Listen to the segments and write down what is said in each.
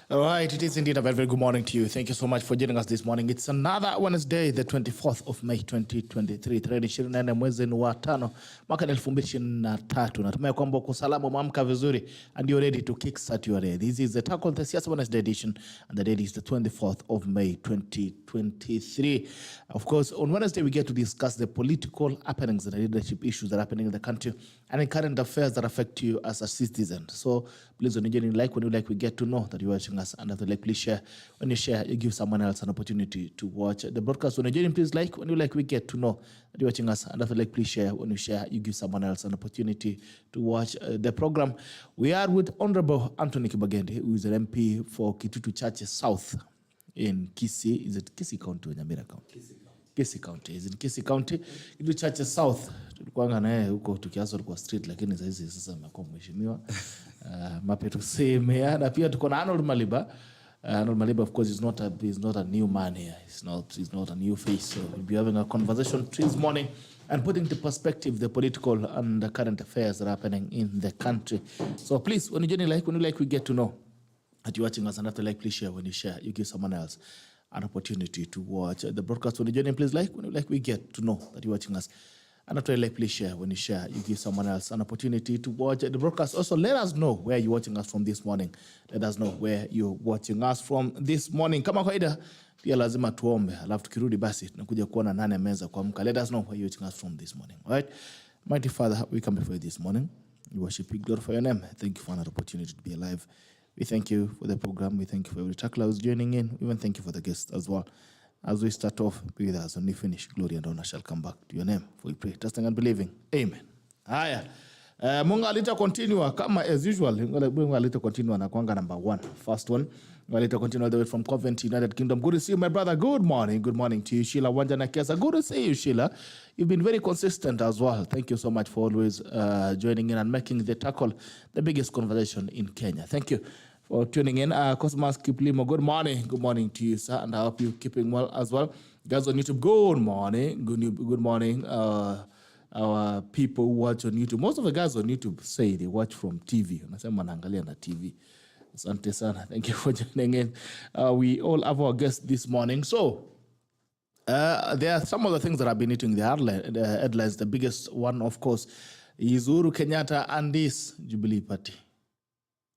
All right, it is indeed a very, very good morning to you. Thank you so much for joining us this morning. It's another Wednesday, the 24th of May 2023, tarehe 24 mwezi wa 5 mwaka 2023. Natumai kwamba uko salama, umeamka vizuri and you're ready to kickstart your day. This is the Talk on the Siasa Wednesday edition, and the date is the 24th of May 2023. Of course, on Wednesday we get to discuss the political happenings and the leadership issues that are happening in the country and in current affairs that affect you as a citizen. So please, when you like, we get to know that you're watching us, and after please share. When you share, you give someone else an opportunity to watch the broadcast. When you're please when you we get to know that you're watching us, and after please share. When you share, you give someone else an opportunity to watch the program. We are with Honorable Anthony Kibagendi, who is an MP for Kitutu Choche South in Kisii. Is it Kisii County or Nyamira County? Kisii County. Is in Kisii County. Kitutu Choche South. Tulikuwa naye huko tukianza kwa street, lakini sasa amekuwa mheshimiwa. Mapeto same, na pia tuko na Arnold Maliba. Arnold Maliba, of course, is not a new man here. He's not a new face. So we'll be having a conversation this morning and putting into perspective the political and the current affairs that are happening in the country. So please, when you we get to know that you're watching us, and after please share. When you share, you give someone else an opportunity to watch the broadcast. When you please we get to know that you're watching us. And after please share. When you share, you give someone else an opportunity to watch the broadcast. Also, let us know where you're watching us from this morning. Let us know where you're watching us from this morning. Kama kawaida, pia lazima tuombe. Alafu tukirudi basi, tunakuja kuona nane meza kuamka. Let us know where you're watching us from this morning. All right? Mighty Father, we come before you this morning. We worship you, glorify your name. Thank you for another opportunity to be alive. We thank you for the program. We thank you for every tackler who's joining in. We even thank you for the guests as well. As we start off with us, when we finish, glory and honor shall come back to your name. For we pray, trusting and believing. Amen. Haya. Mungu alita continue kama as usual. Mungu alita continue na kwanga number 1. First one. Mungu alita continue all the way from Covent, United Kingdom. Good to see you, my brother. Good morning. Good morning to you, Sheila Wanjana Kesa. Good to see you, Sheila. You've been very consistent as well. Thank you so much for always joining in and making the tackle the biggest conversation in Kenya. Thank you for tuning in. Cosmas Kiplimo, good morning. Good morning to you, sir, and I hope you're keeping well as well. Guys on YouTube, good morning. Good morning. Our people who watch on YouTube. Most of the guys on YouTube say they watch from TV. Unasema naangalia na TV. Asante sana. Thank you for joining in. We all have our guests this morning. So, there are some of the things that have been hitting the headlines. The biggest one, of course, is Uhuru Kenyatta and this Jubilee Party.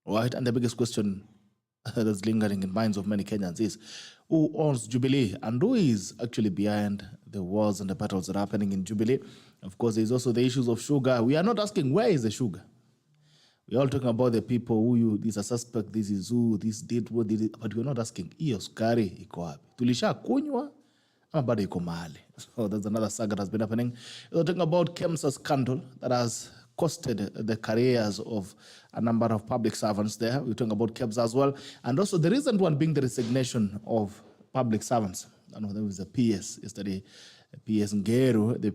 Right, and the biggest question that's lingering in minds of many Kenyans is who owns Jubilee and who is actually behind the wars and the battles that are happening in Jubilee. Of course, there's also the issues of sugar. We are not asking where is the sugar. We're all talking about the people who this is a suspect, this is who, this did what did it, but we're not asking hiyo sukari iko wapi. Tulisha kunywa ama bado iko mahali. So that's another saga that's been happening. We're talking about KEMSA scandal that has costed the careers of a number of public servants there. We're talking about KEBS as well. And also the recent one being the resignation of public servants. I know there was a PS yesterday, PS Ngeru, the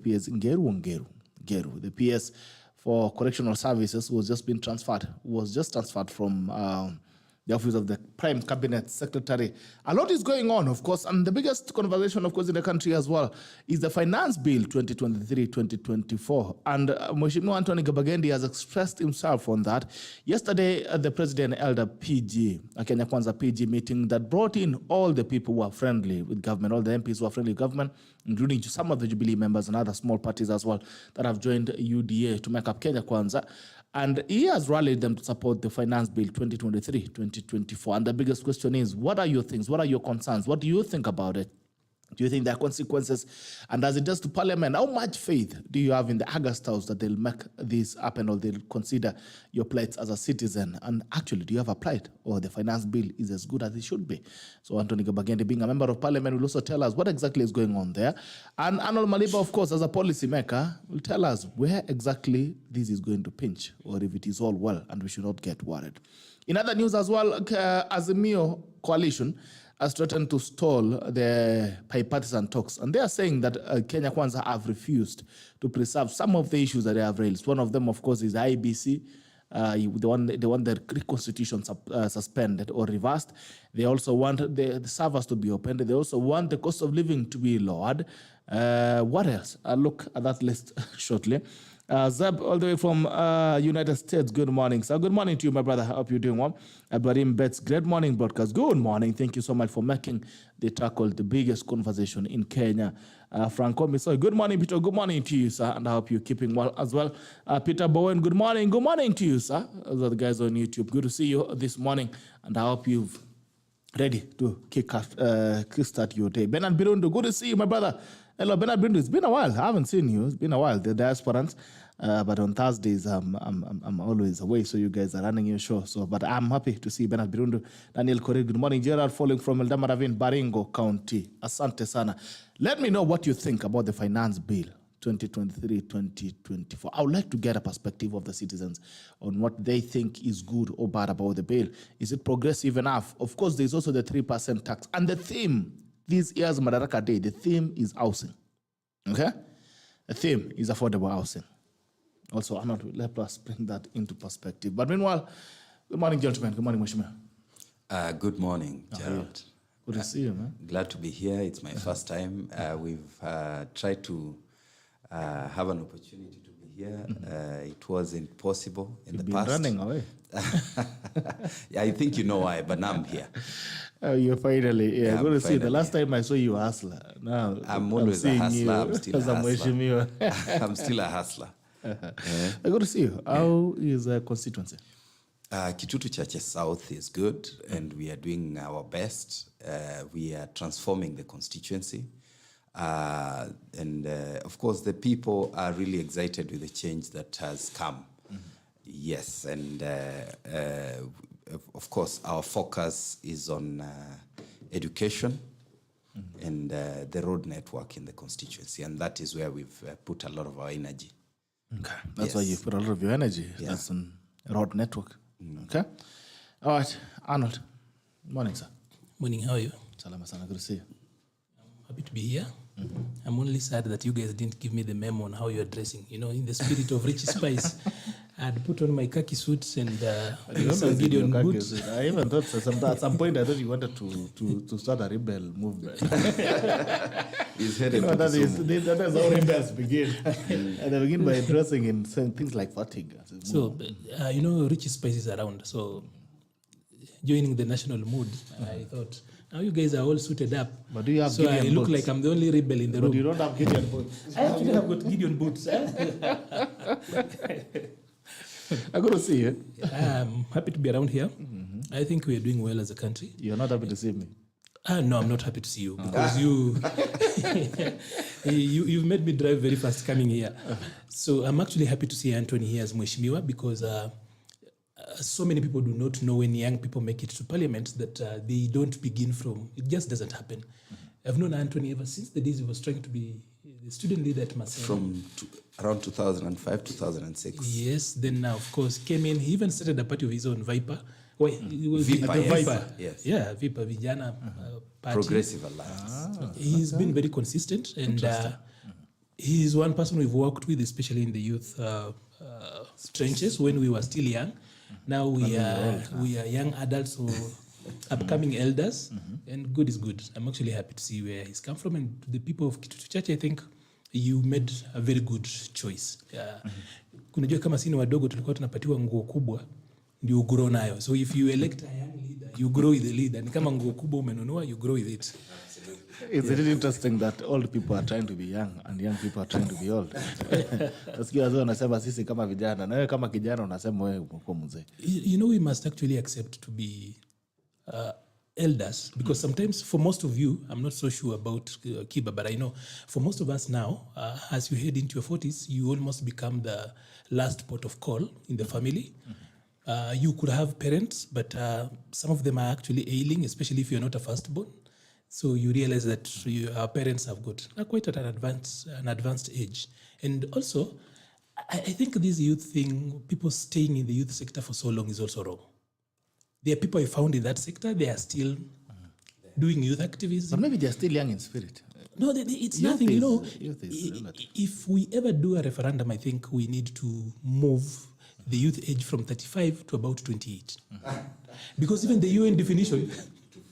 PS for correctional services was just transferred from the office of the Prime Cabinet Secretary. A lot is going on, of course, and the biggest conversation, of course, in the country as well is the Finance Bill 2023-2024. And Mheshimiwa Anthony Kibagendi has expressed himself on that. Yesterday, the President held a Kenya Kwanza PG meeting that brought in all the people who are friendly with government, all the MPs who are friendly with government, including some of the Jubilee members and other small parties as well that have joined UDA to make up Kenya Kwanza. And he has rallied them to support the Finance Bill 2023-2024. And the biggest question is, what are your things? What are your concerns? What do you think about it? Do you think there are consequences? And as it does to Parliament, how much faith do you have in the August House that they'll make this happen or they'll consider your plight as a citizen? And actually, do you have a plight? Or the Finance Bill is as good as it should be? So Anthony Kibagendi, being a member of Parliament, will also tell us what exactly is going on there. And Arnold Maliba, of course, as a policy maker, will tell us where exactly this is going to pinch or if it is all well and we should not get worried. In other news as well, Azimio coalition has threatened to stall the bipartisan talks. And they are saying that Kenya Kwanza have refused to preserve some of the issues that they have raised. One of them, of course, is IBC, the one the constitution suspended or reversed. They also want the servers to be opened. They also want the cost of living to be lowered. What else? I'll look at that list shortly. Zeb, all the way from United States, good morning. So good morning to you, my brother. I hope you're doing well. Ibrahim Betts, great morning broadcast. Good morning. Thank you so much for making the tackle the biggest conversation in Kenya. Franco Misoy, good morning, Peter. Good morning to you, sir. And I hope you're keeping well as well. Peter Bowen, good morning. Good morning to you, sir. Those are the guys on YouTube. Good to see you this morning. And I hope you've ready to kickstart your day. Bernard Birundo, good to see you, my brother. Hello, Bernard Birundo. It's been a while. I haven't seen you. It's been a while. The diasporans. But on Thursdays, I'm always away, so you guys are running your show. But I'm happy to see Bernard Birundo. Daniel Correa, good morning. Gerald, following from Eldamaravin, Baringo County. Asante sana. Let me know what you think about the finance bill 2023-2024. I would like to get a perspective of the citizens on what they think is good or bad about the bill. Is it progressive enough? Of course, there's also the 3% tax. And the theme, this year's Madaraka Day, the theme is housing. Okay? The theme is affordable housing. Also, Arnold will help us bring that into perspective. But meanwhile, good morning, gentlemen. Good morning, Mheshimiwa. Good morning, Gerald. Good to see you, man. Glad to be here. It's my first time. We've tried to have an opportunity to be here. It wasn't possible in the past. You've been running away. Yeah, I think you know why, but now I'm here. You're finally, yeah. Good to see you. The last time I saw you, a hustler. Now I'm always a hustler. I'm still a hustler. I'm still a hustler. Good to see you. How is the constituency? Kitutu Choche South is good, and we are doing our best. We are transforming the constituency. And of course, the people are really excited with the change that has come. Yes, and of course, our focus is on education and the road network in the constituency, and that is where we've put a lot of our energy. Okay, that's why you put a lot of your energy. Yeah. That's on road network. Okay, all right, Arnold. Morning, sir. Morning. How are you? Salama sana. Good to see you. I'm happy to be here. I'm only sad that you guys didn't give me the memo on how you're dressing. You know, in the spirit of Richie Spice, I'd put on my khaki suits and some Gideon boots. I even thought at some point I thought you wanted to start a rebel movement. He's headed that is how rebels begin. And they begin by dressing in things like fatigue. So, you know, Richie Spice is around. So, joining the national mood, I thought, now you guys are all suited up. But do you have so Gideon I look boots? like I'm the only rebel in the room. But you don't have Gideon boots. I actually have got Gideon boots. I'm going to see you. I'm happy to be around here. I think we are doing well as a country. You're not happy to see me? No, I'm not happy to see you because you've made me drive very fast coming here. So I'm actually happy to see Anthony here as Mheshimiwa because so many people do not know when young people make it to parliament that they don't begin from, it just doesn't happen. I've known Anthony ever since the days he was trying to be the student leader at Maseno. From around 2005, 2006. Yes, then now, of course, came in. He even started a party of his own, Viper. Well, Viper, the yes. Viper. Yes. Yeah, Viper Vijana Party. Progressive Alliance. He's been very consistent, and he's one person we've worked with, especially in the youth trenches when we were still young. Now we are young adults or upcoming elders, and good is good. I'm actually happy to see where he's come from, and to the people of Kitutu Church, I think you made a very good choice. Kunajua kama sisi wadogo tulikuwa tunapatiwa nguo kubwa ndio grow nayo. So if you elect a young leader, you grow with the leader. Ni kama nguo kubwa umenunua, you grow with it. It's really interesting that old people are trying to be young and young people are trying to be old. Nasikia wazee wanasema sisi kama vijana na wewe kama kijana unasema wewe uko mzee. You know, we must actually accept to be elders because sometimes for most of you, I'm not so sure about Kiba, but I know for most of us now, as you head into your 40s, you almost become the last port of call in the family. You could have parents, but some of them are actually ailing, especially if you're not a firstborn. So you realize that our parents have got quite at an advanced age. And also, I think this youth thing, people staying in the youth sector for so long is also wrong. There are people I found in that sector, they are still doing youth activism. But maybe they're still young in spirit. No, it's Youth nothing, is- you know. youth is relative. If we ever do a referendum, I think we need to move the youth age from 35 to about 28. Because even the UN definition...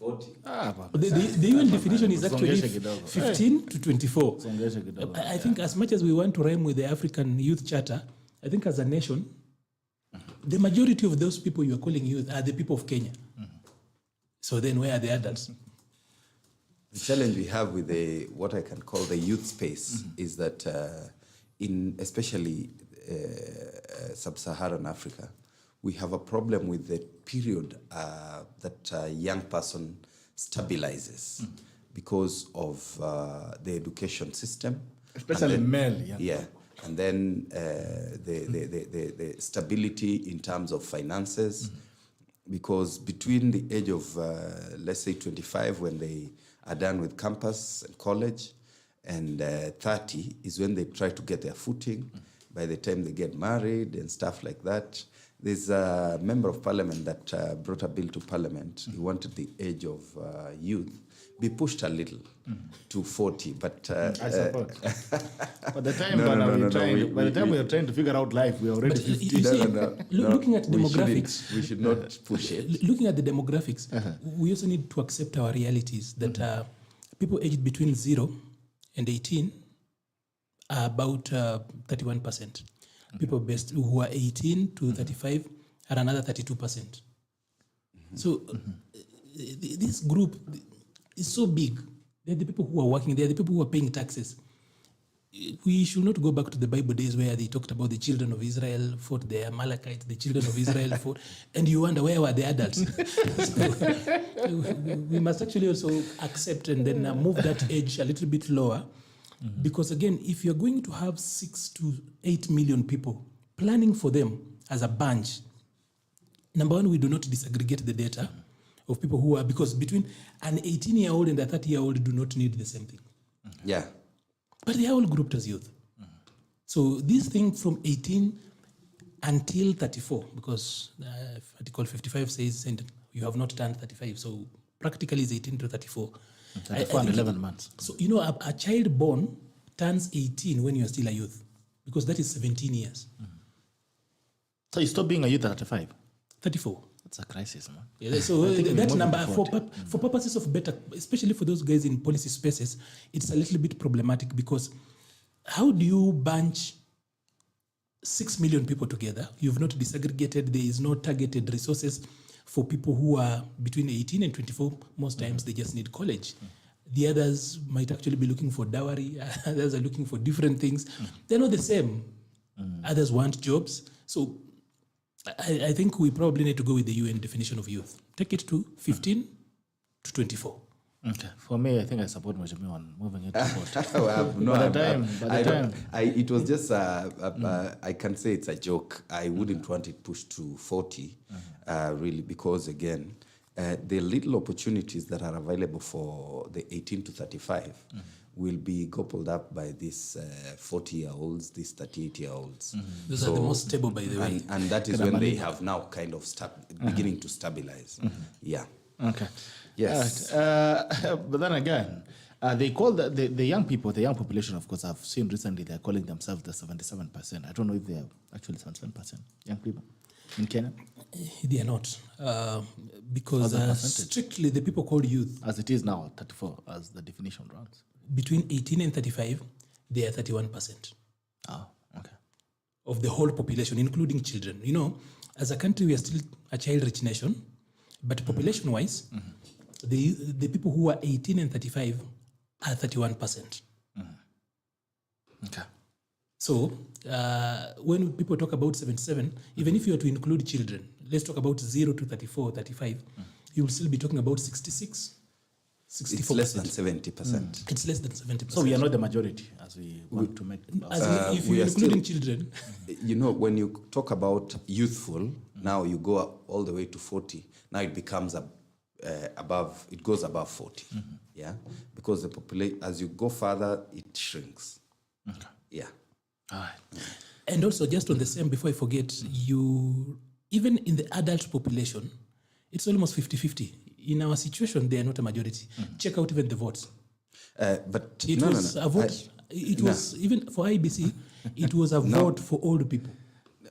40. The UN definition is actually Songeshe kidogo. 15 to 24. Songeshe kidogo. I think as much as we want to rhyme with the African Youth Charter, I think as a nation, the majority of those people you are calling youth are the people of Kenya. So then where are the adults? The challenge we have with what I can call the youth space is that in especially sub-Saharan Africa, we have a problem with the period that a young person stabilizes because of the education system. Especially male. Yeah. And then the stability in terms of finances, because between the age of, let's say, 25, when they are done with campus and college, and 30 is when they try to get their footing. By the time they get married and stuff like that, there's a member of parliament that brought a bill to parliament. He wanted the age of youth be pushed a little to 40, but I support. By the time by the time we are trying to figure out life, we are already 50. Looking at demographics, we should not push it. Looking at the demographics, we also need to accept our realities that people aged between 0 and 18 are about 31%. People who are 18 to 35 are another 32%. So this group is so big. They're the people who are working. They're the people who are paying taxes. We should not go back to the Bible days where they talked about the children of Israel fought the Amalekites, the children of Israel fought, and you wonder where were the adults. So we must actually also accept and then move that age a little bit lower. Because again, if you're going to have 6 to 8 million people, planning for them as a bunch, number one, we do not disaggregate the data of people who are, because between an 18-year-old and a 30-year-old do not need the same thing. Yeah. But they are all grouped as youth. So this thing from 18 until 34, because Article 55 says and you have not turned 35, so practically it's 18 to 34. 34 and 11 months. So, you know, a child born turns 18 when you're still a youth, because that is 17 years. So you stop being a youth at 35? 34. That's a crisis, man. Yeah, so that number, for purposes of better, especially for those guys in policy spaces, it's a little bit problematic, because how do you bunch 6 million people together? You've not disaggregated, there is no targeted resources for people who are between 18 and 24. Most times they just need college. The others might actually be looking for dowry, others are looking for different things. They're not the same. Others want jobs. So I think we probably need to go with the UN definition of youth. Take it to 15 to 24. Okay. For me, I think I support Mheshimiwa on moving it to 40. It was just, I can say it's a joke. I wouldn't want it pushed to 40, really, because again, the little opportunities that are available for the 18 to 35 will be gobbled up by these 40-year-olds, these 38-year-olds. Those are the most stable, by the way. And that is when they have now kind of beginning to stabilize. Yeah. Okay. Yes. But then again, they call the young people, the young population, of course, I've seen recently, they're calling themselves the 77%. I don't know if they are actually 77% young people in Kenya. They are not. Because strictly the people called youth. As it is now, 34, as the definition runs. Between 18 and 35, they are 31%. Oh, okay. Of the whole population, including children. You know, as a country, we are still a child-rich nation, but population-wise, the people who are 18 and 35 are 31%. Okay. So when people talk about 77, even if you are to include children, let's talk about 0 to 34, 35, you will still be talking about 66, 64%. It's less than 70%. It's less than 70%. So we are not the majority, as we want to make. If you're including children. You know, when you talk about youthful, now you go all the way to 40. Now it becomes it goes above 40. Yeah, because the population, as you go further, it shrinks. Okay. Yeah. All right. And also, just on the same, before I forget, even in the adult population, it's almost 50-50. In our situation, they are not a majority. Check out even the votes. But it was a vote. It was even for IBC. It was a vote for old people.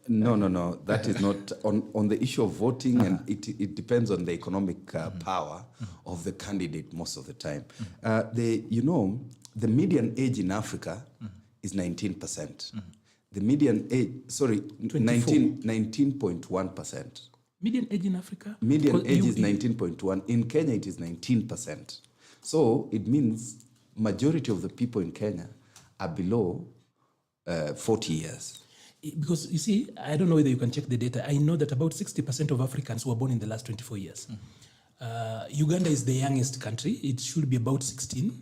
No. That is not on the issue of voting, and it depends on the economic power of the candidate most of the time. The median age in Africa is 19%. The median age, 19.1%. Median age in Africa? Median age is 19.1. In Kenya, it is 19%. So it means majority of the people in Kenya are below 40 years. Because you see, I don't know whether you can check the data. I know that about 60% of Africans were born in the last 24 years. Uganda is the youngest country. It should be about 16.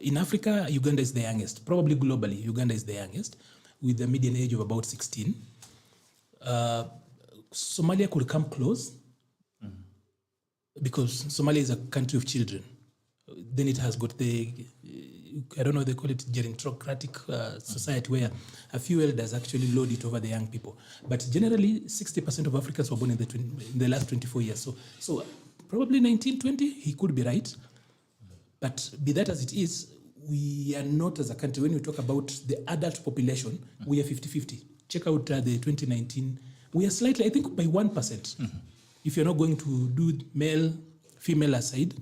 In Africa, Uganda is the youngest. Probably globally, Uganda is the youngest, with a median age of about 16. Somalia could come close because Somalia is a country of children. Then it has got I don't know, they call it gerontocratic society, where a few elders actually load it over the young people. But generally, 60% of Africans were born in the last 24 years. So probably 1920, he could be right. But be that as it is, we are not, as a country, when we talk about the adult population, we are 50-50. Check out the 2019. We are slightly, I think, by 1%. If you're not going to do male, female aside,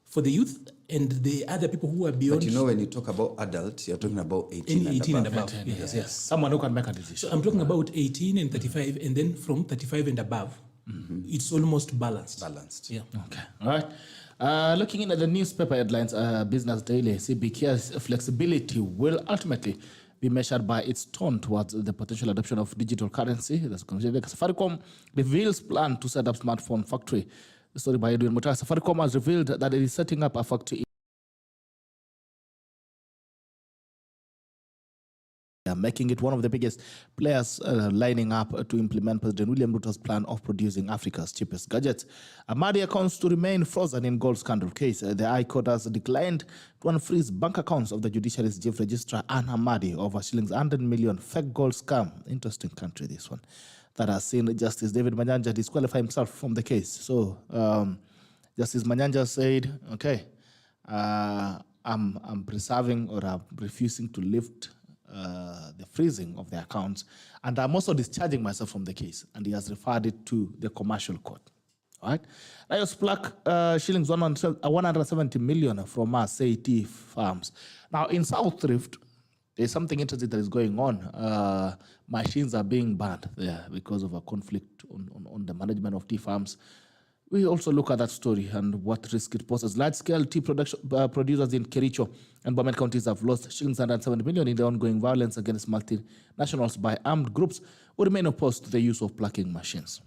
for the youth and the other people who are beyond. But when you talk about adults, you're talking about 18 and above. Yes. Someone who can make a decision. So I'm talking about 18 and 35, and then from 35 and above, it's almost balanced. Yeah. Okay. All right. Looking in at the newspaper headlines, Business Daily, CBK's flexibility will ultimately be measured by its tone towards the potential adoption of digital currency. Safaricom reveals plan to set up smartphone factory. The story by Edwin Mutai. Safaricom has revealed that it is setting up a factory, making it one of the biggest players lining up to implement President William Ruto's plan of producing Africa's cheapest gadgets. Amadi accounts to remain frozen in gold scandal case. The High Court has declined to unfreeze bank accounts of the judiciary's chief registrar, Anne Amadi, over shillings 100 million fake gold scam. Interesting country, this one. That has seen Justice David Manyanja disqualify himself from the case. So Justice Manyanja said, okay, I'm preserving, or I'm refusing to lift the freezing of the accounts, and I'm also discharging myself from the case. And he has referred it to the commercial court. All right. Lions pluck shillings 170 million from our SAT farms. Now, in South Rift, there's something interesting that is going on. Machines are being banned there because of a conflict on the management of tea farms. We also look at that story and what risk it poses. Large-scale tea producers in Kericho and Bomet counties have lost shillings 170 million in the ongoing violence against multinationals by armed groups who remain opposed to the use of plucking machines.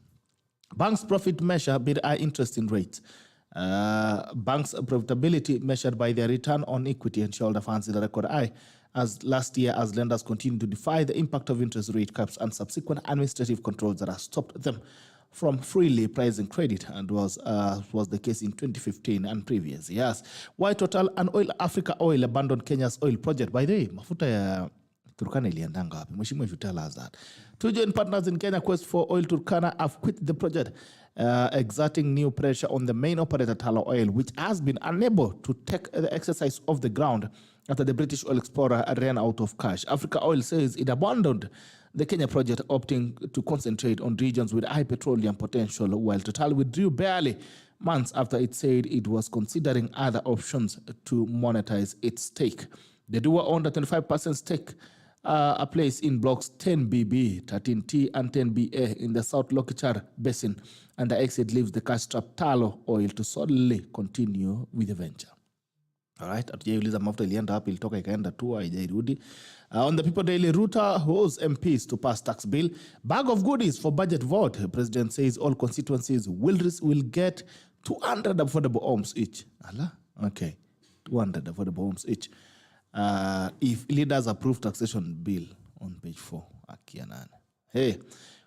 Banks' profit measure beat high interest in rates. Banks' profitability measured by their return on equity and shareholder funds is a record high as last year, as lenders continue to defy the impact of interest rate caps and subsequent administrative controls that have stopped them from freely pricing credit, and was the case in 2015 and previous years. Why Total and Oil Africa Oil abandoned Kenya's oil project? By the way, mafuta ya Turkana iliendanga wapi? Mheshimiwa, if you tell us that. Two joint partners in Kenya Quest for Oil Turkana have quit the project, exerting new pressure on the main operator Tala Oil, which has been unable to take the exercise off the ground after the British oil explorer ran out of cash. Africa Oil says it abandoned the Kenya project, opting to concentrate on regions with high petroleum potential, while Total withdrew barely months after it said it was considering other options to monetize its stake. The duo owned a 25% stake, a place in blocks 10BB, 13T, and 10BA in the South Lokichar Basin, and the exit leaves the cash-strapped Talo Oil to solely continue with the venture. All right, hatujaiuliza mafuta ilienda wapi, ilitoka ikaenda tu, haijairudi. On the People Daily, Ruto holds MPs to pass tax bill. Bag of goodies for budget vote. The president says all constituencies will get 200 affordable homes each. Allah? Okay, 200 affordable homes each. If leaders approve taxation bill on page 4. Hey,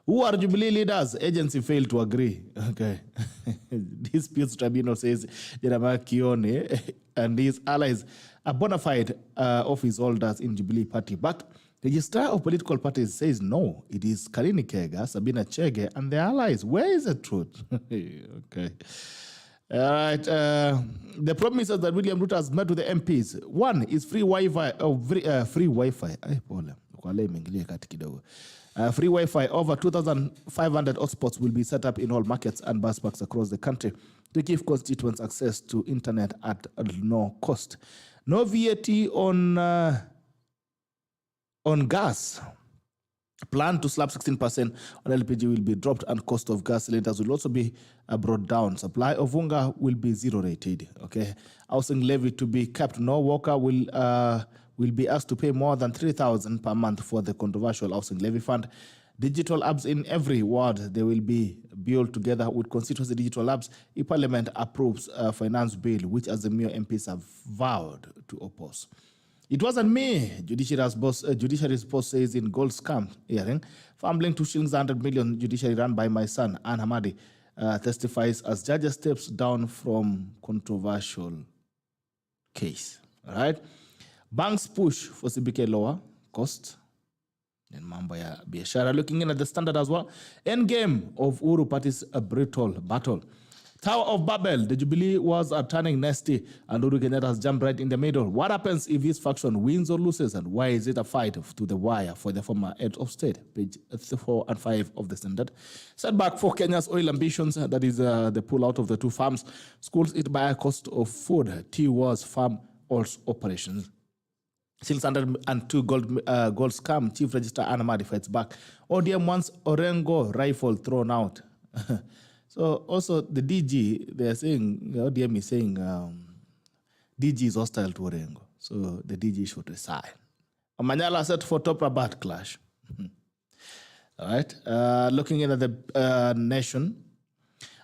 who are Jubilee leaders? Agency failed to agree. Okay. Disputes Tribunal says Jeremiah Kione and his allies are bona fide office holders in Jubilee Party. But the Registrar of Political Parties says no. It is Karini Kega, Sabina Chege, and their allies. Where is the truth? Okay. All right. The promises that William Ruto has met with the MPs. One is free Wi-Fi. Free Wi-Fi. Kwale imeingilia kati kidogo. Free Wi-Fi, over 2,500 hotspots will be set up in all markets and bus parks across the country to give constituents access to internet at no cost. No VAT on gas. Plan to slap 16% on LPG will be dropped, and cost of gas cylinders will also be brought down. Supply of unga will be zero rated. Okay, housing levy to be kept. No worker will be asked to pay more than 3,000 per month for the controversial housing levy fund. Digital apps in every ward, they will be built together with constituency digital apps. If Parliament approves a finance bill, which Azimio MPs have vowed to oppose. It wasn't me, Judiciary's boss says in gold scam hearing. Fumbling 2 shillings 100 million judiciary run by my son, Ann Hamadi, testifies as judge steps down from controversial case. All right. Banks push for CBK lower cost. Then mambo ya biashara. Looking in at the Standard as well. End game of Uhuru Party's brutal battle. Tower of Babel, the Jubilee was turning nasty, and Uhuru Kenyatta has jumped right in the middle. What happens if his faction wins or loses, and why is it a fight to the wire for the former head of state? Page 4 and 5 of the Standard. Setback for Kenya's oil ambitions, that is the pull out of the 2 farms. Schools hit by a cost of food. T-Wars farm also operations. Still 102 gold scam. Chief Registrar Ann Hamadi fights back. ODM wants Orengo rifle thrown out. So also the DG, they are saying, the ODM is saying DG is hostile to Orengo. So the DG should resign. Omanyala set for top Rabat clash. All right. Looking in at the nation.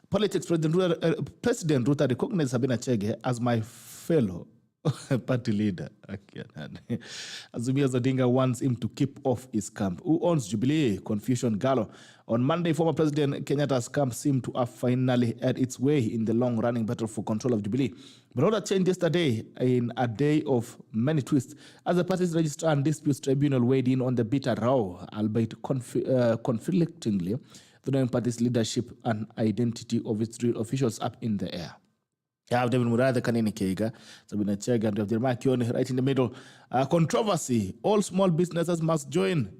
Politics, President Ruto recognized Sabina Chege as my fellow party leader. Azimio Odinga wants him to keep off his camp. Who owns Jubilee? Confusion galore. On Monday, former President Kenyatta's camp seemed to have finally had its way in the long-running battle for control of Jubilee. But all that changed yesterday in a day of many twists, as the party's registrar and disputes tribunal weighed in on the bitter row, albeit conflictingly, the new party's leadership and identity of its real officials up in the air. You have David Murada, Kanini Keiga, Sabina Chega, and Jeremiah Kioni right in the middle. Controversy. All small businesses must join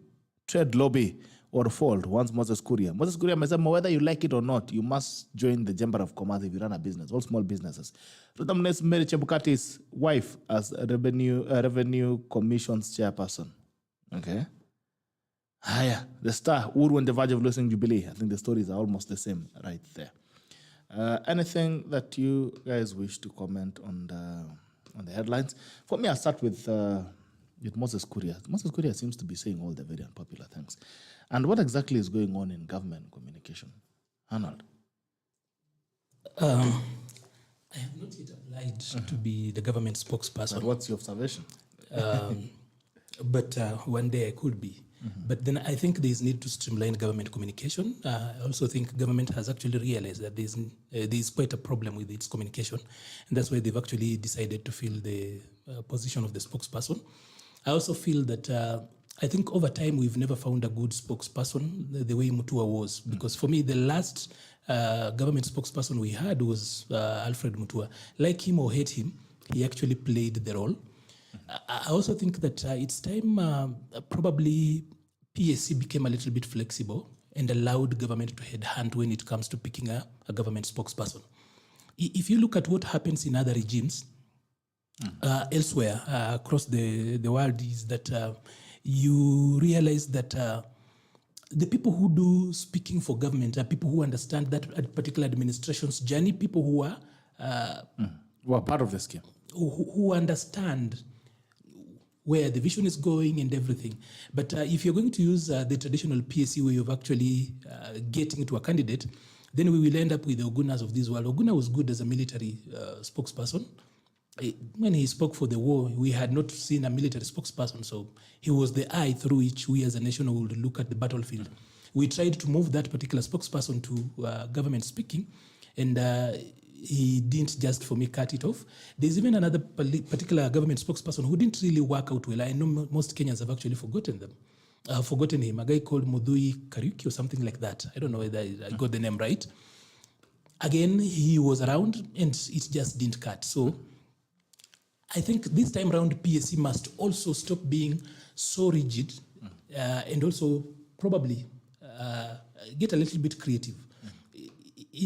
trade lobby or fold, once Moses Kuria. Moses Kuria said, whether you like it or not, you must join the Chamber of Commerce if you run a business, all small businesses. Rutamnes Mary Chebukati's wife as Revenue Commission's chairperson. Okay. Haya, the Star, Uhuru on the verge of losing Jubilee. I think the stories are almost the same right there. Anything that you guys wish to comment on the headlines? For me, I'll start with Moses Kuria. Moses Kuria seems to be saying all the very unpopular things. And what exactly is going on in government communication? Arnold? I have not yet applied to be the government spokesperson. But what's your observation? But one day I could be. But then I think there's need to streamline government communication. I also think government has actually realized that there's quite a problem with its communication. And that's why they've actually decided to fill the position of the spokesperson. I also feel that I think over time we've never found a good spokesperson the way Mutua was. Because for me, the last government spokesperson we had was Alfred Mutua. Like him or hate him, he actually played the role. I also think that it's time probably PSC became a little bit flexible and allowed government to headhunt when it comes to picking a government spokesperson. If you look at what happens in other regimes elsewhere across the world, is that you realize that the people who do speaking for government are people who understand that particular administration's journey, people who are part of the scheme, who understand where the vision is going and everything. But if you're going to use the traditional PSC way of actually getting to a candidate, then we will end up with the Ogunas of this world. Oguna was good as a military spokesperson. When he spoke for the war, we had not seen a military spokesperson, so he was the eye through which we as a nation would look at the battlefield. We tried to move that particular spokesperson to government speaking, and he didn't just, for me, cut it off. There's even another particular government spokesperson who didn't really work out well. I know most Kenyans have actually forgotten him, a guy called Mudhui Kariuki or something like that. I don't know whether I got the name right. Again, he was around and it just didn't cut. So I think this time around, PSC must also stop being so rigid and also probably get a little bit creative.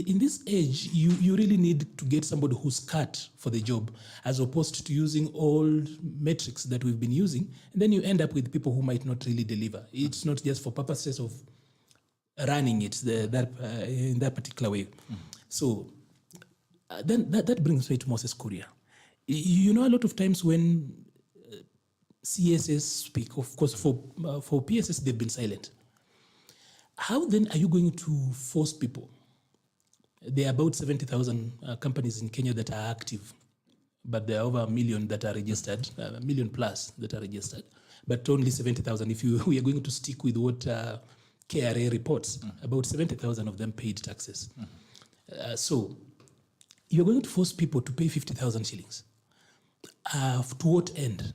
In this age, you really need to get somebody who's cut for the job, as opposed to using old metrics that we've been using, and then you end up with people who might not really deliver. It's not just for purposes of running it in that particular way. So then that brings me to Moses Kuria. You know, a lot of times when CSS speak, of course, for PSS, they've been silent. How then are you going to force people? There are about 70,000 companies in Kenya that are active, but there are over 1 million that are registered, 1 million plus that are registered, but only 70,000. If we are going to stick with what KRA reports, about 70,000 of them paid taxes. So you're going to force people to pay 50,000 shillings. To what end?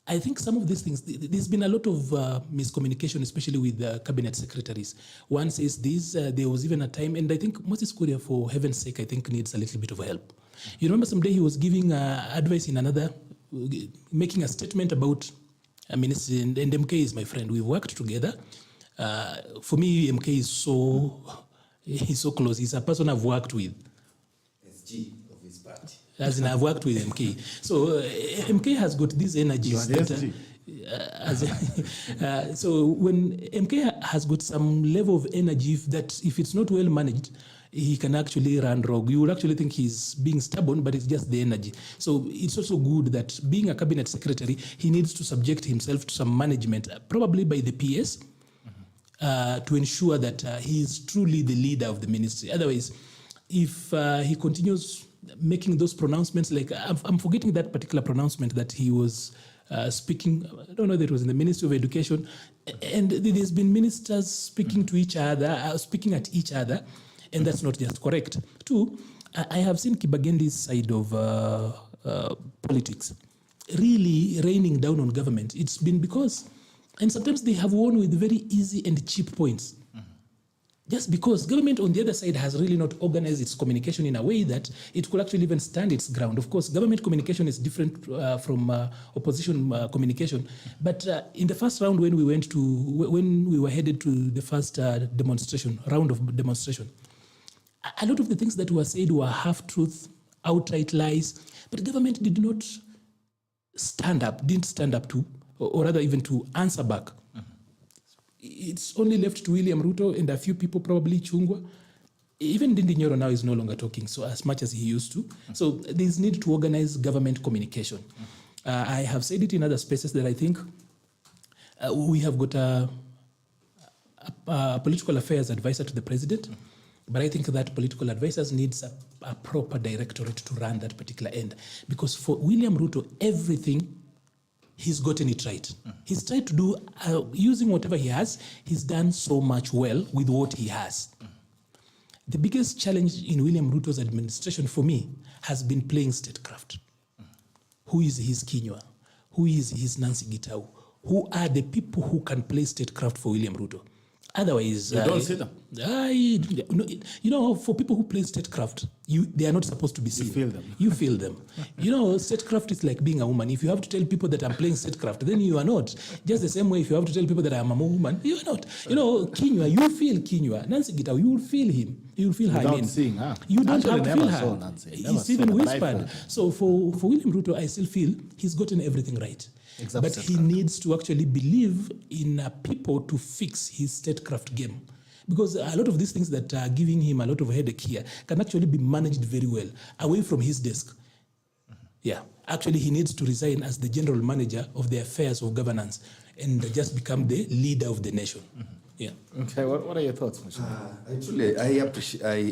I think some of these things, there's been a lot of miscommunication, especially with cabinet secretaries. One says this, there was even a time, and I think Moses Kuria, for heaven's sake, I think needs a little bit of help. You remember someday he was giving advice in another, making a statement about a minister, and MK is my friend. We've worked together. For me, MK he's so close. He's a person I've worked with. SG of his party. As in, I've worked with MK. So MK has got these energies. So when MK has got some level of energy that if it's not well managed, he can actually run rogue. You would actually think he's being stubborn, but it's just the energy. So it's also good that being a cabinet secretary, he needs to subject himself to some management, probably by the PS, to ensure that he is truly the leader of the ministry. Otherwise, if he continues making those pronouncements, like I'm forgetting that particular pronouncement that he was speaking, I don't know if it was in the Ministry of Education, and there's been ministers speaking to each other, speaking at each other, and that's not just correct. Two, I have seen Kibagendi's side of politics really raining down on government. It's been because, and sometimes they have won with very easy and cheap points. Just because government on the other side has really not organized its communication in a way that it could actually even stand its ground. Of course, government communication is different from opposition communication. But in the first round, when we were headed to the first round of demonstration, a lot of the things that were said were half-truth, outright lies, but government didn't stand up to, or rather even to answer back. It's only left to William Ruto and a few people, probably Chungwa. Even Ndindi Nyoro now is no longer talking so as much as he used to. So there's need to organize government communication. I have said it in other spaces that I think we have got a political affairs advisor to the president, but I think that political advisors needs a proper directorate to run that particular end. Because for William Ruto, everything, he's gotten it right. He's tried to do, using whatever he has, he's done so much well with what he has. The biggest challenge in William Ruto's administration for me has been playing statecraft. Who is his Kinywa? Who is his Nancy Gitau? Who are the people who can play statecraft for William Ruto? Otherwise, you don't see them. You know, for people who play statecraft, they are not supposed to be seen. You feel them. You feel them. You know, statecraft is like being a woman. If you have to tell people that I'm playing statecraft, then you are not. Just the same way, if you have to tell people that I'm a woman, you are not. You know, Kinywa, you feel Kinywa. Nancy Gitau, you will feel him. You will feel her. Without seeing her. You don't Actually, have to feel her. Nancy. It's even whispered. So for William Ruto, I still feel he's gotten everything right. But he needs to actually believe in people to fix his statecraft game. Because a lot of these things that are giving him a lot of headache here can actually be managed very well away from his desk. Yeah, actually he needs to resign as the general manager of the affairs of governance and just become the leader of the nation. Yeah. Okay, what are your thoughts, Mr. Actually,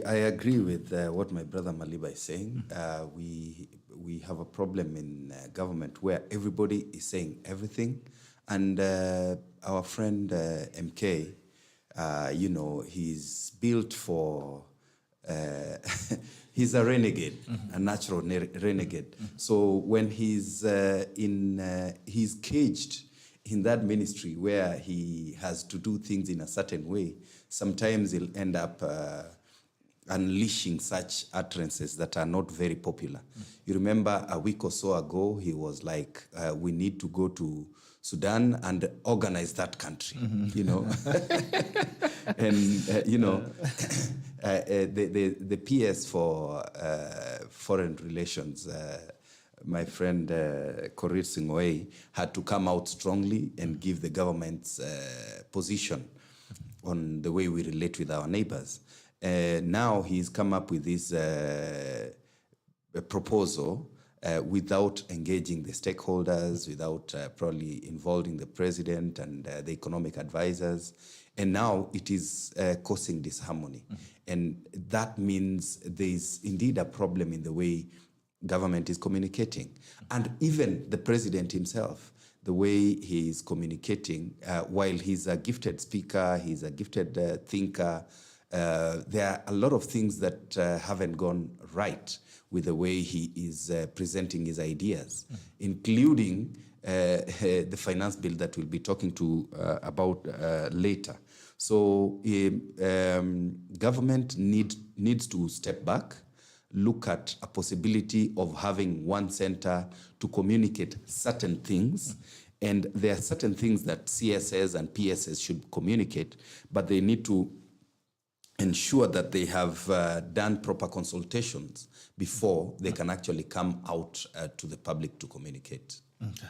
I agree with what my brother Maliba is saying. We have a problem in government where everybody is saying everything, and our friend MK, you know, he's built for. He's a renegade, a natural renegade. So when he's he's caged in that ministry where he has to do things in a certain way, sometimes he'll end up unleashing such utterances that are not very popular. You remember a week or so ago, he was like, we need to go to Sudan and organize that country, you know. And, you know, the PS for foreign relations, my friend Korir Sing'oei, had to come out strongly and give the government's position on the way we relate with our neighbors. Now he's come up with this proposal without engaging the stakeholders, without probably involving the president and the economic advisors. And now it is causing disharmony. And that means there's indeed a problem in the way government is communicating. And even the president himself, the way he is communicating, while he's a gifted speaker, he's a gifted thinker, there are a lot of things that haven't gone right with the way he is presenting his ideas, including the finance bill that we'll be talking to about later. So government needs to step back, look at a possibility of having one center to communicate certain things. And there are certain things that CSS and PSS should communicate, but they need to ensure that they have done proper consultations before they can actually come out to the public to communicate. Okay.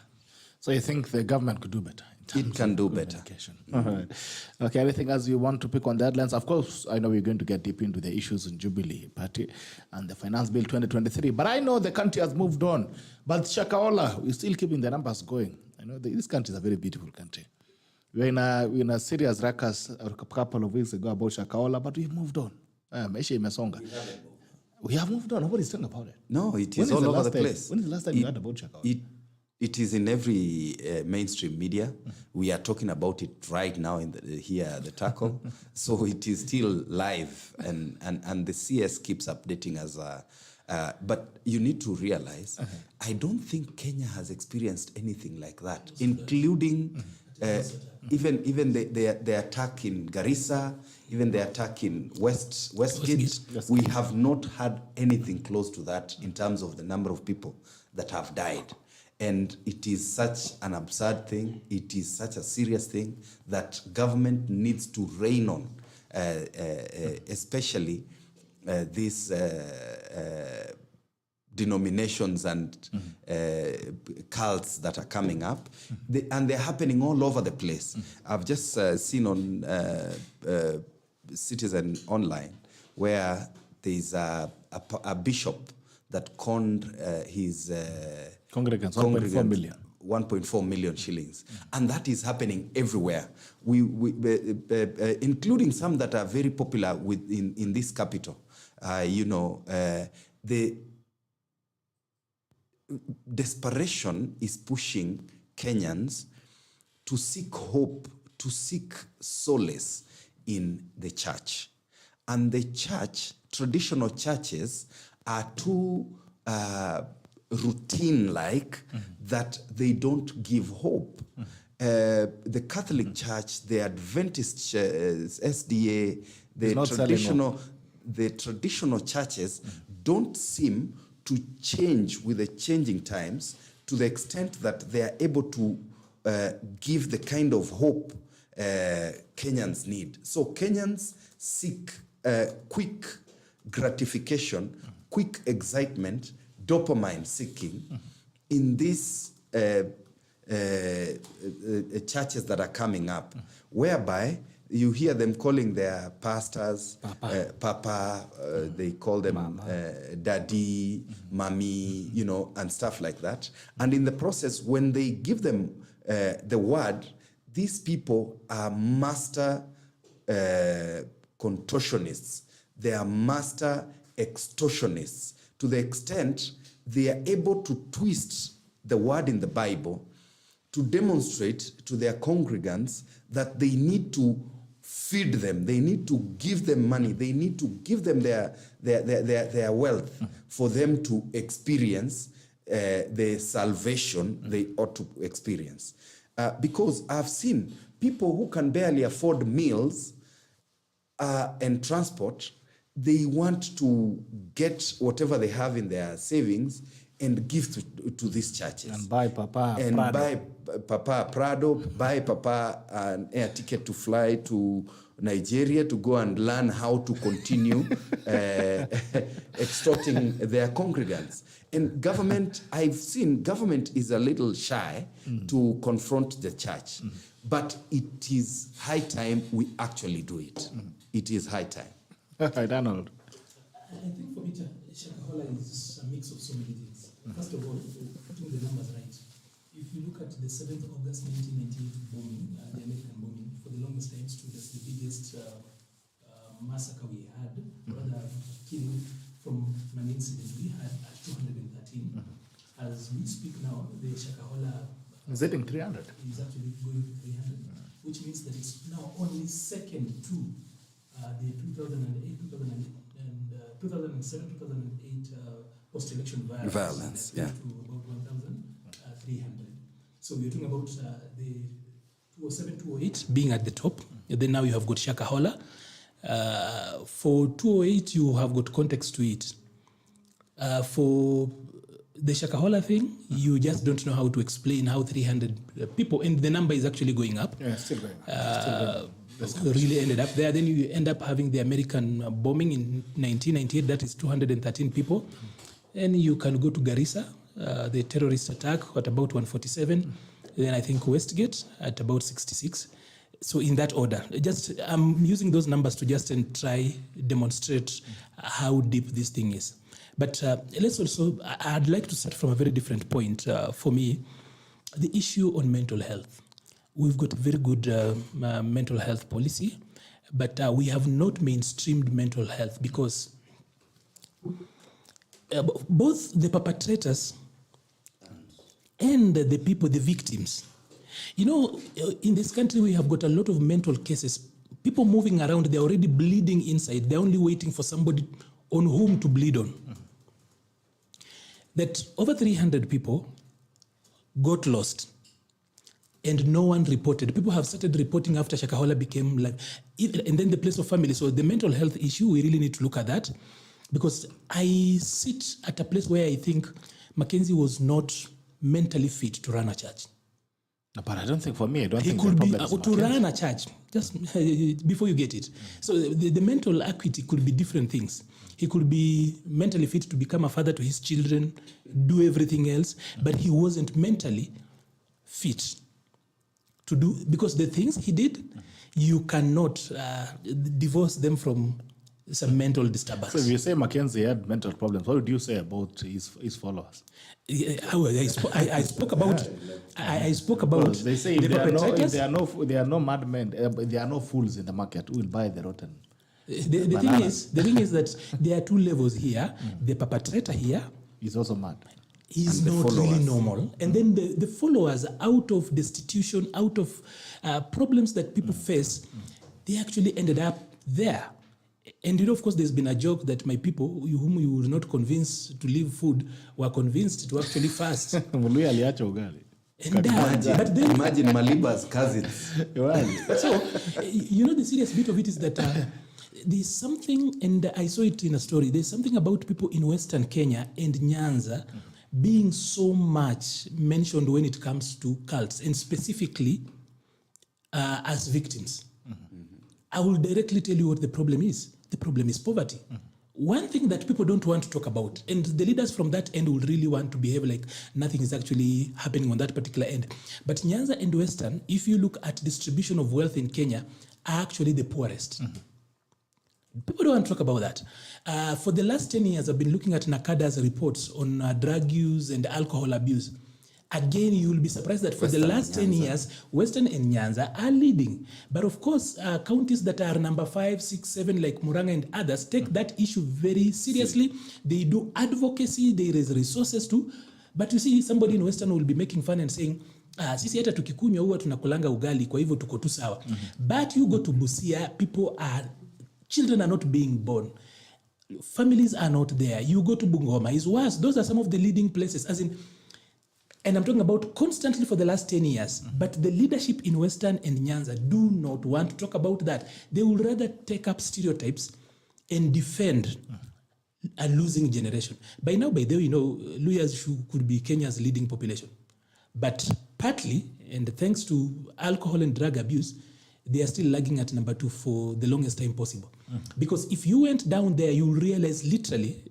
So you think the government could do better? It can do better. All right. Okay, anything else you want to pick on the headlines? Of course, I know we're going to get deep into the issues in Jubilee Party and the Finance Bill 2023, but I know the country has moved on. But Shakaola, we're still keeping the numbers going. I know this country is a very beautiful country. We're in a serious ruckus a couple of weeks ago about Shakaola, but we've moved on. We have moved on. Nobody's talking about it. No, it is all over the place. When is the last time you heard about Shakaola? It is in every mainstream media. We are talking about it right now here at the Tackle. So it is still live, and the CS keeps updating us. But you need to realize, I don't think Kenya has experienced anything like that, including even the attack in Garissa, even the attack in Westgate. We have not had anything close to that in terms of the number of people that have died. And it is such an absurd thing, it is such a serious thing that government needs to rein on, especially these denominations and cults that are coming up. And they're happening all over the place. I've just seen on Citizen Online where there's a bishop that conned his congregants, 1.4 million. 1.4 million shillings. And that is happening everywhere, including some that are very popular in this capital. The desperation is pushing Kenyans to seek hope, to seek solace in the church. And the church, traditional churches, are too routine-like that they don't give hope. The Catholic Church, the Adventist SDA, the traditional churches don't seem to change with the changing times to the extent that they are able to give the kind of hope Kenyans need. So Kenyans seek quick gratification, quick excitement, dopamine seeking in these churches that are coming up, whereby you hear them calling their pastors Papa, they call them Daddy, Mommy, and stuff like that. And in the process, when they give them the word, these people are master contortionists. They are master extortionists, to the extent they are able to twist the word in the Bible to demonstrate to their congregants that they need to feed them, they need to give them money, they need to give them their wealth for them to experience the salvation they ought to experience. Because I've seen people who can barely afford meals and transport, they want to get whatever they have in their savings and give to these churches. And buy Papa and Prado. buy Papa Prado, buy Papa an air ticket to fly to Nigeria to go and learn how to continue extorting their congregants. And government, I've seen government is a little shy to confront the church. But it is high time we actually do it. It is high time. Arnold. I think for me, Shakahola is a mix of so many things. First of all, putting the numbers right. If you look at the 7th August 1998 bombing, the American bombing, for the longest time stood as the biggest massacre we had, rather killing from an incident we had at 213. As we speak now, the Shakahola is hitting 300. Is actually going to 300, which means that it's now only second to the 2007, 2008 post-election violence. Yeah. To about 1,300. So we're talking about the 2007, 2008 being at the top. And then now you have got Shakahola. For 2008, you have got context to it. For the Shakahola thing, you just don't know how to explain how 300 people, and the number is actually going up. Yeah, still going up. Really ended up there. Then you end up having the American bombing in 1998, that is 213 people. And you can go to Garissa, the terrorist attack at about 147. Then I think Westgate at about 66. So in that order, I'm using those numbers to just try demonstrate how deep this thing is. But let's also, I'd like to start from a very different point. For me, the issue on mental health. We've got very good mental health policy, but we have not mainstreamed mental health because both the perpetrators and the people, the victims, you know, in this country we have got a lot of mental cases. People moving around, they're already bleeding inside. They're only waiting for somebody on whom to bleed on. That over 300 people got lost and no one reported. People have started reporting after Shakahola became like, and then the place of family. So the mental health issue, we really need to look at that, because I sit at a place where I think Mackenzie was not mentally fit to run a church. But I don't think, for me, I don't think he could be to run a church, just before you get it. So the mental acuity could be different things. He could be mentally fit to become a father to his children, do everything else, but he wasn't mentally fit to do, because the things he did, you cannot divorce them from some mental disturbance. So if you say Mackenzie had mental problems, what would you say about his followers? I spoke about. I spoke about. Well, they say if there are no madmen, there are no fools in the market who will buy the rotten. The thing is that there are two levels here. The perpetrator here is also mad. He's not really normal. And then the followers, out of destitution, out of problems that people face, they actually ended up there. And you know, of course, there's been a joke that my people, whom you would not convince to leave food, were convinced to actually fast. Imagine Maliba's cousins. So, you know, the serious bit of it is that there's something, and I saw it in a story, there's something about people in Western Kenya and Nyanza being so much mentioned when it comes to cults, and specifically as victims. I will directly tell you what the problem is. The problem is poverty. One thing that people don't want to talk about, and the leaders from that end will really want to behave like nothing is actually happening on that particular end. But Nyanza and Western, if you look at distribution of wealth in Kenya, are actually the poorest. People don't want to talk about that. For the last 10 years, I've been looking at NACADA's reports on drug use and alcohol abuse. Again, you will be surprised that for the last 10 years, Western and Nyanza are leading. But of course, counties that are number 5, 6, 7, like Murang'a and others, take that issue very seriously. They do advocacy, they raise resources too. But you see, somebody in Western will be making fun and saying, sisi hata tukikunywa huwa tunakulanga ugali, kwa hivyo tuko tu sawa. But you go to Busia, children are not being born. Families are not there. You go to Bungoma, it's worse. Those are some of the leading places, as in. And I'm talking about constantly for the last 10 years. But the leadership in Western and Nyanza do not want to talk about that. They would rather take up stereotypes and defend a losing generation. By now, by the way, you know, Luyas could be Kenya's leading population. But partly, and thanks to alcohol and drug abuse, they are still lagging at number 2 for the longest time possible. Because if you went down there, you'll realize literally,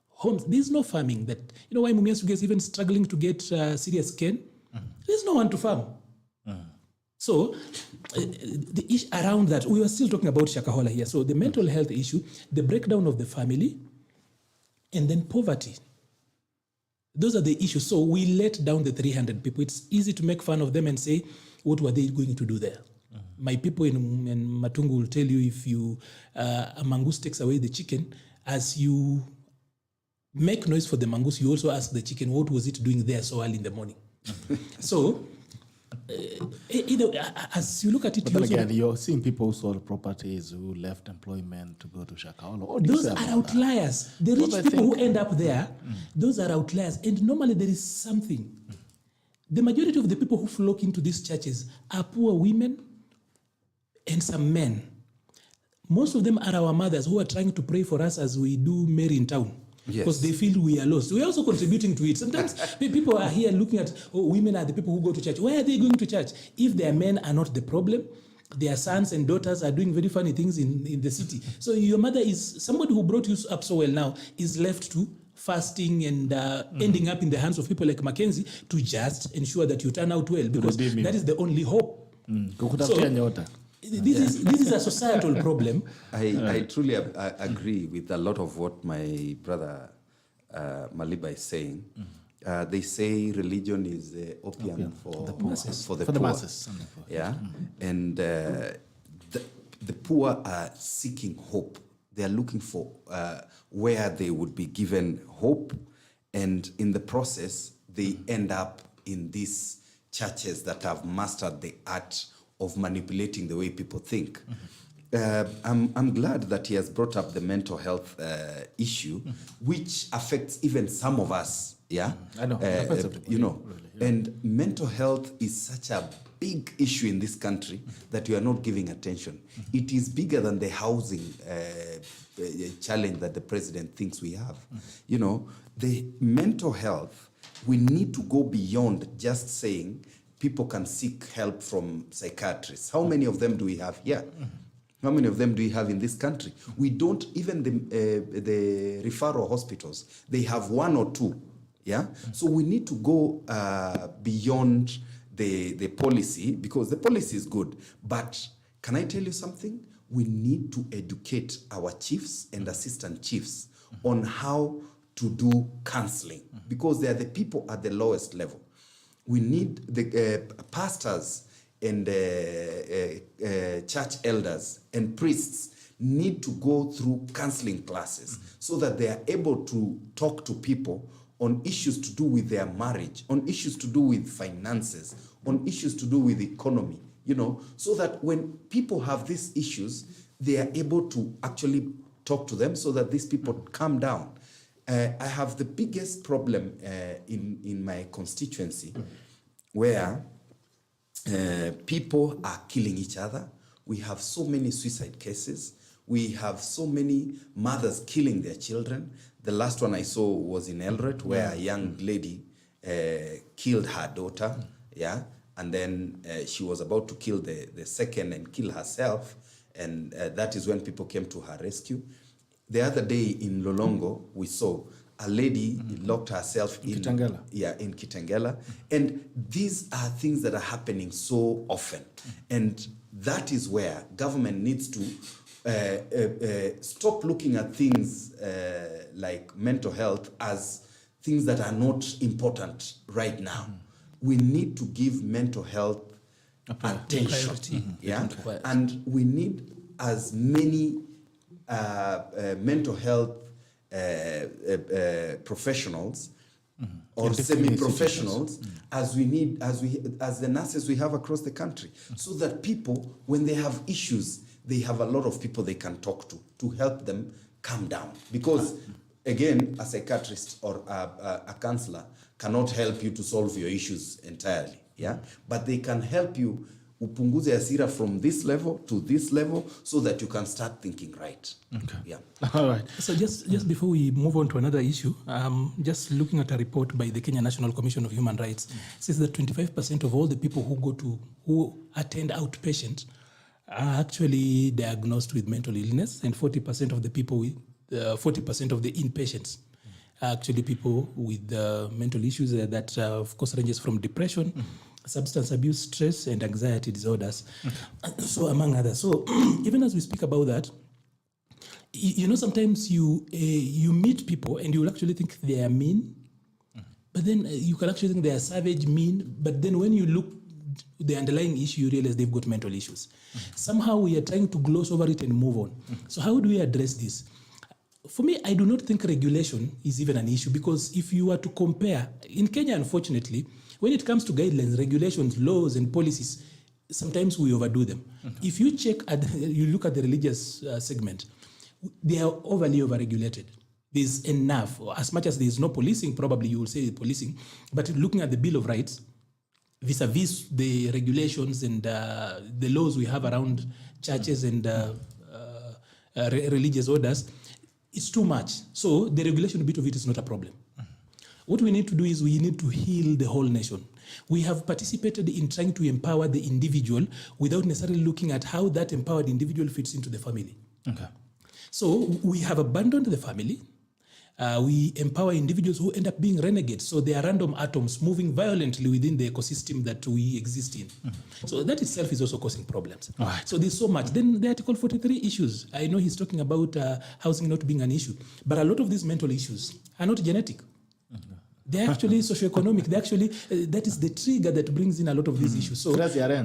homes, there's no farming. That, you know why Mumias is even struggling to get serious cane? There's no one to farm. So the issue around that, we were still talking about Shakahola here. So the mental health issue, the breakdown of the family, and then poverty. Those are the issues. So we let down the 300 people. It's easy to make fun of them and say, what were they going to do there? My people in Matungu will tell you, if you a mongoose takes away the chicken, as you make noise for the mongoose, you also ask the chicken, what was it doing there so early in the morning? So, as you look at it, but then again, you're seeing people who sold properties, who left employment to go to Shakahola. Those are outliers. The rich people who end up there, those are outliers. And normally there is something. The majority of the people who flock into these churches are poor women and some men. Most of them are our mothers who are trying to pray for us as we do Mary in town. Because they feel we are lost. We're also contributing to it. Sometimes people are here looking at, women are the people who go to church. Why are they going to church? If their men are not the problem, their sons and daughters are doing very funny things in the city. So your mother is, somebody who brought you up so well now, is left to fasting and ending up in the hands of people like Mackenzie to just ensure that you turn out well, because that is the only hope. So, this is a societal problem. I truly agree with a lot of what my brother Maliba is saying. They say religion is opium for the masses. For the masses. Yeah, and the poor are seeking hope. They are looking for where they would be given hope, and in the process, they end up in these churches that have mastered the art of manipulating the way people think. I'm glad that he has brought up the mental health issue, which affects even some of us. Yeah, I know. You know, really, yeah. And mental health is such a big issue in this country that we are not giving attention. It is bigger than the housing challenge that the president thinks we have. You know, the mental health, we need to go beyond just saying people can seek help from psychiatrists. How many of them do we have here? How many of them do we have in this country? We don't, even the referral hospitals, they have one or two. Yeah. So we need to go beyond the policy, because the policy is good. But can I tell you something? We need to educate our chiefs and assistant chiefs on how to do counseling, because they are the people at the lowest level. We need the pastors and church elders and priests need to go through counseling classes so that they are able to talk to people on issues to do with their marriage, on issues to do with finances, on issues to do with economy, you know, so that when people have these issues, they are able to actually talk to them so that these people calm down. I have the biggest problem in my constituency where people are killing each other. We have so many suicide cases. We have so many mothers killing their children. The last one I saw was in Eldoret, where a young lady killed her daughter, yeah, and then she was about to kill the second and kill herself, and that is when people came to her rescue. The other day in Lolongo, we saw a lady locked herself in Kitengela. Yeah, in Kitengela. And these are things that are happening so often. And that is where government needs to stop looking at things like mental health as things that are not important right now. We need to give mental health attention. Yeah? And we need as many mental health professionals or semi-professionals as we need, as the nurses we have across the country, so that people, when they have issues, they have a lot of people they can talk to help them calm down. Because again, a psychiatrist or a counselor cannot help you to solve your issues entirely, yeah? But they can help you upunguze hasira from this level to this level so that you can start thinking right. Okay. Yeah. All right. So just before we move on to another issue, just looking at a report by the Kenya National Commission of Human Rights, says that 25% of all the people who attend outpatient are actually diagnosed with mental illness, and 40% of the people with 40% of the inpatients are actually people with mental issues that of course ranges from depression, substance abuse, stress, and anxiety disorders. So among others. So even as we speak about that, you know, sometimes you meet people and you will actually think they are mean, but then you can actually think they are savage, mean, but then when you look the underlying issue, you realize they've got mental issues. Somehow we are trying to gloss over it and move on. So how do we address this? For me, I do not think regulation is even an issue, because if you were to compare, in Kenya, unfortunately, when it comes to guidelines, regulations, laws, and policies, sometimes we overdo them. If you you look at the religious segment, they are overly overregulated. There's enough. As much as there's no policing, probably you will say policing, but looking at the Bill of Rights, vis-a-vis the regulations and the laws we have around churches and religious orders, it's too much. So the regulation bit of it is not a problem. What we need to do is we need to heal the whole nation. We have participated in trying to empower the individual without necessarily looking at how that empowered individual fits into the family. Okay. So we have abandoned the family. We empower individuals who end up being renegades. So they are random atoms moving violently within the ecosystem that we exist in. So that itself is also causing problems. Right. So there's so much. Then the Article 43 issues. I know he's talking about housing not being an issue, but a lot of these mental issues are not genetic. They're actually socioeconomic. They actually, that is the trigger that brings in a lot of these issues. So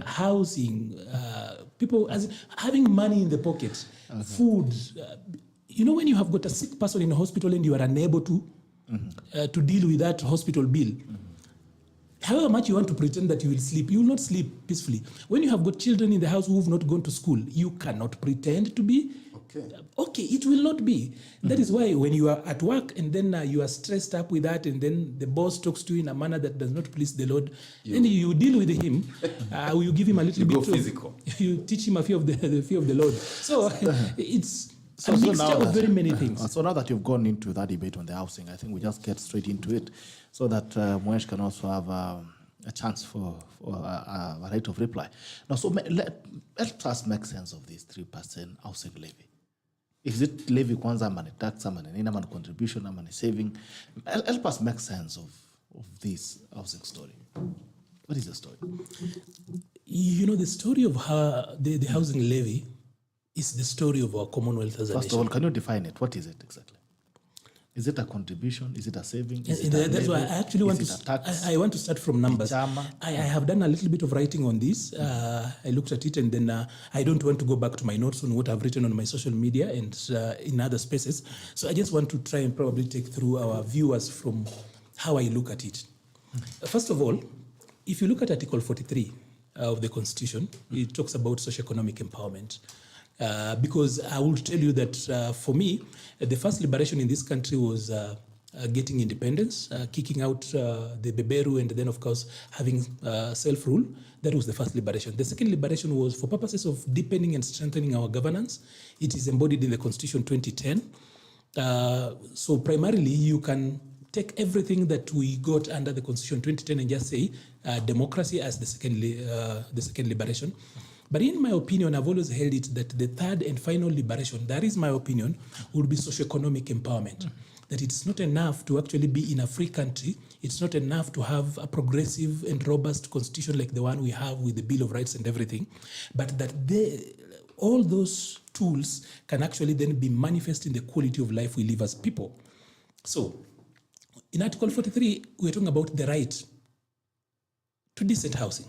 housing, people having money in the pocket, food. You know, when you have got a sick person in a hospital and you are unable to deal with that hospital bill, however much you want to pretend that you will sleep, you will not sleep peacefully. When you have got children in the house who have not gone to school, you cannot pretend to be okay. It will not be. That is why when you are at work and then you are stressed up with that, and then the boss talks to you in a manner that does not please the Lord, then you deal with him. You give him a little bit physical. You teach him a fear of the fear of the Lord. So it's a mixture of very many things. So now that you've gone into that debate on the housing, I think we just get straight into it, so that Moesh can also have a chance for a right of reply. Now, so let us make sense of this 3% housing levy. Is it levy kwanza, ama ni tax, ama ni nini, ama ni contribution, ama ni saving? Help us make sense of this housing story. What is the story? You know, the story of the housing levy is the story of our Commonwealth as a nation. First of all, can you define it? What is it exactly? Is it a contribution? Is it a saving? That's why I actually want to. I want to start from numbers. I have done a little bit of writing on this. I looked at it, and then I don't want to go back to my notes on what I've written on my social media and in other spaces. So I just want to try and probably take through our viewers from how I look at it. First of all, if you look at Article 43 of the Constitution, it talks about socioeconomic empowerment. Because I will tell you that for me, the first liberation in this country was getting independence, kicking out the beberu, and then, of course, having self-rule. That was the first liberation. The second liberation was for purposes of deepening and strengthening our governance. It is embodied in the Constitution 2010. So primarily, you can take everything that we got under the Constitution 2010 and just say democracy as the second liberation. But in my opinion, I've always held it that the third and final liberation, that is my opinion, would be socioeconomic empowerment. That it's not enough to actually be in a free country. It's not enough to have a progressive and robust constitution like the one we have with the Bill of Rights and everything, but that all those tools can actually then be manifest in the quality of life we live as people. So, in Article 43, we're talking about the right to decent housing,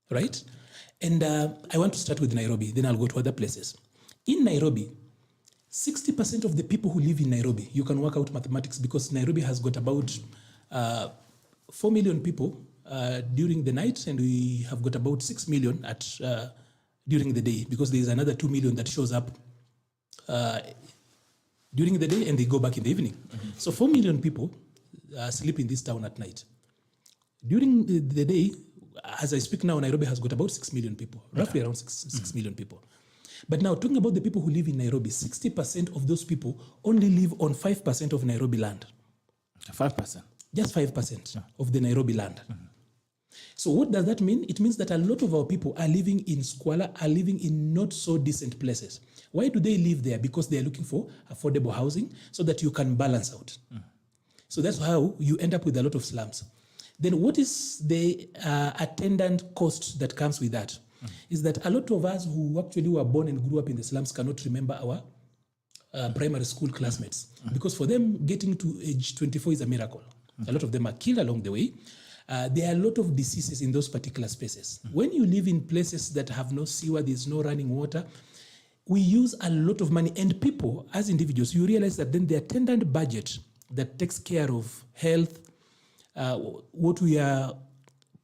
right? And I want to start with Nairobi, then I'll go to other places. In Nairobi, 60% of the people who live in Nairobi, you can work out mathematics, because Nairobi has got about 4 million people during the night, and we have got about 6 million during the day, because there is another 2 million that shows up during the day and they go back in the evening. So 4 million people sleep in this town at night. During the day, as I speak now, Nairobi has got about 6 million people, roughly around 6 million people. But now, talking about the people who live in Nairobi, 60% of those people only live on 5% of Nairobi land. 5%? Just 5% of the Nairobi land. So what does that mean? It means that a lot of our people are living in squalor, are living in not so decent places. Why do they live there? Because they are looking for affordable housing so that you can balance out. So that's how you end up with a lot of slums. Then what is the attendant cost that comes with that? Is that a lot of us who actually were born and grew up in the slums cannot remember our primary school classmates. Because for them, getting to age 24 is a miracle. A lot of them are killed along the way. There are a lot of diseases in those particular spaces. When you live in places that have no sewer, there's no running water, we use a lot of money. And people, as individuals, you realize that then the attendant budget that takes care of health, what we are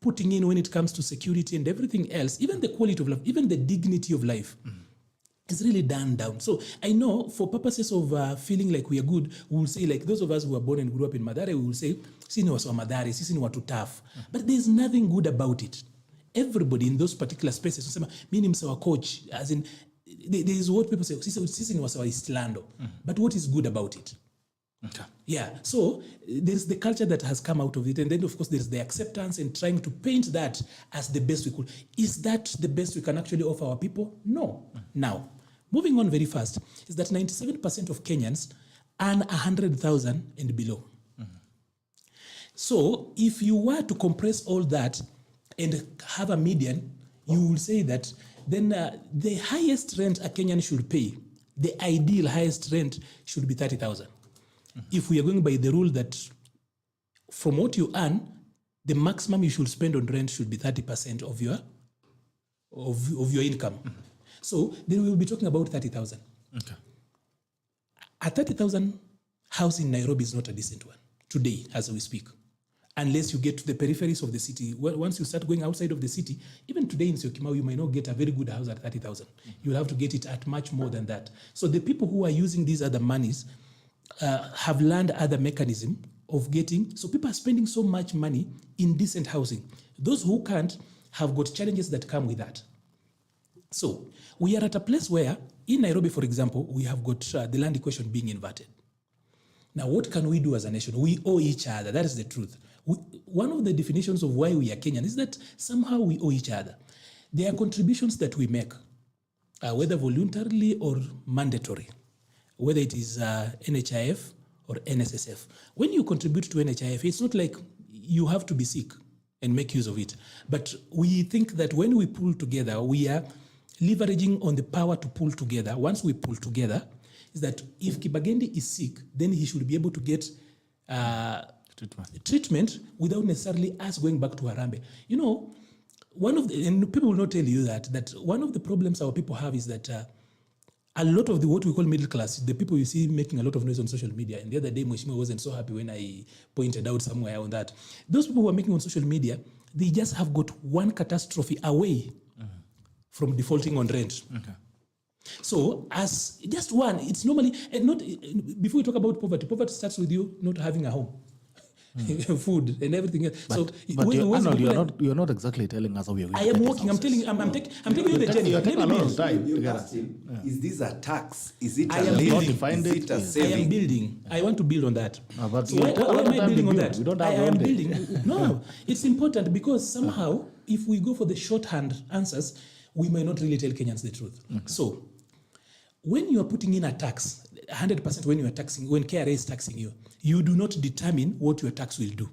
putting in when it comes to security and everything else, even the quality of life, even the dignity of life, is really done down. So I know for purposes of feeling like we are good, we will say, like those of us who were born and grew up in Mathare, we will say, sisi ni watu wa Mathare, sisi ni watu tough. But there's nothing good about it. Everybody in those particular spaces, usema, mi ni mse wa coach, as in, there is what people say, sisi ni wase wa Eastlando. But what is good about it? Okay. Yeah, so there's the culture that has come out of it, and then of course there's the acceptance and trying to paint that as the best we could. Is that the best we can actually offer our people? No. Now, moving on very fast, is that 97% of Kenyans earn 100,000 and below. So if you were to compress all that and have a median, you will say that then the highest rent a Kenyan should pay, the ideal highest rent should be 30,000. If we are going by the rule that from what you earn, the maximum you should spend on rent should be 30% of your income. So then we will be talking about 30,000. Okay. A 30,000 house in Nairobi is not a decent one today as we speak, unless you get to the peripheries of the city. Well, once you start going outside of the city, even today in Syokimau, you might not get a very good house at 30,000. You'll have to get it at much more than that. So the people who are using these other monies have learned other mechanism of getting, so people are spending so much money in decent housing. Those who can't have got challenges that come with that. So we are at a place where, in Nairobi, for example, we have got the land equation being inverted. Now, what can we do as a nation? We owe each other. That is the truth. One of the definitions of why we are Kenyan is that somehow we owe each other. There are contributions that we make, whether voluntarily or mandatory, whether it is NHIF or NSSF. When you contribute to NHIF, it's not like you have to be sick and make use of it. But we think that when we pull together, we are leveraging on the power to pull together. Once we pull together, is that if Kibagendi is sick, then he should be able to get treatment without necessarily us going back to Harambee. You know, and people will not tell you that one of the problems our people have is that a lot of what we call middle class, the people you see making a lot of noise on social media, and the other day Mheshimiwa wasn't so happy when I pointed out somewhere on that. Those people who are making on social media, they just have got one catastrophe away from defaulting on rent. Okay. So as just one, it's normally, and not, before we talk about poverty starts with you not having a home. Food and everything else. But Arnold, you're not exactly telling us how we are going. I am working. I'm taking you the journey. You're taking a lot of time. Is this a tax? Is it a living? Is it a saving? I am building. I want to build on that. But so why am I building on that? We don't have I am building. No, it's important because somehow, if we go for the shorthand answers, we may not really tell Kenyans the truth. Okay. So, when you are putting in a tax, 100% when you are taxing, when KRA is taxing you, you do not determine what your tax will do.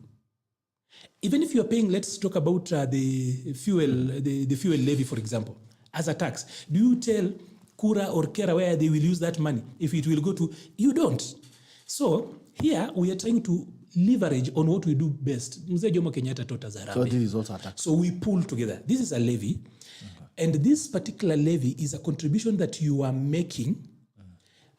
Even if you are paying, let's talk about the fuel levy, for example, as a tax. Do you tell Kura or Kera where they will use that money? If it will go to, you don't. So here we are trying to leverage on what we do best. Mzee Jomo Kenyatta taught us Harambee. So this is also a tax. So we pull together. This is a levy. And this particular levy is a contribution that you are making,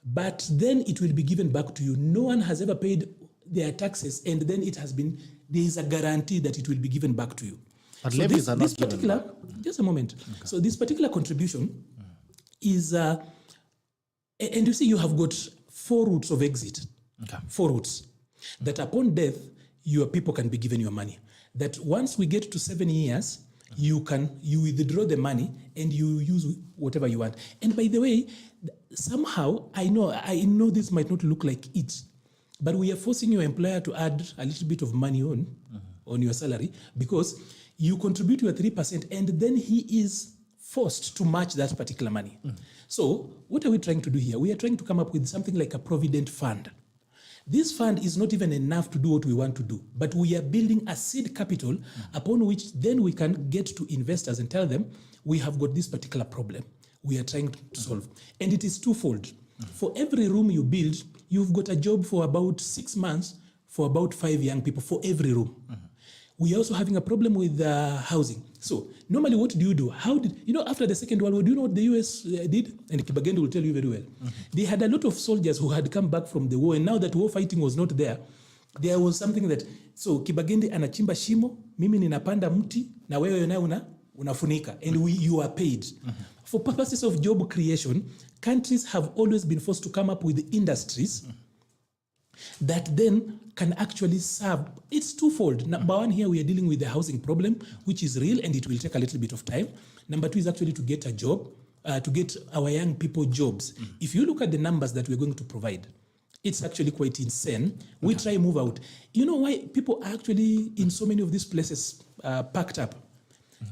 but then it will be given back to you. No one has ever paid their taxes, and then there is a guarantee that it will be given back to you. But so levies are not given. Just a moment. Okay. So this particular contribution is, and you see you have got 4 routes of exit. Okay. 4 routes. That upon death, your people can be given your money. that once we get to 7 years, you withdraw the money and you use whatever you want. And by the way, somehow, I know this might not look like it, but we are forcing your employer to add a little bit of money on your salary, because you contribute your 3% and then he is forced to match that particular money. So what are we trying to do here? We are trying to come up with something like a provident fund. This fund is not even enough to do what we want to do, but we are building a seed capital upon which then we can get to investors and tell them, we have got this particular problem we are trying to solve. And it is twofold. For every room you build, you've got a job for about 6 months for about 5 young people for every room. We are also having a problem with housing. So normally what do? After the Second World War, do you know what the US did? And Kibagendi will tell you very well. They had a lot of soldiers who had come back from the war, and now that war fighting was not there, there was something that, so Kibagendi anachimba shimo, mimi ninapanda mti, na wewe naye unafunika, and you are paid. For purposes of job creation, countries have always been forced to come up with industries that then can actually serve. It's twofold. Number one, here we are dealing with the housing problem, which is real and it will take a little bit of time. Number two is actually to get a job, to get our young people jobs. If you look at the numbers that we're going to provide, it's actually quite insane. We try move out. You know why people are actually in so many of these places packed up?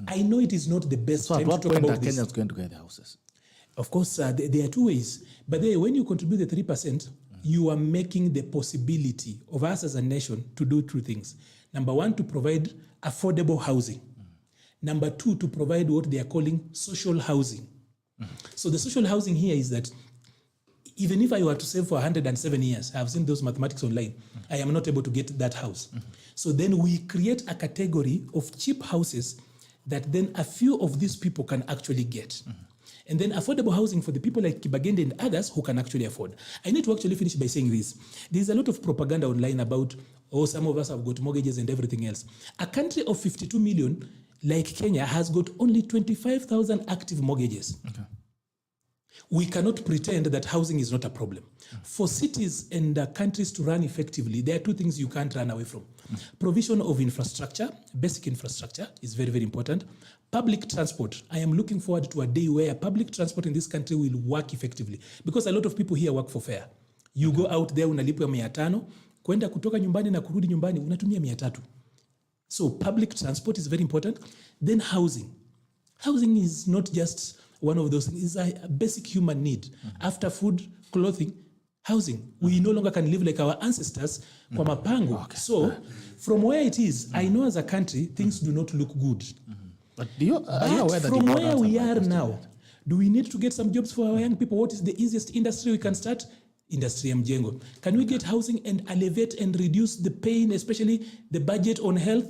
I know it is not the best time to talk about this. Kenyans going to get the houses? Of course, there are two ways. But then when you contribute the 3%, you are making the possibility of us as a nation to do two things. Number one, to provide affordable housing. Number two, to provide what they are calling social housing. So the social housing here is that even if I were to save for 107 years, I've seen those mathematics online, I am not able to get that house. So then we create a category of cheap houses that then a few of these people can actually get. And then affordable housing for the people like Kibagendi and others who can actually afford. I need to actually finish by saying this. There's a lot of propaganda online about, some of us have got mortgages and everything else. A country of 52 million like Kenya has got only 25,000 active mortgages. We cannot pretend that housing is not a problem. For cities and countries to run effectively, there are two things you can't run away from. Provision of infrastructure, basic infrastructure is very, very important. Public transport. I am looking forward to a day where public transport in this country will work effectively, because a lot of people here work for fare. You go out there, unalipwa 500, kwenda kutoka nyumbani na kurudi nyumbani, unatumia 300. So public transport is very important. Then housing. Housing is not just one of those things. It's a basic human need. After food, clothing, housing. We no longer can live like our ancestors kwa mapango. Okay. So from where it is, I know as a country, things do not look good. But from where we are now, do we need to get some jobs for our young people? What is the easiest industry we can start? Industry ya mjengo. Can we get housing and elevate and reduce the pain, especially the budget on health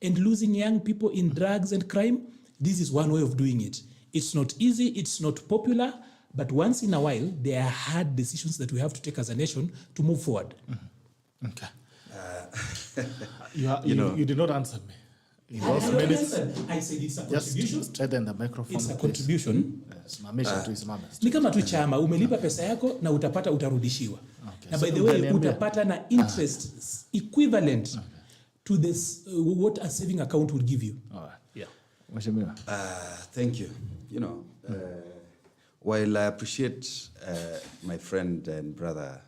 and losing young people in drugs and crime? This is one way of doing it. It's not easy, it's not popular, but once in a while, there are hard decisions that we have to take as a nation to move forward. Okay. You did not answer me. I said it's a contribution. Just straighten the microphone. It's a contribution. Ni kama tu chama, umelipa pesa yako na utarudishiwa. Okay. Na by the way, utapata na interest equivalent to this what a saving account will give you. All right. Yeah. Thank you. While I appreciate my friend and brother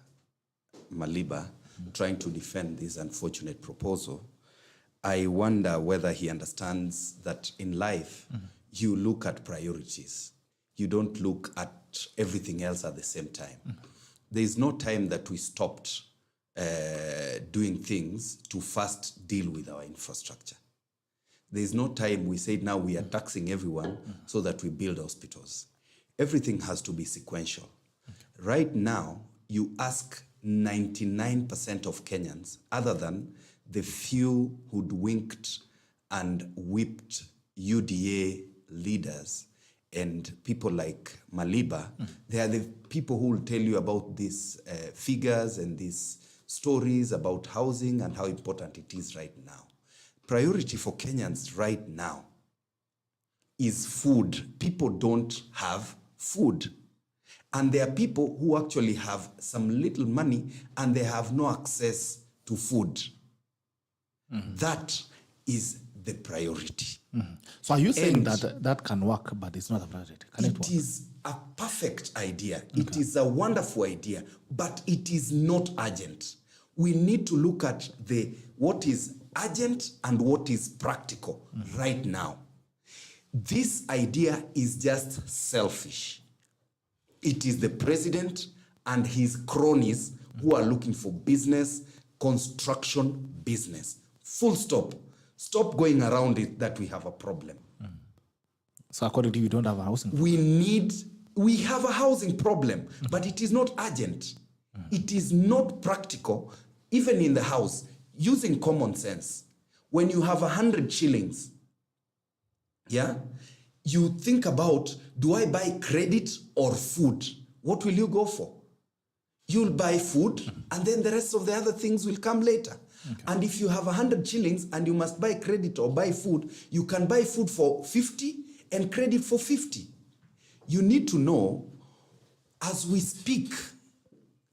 Maliba trying to defend this unfortunate proposal, I wonder whether he understands that in life, you look at priorities. You don't look at everything else at the same time. There is no time that we stopped doing things to first deal with our infrastructure. There is no time we said now we are taxing everyone so that we build hospitals. Everything has to be sequential. Right now, you ask 99% of Kenyans, other than the few hoodwinked and whipped UDA leaders and people like Maliba, they are the people who will tell you about these figures and these stories about housing and how important it is right now. Priority for Kenyans right now is food. People don't have food. And there are people who actually have some little money and they have no access to food. That is the priority. So are you saying And that that can work, but it's not a priority? Can it work? It is a perfect idea. Okay. It is a wonderful idea, but it is not urgent. We need to look at what is urgent and what is practical right now. This idea is just selfish. It is the president and his cronies who are looking for business, construction business. Full stop. Stop going around it that we have a problem. So according to you, we don't have a housing problem. We have a housing problem, but it is not urgent. It is not practical, even in the house, using common sense. When you have 100 shillings, you think about, do I buy credit or food? What will you go for? You'll buy food, and then the rest of the other things will come later. Okay. And if you have 100 shillings and you must buy credit or buy food, you can buy food for 50 and credit for 50. You need to know, as we speak,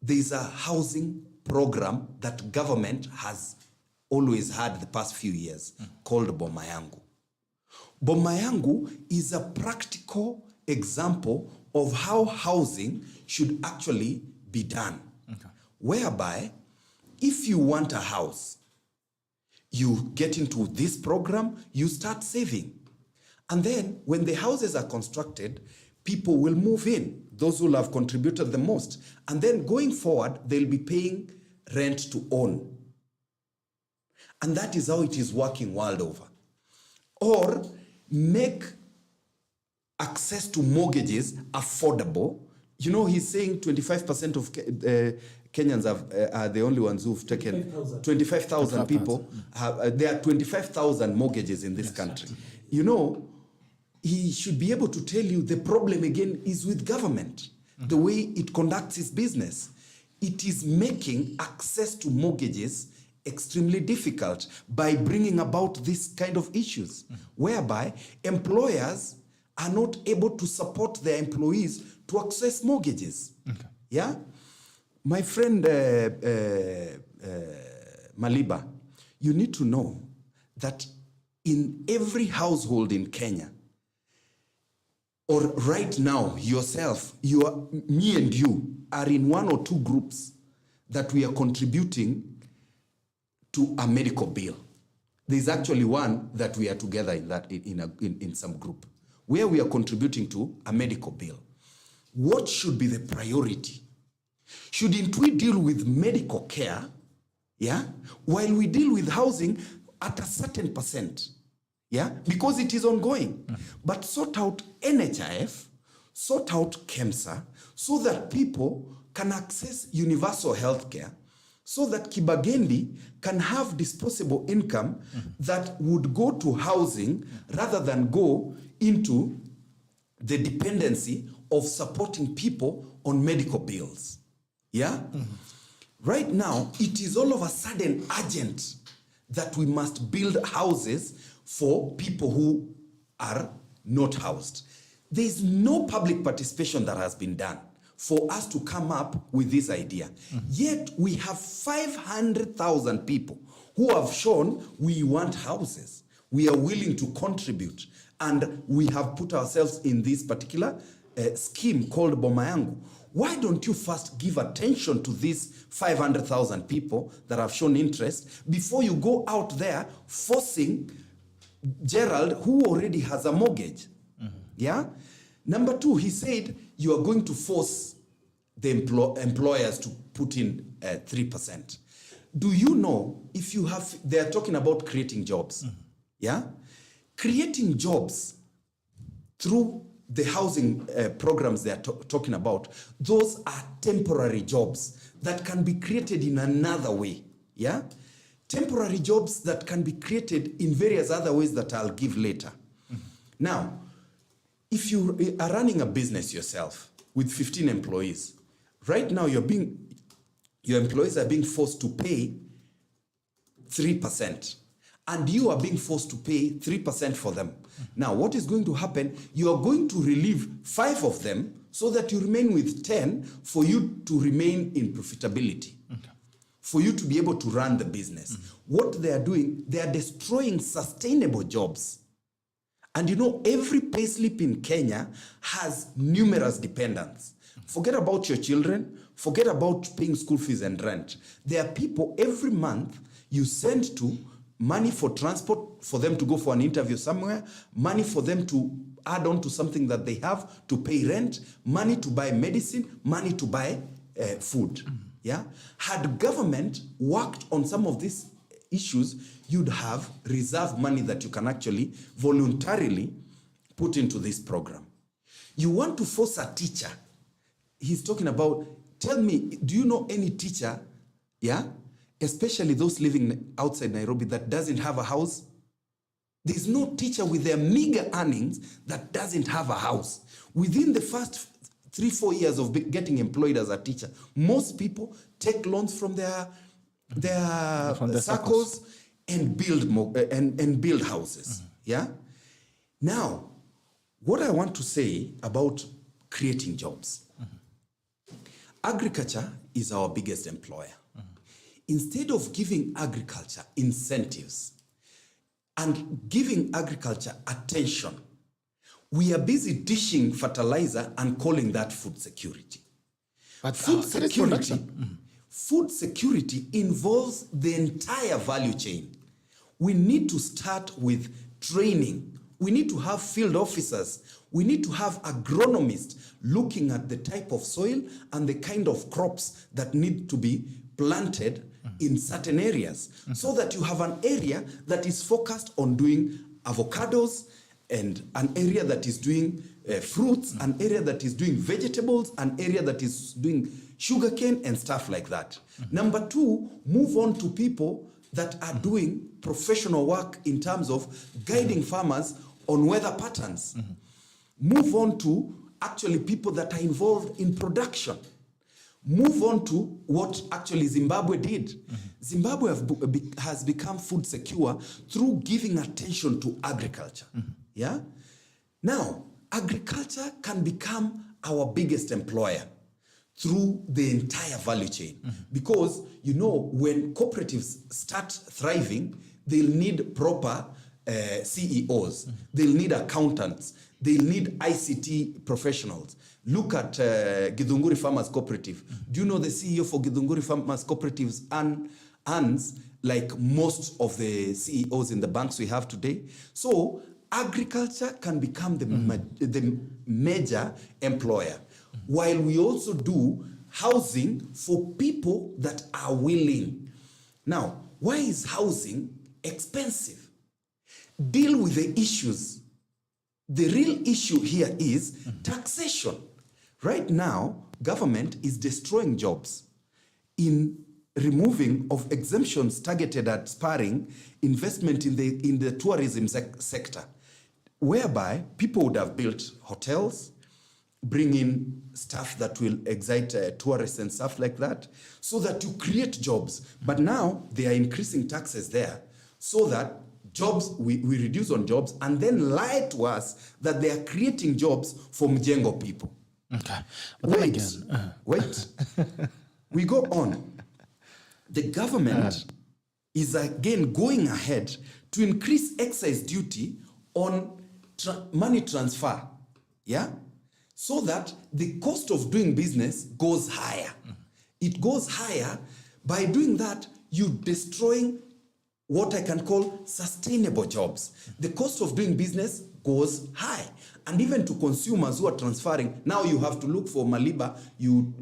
there's a housing program that government has always had the past few years called Boma Yangu. Boma Yangu is a practical example of how housing should actually be done. Okay. Whereby, if you want a house, you get into this program, you start saving. And then when the houses are constructed, people will move in, those who have contributed the most. And then going forward, they'll be paying rent to own. And that is how it is working world over. Or make access to mortgages affordable. You know, he's saying 25% of Kenyans are the only ones who've taken 25,000 people. There are 25,000 mortgages in this country. You know, he should be able to tell you the problem again is with government, the way it conducts its business. It is making access to mortgages extremely difficult by bringing about this kind of issues, whereby employers are not able to support their employees to access mortgages. Okay. Yeah? My friend Maliba, you need to know that in every household in Kenya, or right now, yourself, me and you are in one or two groups that we are contributing to a medical bill. There's actually one that we are together in some group where we are contributing to a medical bill. What should be the priority? Shouldn't we deal with medical care, while we deal with housing at a certain percent? Because it is ongoing. But sort out NHIF, sort out KEMSA, so that people can access universal health care, so that Kibagendi can have disposable income that would go to housing rather than go into the dependency of supporting people on medical bills. Right now, it is all of a sudden urgent that we must build houses for people who are not housed. There is no public participation that has been done for us to come up with this idea. Yet we have 500,000 people who have shown we want houses. We are willing to contribute. And we have put ourselves in this particular scheme called Boma Yangu. Why don't you first give attention to these 500,000 people that have shown interest before you go out there forcing Gerald, who already has a mortgage? Number two, he said you are going to force the employers to put in 3%. Do you know, if you have, they are talking about creating jobs. Creating jobs through the housing programs they are talking about, those are temporary jobs that can be created in another way. Temporary jobs that can be created in various other ways that I'll give later. Now, if you are running a business yourself with 15 employees, right now your employees are being forced to pay 3%, and you are being forced to pay 3% for them. Now, what is going to happen? You are going to relieve 5 of them so that you remain with 10 for you to remain in profitability. for you to be able to run the business. What they are doing, they are destroying sustainable jobs. And you know, every payslip in Kenya has numerous dependents. Forget about your children, forget about paying school fees and rent. There are people every month you send to money for transport, for them to go for an interview somewhere, money for them to add on to something that they have, to pay rent, money to buy medicine, money to buy food. Yeah? Had government worked on some of these issues, you'd have reserve money that you can actually voluntarily put into this program. You want to force a teacher. He's talking about, tell me, do you know any teacher, yeah, especially those living outside Nairobi, that doesn't have a house? There's no teacher with their meager earnings that doesn't have a house. Within the first 3-4 years of getting employed as a teacher, most people take loans from their circles and build houses. Yeah. Now, what I want to say about creating jobs, agriculture is our biggest employer. Instead of giving agriculture incentives and giving agriculture attention, we are busy dishing fertilizer and calling that food security. But food security involves the entire value chain. We need to start with training. We need to have field officers. We need to have agronomists looking at the type of soil and the kind of crops that need to be planted in certain areas, so that you have an area that is focused on doing avocados, and an area that is doing fruits, an area that is doing vegetables, an area that is doing sugarcane and stuff like that. Number 2, move on to people that are doing professional work in terms of guiding farmers on weather patterns. Move on to actually people that are involved in production. Move on to what actually Zimbabwe did. Zimbabwe has become food secure through giving attention to agriculture. Yeah? Now, agriculture can become our biggest employer through the entire value chain. Because, you know, when cooperatives start thriving, they'll need proper CEOs. They'll need accountants. They'll need ICT professionals. Look at Githunguri Farmers Cooperative. Do you know the CEO for Githunguri Farmers Cooperatives earns like most of the CEOs in the banks we have today? So agriculture can become the major employer, while we also do housing for people that are willing. Now, why is housing expensive? Deal with the issues. The real issue here is taxation. Right now, government is destroying jobs in removing of exemptions targeted at spurring investment in the tourism sector, whereby people would have built hotels, bring in stuff that will excite tourists and stuff like that, so that you create jobs. But now they are increasing taxes there so that jobs, we reduce on jobs, and then lie to us that they are creating jobs for Mjengo people. Okay. Wait. We go on. The government is again going ahead to increase excise duty on money transfer. Yeah? So that the cost of doing business goes higher. It goes higher. By doing that, you're destroying what I can call sustainable jobs. The cost of doing business goes high. And even to consumers who are transferring, now you have to look for Maliba, you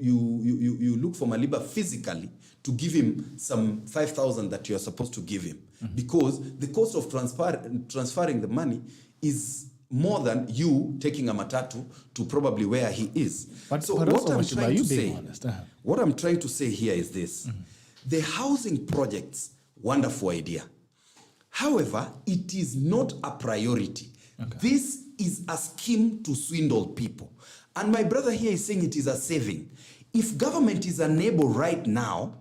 look for Maliba physically to give him some 5,000 that you are supposed to give him. Because the cost of transferring the money is more than you taking a matatu to probably where he is. So what I'm trying to say here is this. The housing projects, wonderful idea. However, it is not a priority. This is a scheme to swindle people. And my brother here is saying it is a saving. If government is unable right now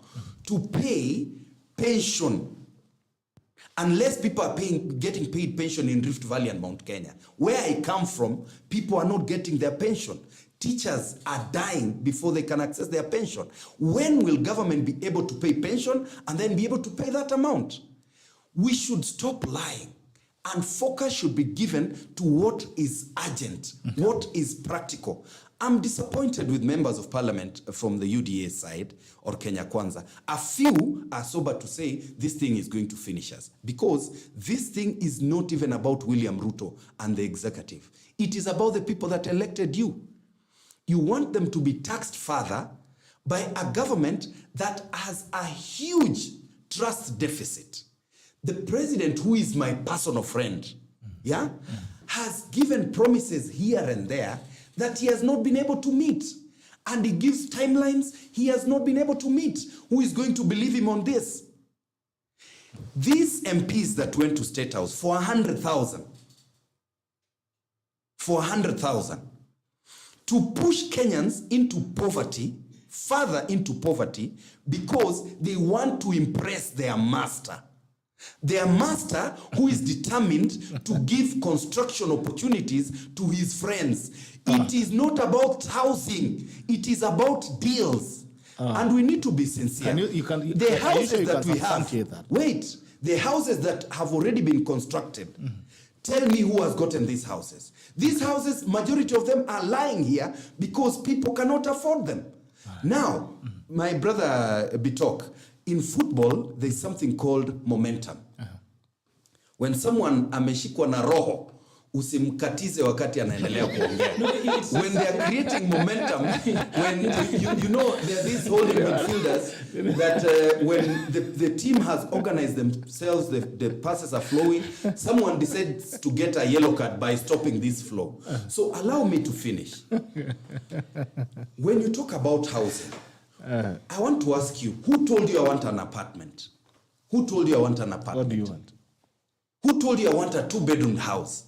to pay pension Unless people are getting paid pension in Rift Valley and Mount Kenya. Where I come from, people are not getting their pension. Teachers are dying before they can access their pension. When will government be able to pay pension and then be able to pay that amount? We should stop lying, and focus should be given to what is urgent, what is practical. I'm disappointed with members of parliament from the UDA side or Kenya Kwanza. A few are sober to say this thing is going to finish us, because this thing is not even about William Ruto and the executive. It is about the people that elected you. You want them to be taxed further by a government that has a huge trust deficit. The president, who is my personal friend, has given promises here and there that he has not been able to meet. And he gives timelines he has not been able to meet. Who is going to believe him on this? These MPs that went to State House for 100,000, to push Kenyans into poverty, further into poverty, because they want to impress their master. Their master, who is determined to give construction opportunities to his friends. It is not about housing. It is about deals. And we need to be sincere. The houses that we have, wait, the houses that have already been constructed, tell me who has gotten these houses. These houses, majority of them are lying here because people cannot afford them. Now, my brother Bitok, in football, there's something called momentum. When someone ameshikwa na roho, usimkatize wakati anaendelea kuongea. When they are creating momentum, when you know there are these holding midfielders that when the team has organized themselves, the passes are flowing, someone decides to get a yellow card by stopping this flow. So allow me to finish. When you talk about housing, I want to ask you, who told you I want an apartment? Who told you I want an apartment? What do you want? Who told you I want a 2-bedroom house?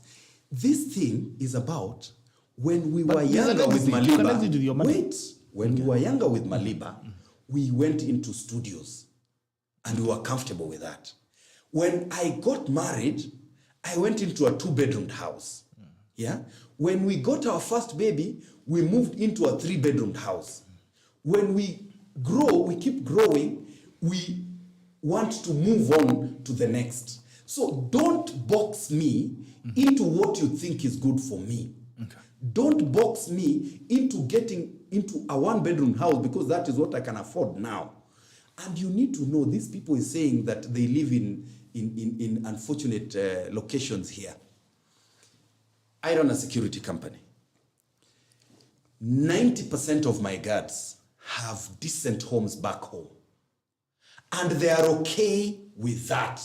This thing is about when we were younger with Maliba. Wait, when we were younger with Maliba, we went into studios and we were comfortable with that. When I got married, I went into a 2-bedroom house. Yeah. When we got our first baby, we moved into a 3-bedroom house. When we grow, we keep growing, we want to move on to the next. So don't box me into what you think is good for me. Okay. Don't box me into getting into a 1-bedroom house because that is what I can afford now. And you need to know, these people is saying that they live in unfortunate locations here. I run a security company. 90% of my guards have decent homes back home. And they are okay with that.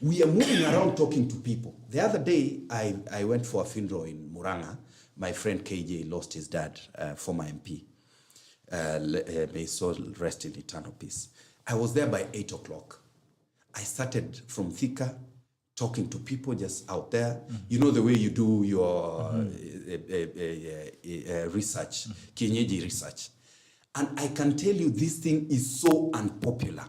We are moving around talking to people. The other day, I went for a funeral in Muranga. My friend KJ lost his dad, former MP. May his soul rest in eternal peace. I was there by 8 o'clock. I started from Thika, talking to people just out there. You know the way you do your research, kienyeji research. And I can tell you this thing is so unpopular.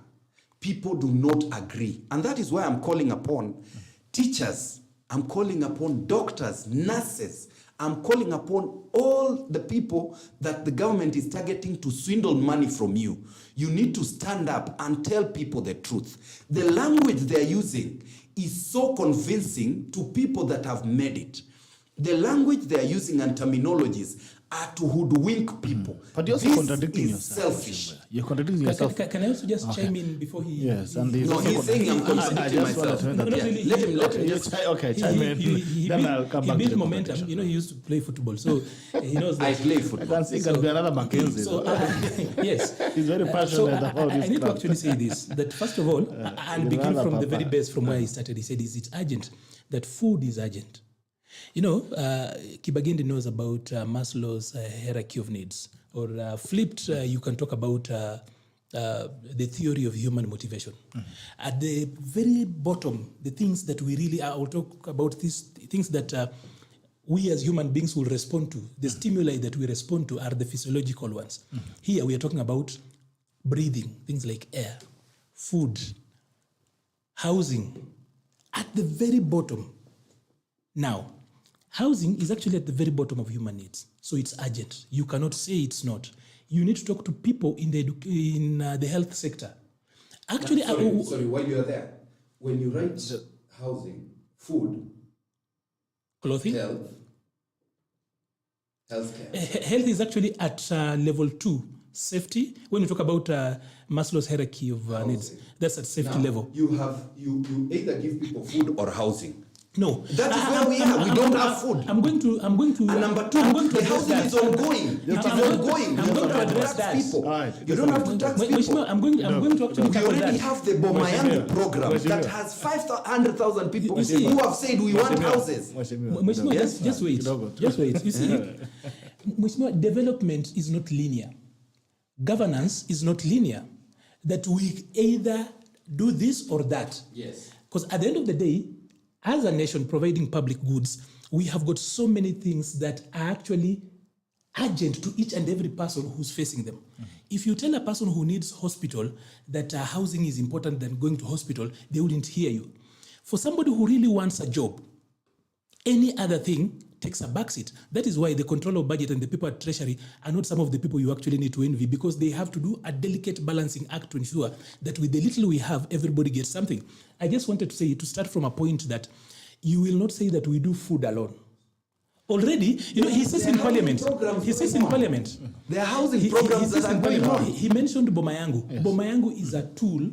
People do not agree. And that is why I'm calling upon teachers. I'm calling upon doctors, nurses. I'm calling upon all the people that the government is targeting to swindle money from you. You need to stand up and tell people the truth. The language they're using is so convincing to people that have made it. The language they're using and terminologies are to hoodwink people. But you're also contradicting yourself. Selfish. You're contradicting yourself. Can I also just chime in before he... Yes, and no, he's saying I'm contradicting myself. Let him just... Okay, chime in. Then I'll come back to the momentum. You know, he used to play football, so he knows that. I play football. I can see it can be another Mackenzie. So, yes. He's very passionate about this. I need to actually say this, that first of all, and begin from the very best from where he started. He said, it's urgent, that food is urgent. You know, Kibagendi knows about Maslow's hierarchy of needs. Or flipped, you can talk about the theory of human motivation. At the very bottom, the things that we really are, I'll talk about these things that we as human beings will respond to. The stimuli that we respond to are the physiological ones. Here we are talking about breathing, things like air, food, housing, at the very bottom. Now, housing is actually at the very bottom of human needs, so it's urgent. You cannot say it's not. You need to talk to people in the health sector. Actually, sorry, while you are there, when you write housing, food, clothing, healthcare. Health is actually at level 2. Safety, when you talk about Maslow's hierarchy of needs, that's at safety level. You either give people food or housing. No, that is where we are. We don't have food. I'm going to. And number 2, the housing is ongoing. It is ongoing. You don't have to tax people. You don't have to tax people. I'm going to actually. We already have the Bomayangu program that has 500,000 people who have said we want houses. Just wait. You see, development is not linear. Governance is not linear. That we either do this or that. Yes. Because at the end of the day, as a nation providing public goods, we have got so many things that are actually urgent to each and every person who's facing them. Mm-hmm. If you tell a person who needs hospital that housing is important than going to hospital, they wouldn't hear you. For somebody who really wants a job, any other thing takes a backseat. That is why the control of budget and the people at Treasury are not some of the people you actually need to envy, because they have to do a delicate balancing act to ensure that with the little we have, everybody gets something. I just wanted to say, to start from a point that you will not say that we do food alone. Already, he says in Parliament. There are housing programs that are going on. He mentioned Bomayangu. Yes. Bomayangu is a tool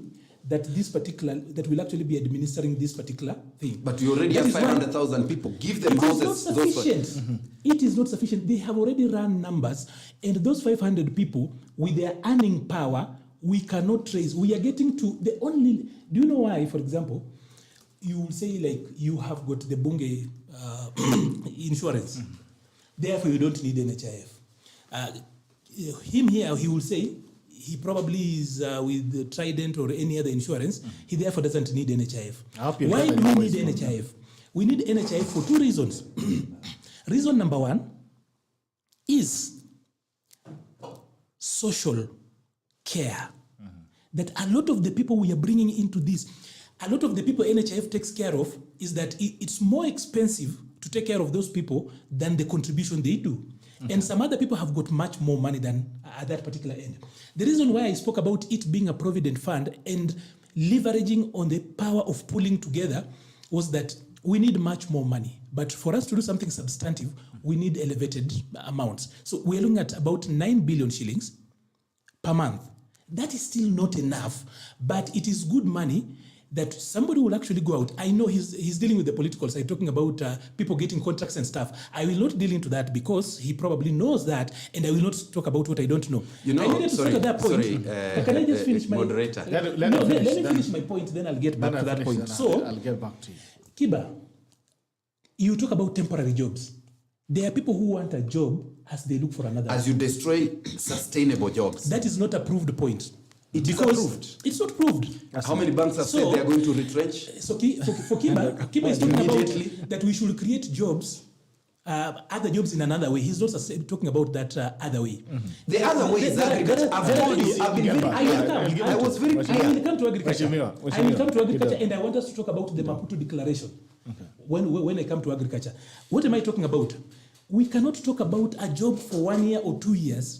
that will actually be administering this particular thing. But you already have 500,000 people. Give them houses. It is not sufficient. It is not sufficient. They have already run numbers, and those 500 people, with their earning power, we cannot trace. We are getting to the only. Do you know why? For example, you will say like you have got the Bunge insurance, therefore you don't need NHIF. Him here, he will say. He probably is with the Trident or any other insurance. He therefore doesn't need NHIF. Why do we need NHIF? We need NHIF for 2 reasons. Reason number 1 is social care. That a lot of the people we are bringing into this, a lot of the people NHIF takes care of is that it's more expensive to take care of those people than the contribution they do. And some other people have got much more money than at that particular end. The reason why I spoke about it being a provident fund and leveraging on the power of pulling together was that we need much more money. But for us to do something substantive, we need elevated amounts. So we're looking at about 9 billion shillings per month. That is still not enough, but it is good money that somebody will actually go out. I know he's dealing with the political side, talking about people getting contracts and stuff. I will not deal into that because he probably knows that, and I will not talk about what I don't know. Can I just finish my moderator? Let me finish my point, then I'll get back to that point. So, I'll get back to you. Kiba, you talk about temporary jobs. There are people who want a job as they look for another. As you destroy sustainable jobs. That is not a proved point. It is approved. It's not proved. How many banks have said they are going to retrench? So for Kiba is talking about that we should create jobs, other jobs in another way. He's not talking about that other way. The other way is agriculture. I've told you, I was very clear. I will come to agriculture. And I want us to talk about the Maputo Declaration. Okay. When I come to agriculture, what am I talking about? We cannot talk about a job for 1 year or 2 years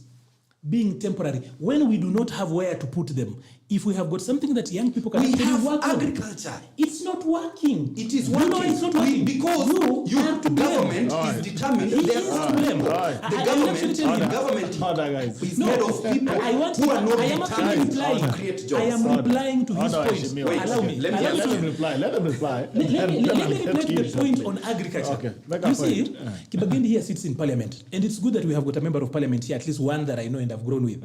being temporary when we do not have where to put them. If we have got something that young people can actually work on, agriculture. It's not working. It is working. No, it's not working. Because the government is determined. The government is made of people who are not determined to create jobs. I am replying to his point. Allow me. Let him reply. Let me make the point on agriculture. Okay. You see, Kibagendi here sits in parliament, and it's good that we have got a member of parliament here, at least one that I know and have grown with.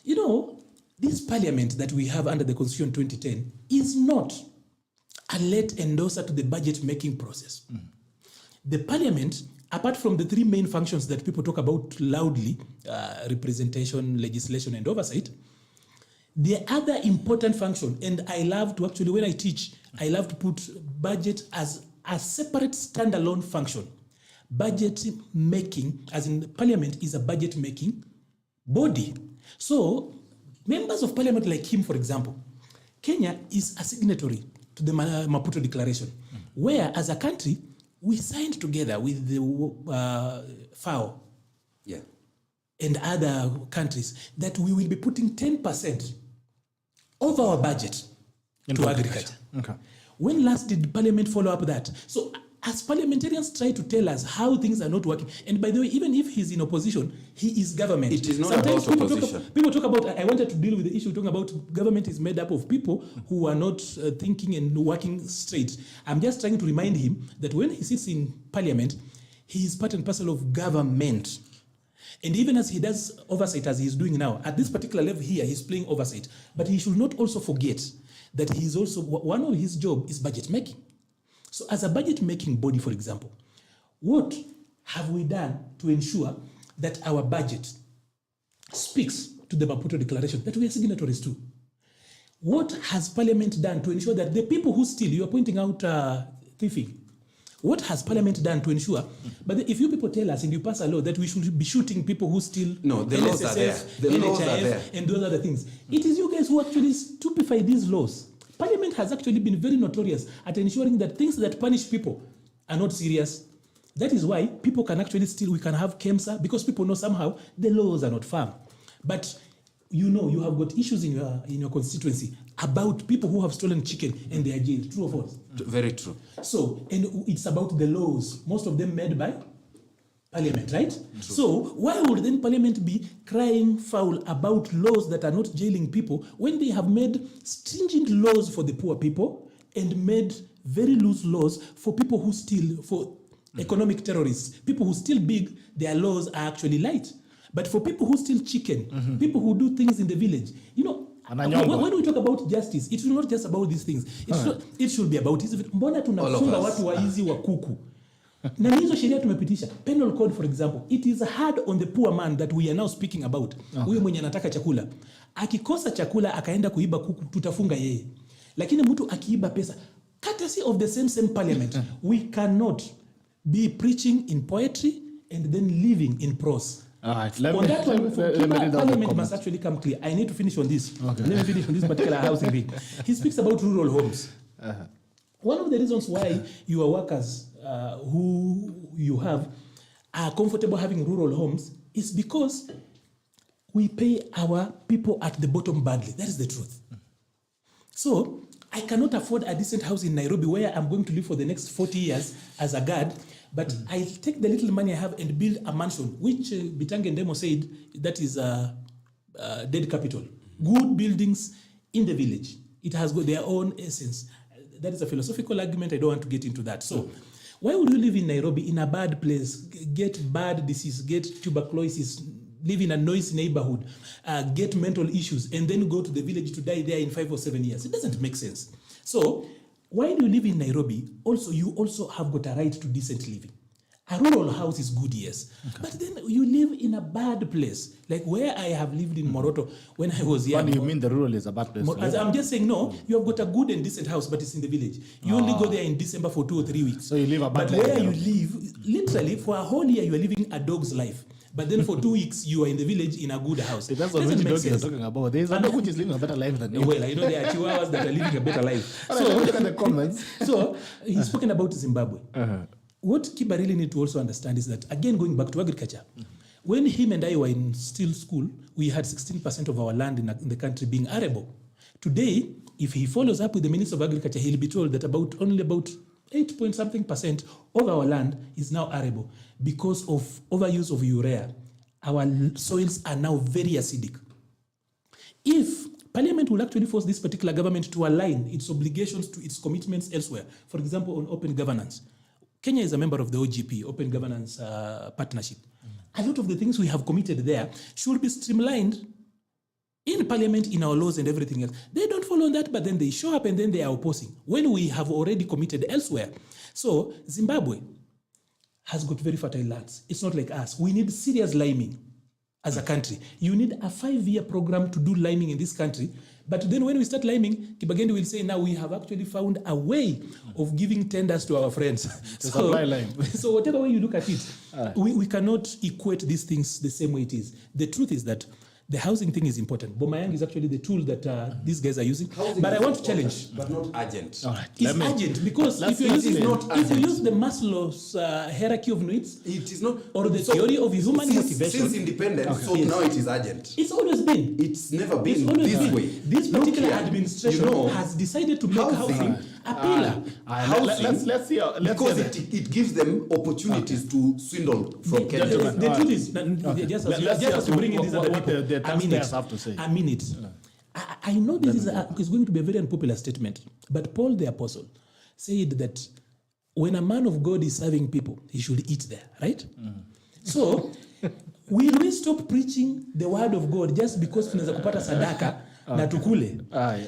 You know, this parliament that we have under the Constitution 2010 is not a late endorser to the budget-making process. The parliament, apart from the 3 main functions that people talk about loudly, representation, legislation, and oversight, the other important function, and I love to actually, when I teach, I love to put budget as a separate standalone function. Budget making, as in parliament, is a budget-making body. So, members of parliament like him, for example, Kenya is a signatory to the Maputo Declaration, where as a country, we signed together with the FAO and other countries that we will be putting 10% of our budget to agriculture. Okay. When last did Parliament follow up that? So as parliamentarians try to tell us how things are not working, and by the way, even if he's in opposition, he is government. It is not Sometimes about opposition. People talk about, I wanted to deal with the issue talking about government is made up of people who are not thinking and working straight. I'm just trying to remind him that when he sits in Parliament, he is part and parcel of government. And even as he does oversight, as he's doing now, at this particular level here, he's playing oversight. But he should not also forget that he's also, one of his job is budget making. So as a budget making body, for example, what have we done to ensure that our budget speaks to the Maputo Declaration that we are signatories to? What has Parliament done to ensure that the people who steal, you are pointing out thieving, what has Parliament done to ensure? But if you people tell us and you pass a law that we should be shooting people who steal, no, the laws are there. The laws are there. And those other things. It is you guys who actually stupefy these laws. Parliament has actually been very notorious at ensuring that things that punish people are not serious. That is why people can actually steal. We can have KEMSA because people know somehow the laws are not firm. But you know you have got issues in your constituency about people who have stolen chicken and they are jailed. True or false? Very true. So, and it's about the laws, most of them made by Parliament, right? True. So why would then Parliament be crying foul about laws that are not jailing people when they have made stringent laws for the poor people and made very loose laws for people who steal, for economic terrorists? People who steal big, their laws are actually light. But for people who steal chicken, people who do things in the village, you know, when we talk about justice, it's not just about these things. It should be about mbona tunafunga watu waizi wa kuku. Na hizo sheria tumepitisha. Penal code, for example, it is hard on the poor man that we are now speaking about. Huyo mwenye anataka chakula. Akikosa chakula akaenda kuiba kuku, tutafunga yeye. Lakini mtu akiiba pesa, courtesy of the same parliament, we cannot be preaching in poetry and then living in prose. All right. Parliament must actually come clear. I need to finish on this. Okay. Let me finish on this particular housing thing. He speaks about rural homes. One of the reasons why your workers who you have are comfortable having rural homes is because we pay our people at the bottom badly. That is the truth. So I cannot afford a decent house in Nairobi where I'm going to live for the next 40 years as a guard, but I take the little money I have and build a mansion, which Bitange and Demo said that is dead capital. Good buildings in the village. It has got their own essence. That is a philosophical argument. I don't want to get into that. So why would you live in Nairobi in a bad place, get bad disease, get tuberculosis, live in a noisy neighborhood, get mental issues, and then go to the village to die there in 5 or 7 years? It doesn't make sense. So why do you live in Nairobi? Also, you also have got a right to decent living. A rural house is good, yes. Okay. But then you live in a bad place. Like where I have lived in Moroto when I was young. What do you mean the rural is a bad place? I'm just saying, no, you have got a good and decent house, but it's in the village. You only go there in December for 2 or 3 weeks. So you live a bad life. But where you live, literally for a whole year, you are living a dog's life. But then for 2 weeks, you are in the village in a good house. That's what which dog you're talking about. There's a dog which is living a better life than you. Well, I know there are chihuahuas that are living a better life. So look at the comments. So he's spoken about Zimbabwe. What Kiba really need to also understand is that, again, going back to agriculture, when him and I were in still school, we had 16% of our land in the country being arable. Today, if he follows up with the Minister of Agriculture, he'll be told that only about 8% of our land is now arable because of overuse of urea. Our soils are now very acidic. If Parliament will actually force this particular government to align its obligations to its commitments elsewhere, for example, on open governance, Kenya is a member of the OGP, Open Governance Partnership. A lot of the things we have committed there should be streamlined in Parliament, in our laws and everything else. They don't follow that, but then they show up and then they are opposing when we have already committed elsewhere. So Zimbabwe has got very fertile lands. It's not like us. We need serious liming as a country. You need a 5-year program to do liming in this country. But then when we start liming, Kibagendi will say, now we have actually found a way of giving tenders to our friends. So whatever way you look at it, we cannot equate these things the same way it is. The truth is that the housing thing is important. Bomayang is actually the tool that these guys are using. Housing but I want to important, challenge. but not urgent. All right. It's urgent because if you use the Maslow's hierarchy of needs, It is not. or the theory of human motivation, Since independence, so Yes. now it is urgent. it's always been. It's never been It's always this been. way. This Look particular here, administration has decided to make housing a pillar. Housing, let's see. because it gives them opportunities to swindle from Kenya. The truth is, just as you bring in these other what people, the I mean taxpayers it. have to say. I mean it. I know this is going to be a very unpopular statement, but Paul the Apostle said that when a man of God is serving people, he should eat there, right? So, will we stop preaching the word of God just because tunaweza kupata sadaka na tukule?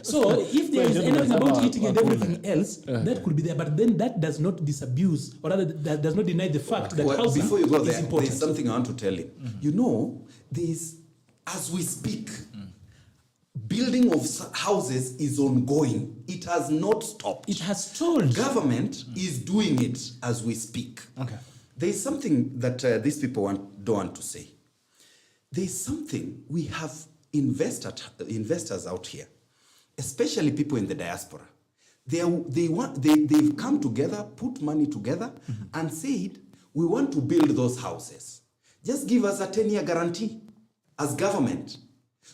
So, if there is anything about eating and everything else, that could be there, but then that does not disabuse, or rather that does not deny the fact that housing before you go is there, important. there's something I want to tell you. You know, as we speak, building of houses is ongoing. It has not stopped. It has stalled. Government is doing it as we speak. Okay. There is something that these people don't want to say. There is something we have investors out here, especially people in the diaspora. They've come together, put money together, and said, we want to build those houses. Just give us a 10-year guarantee as government,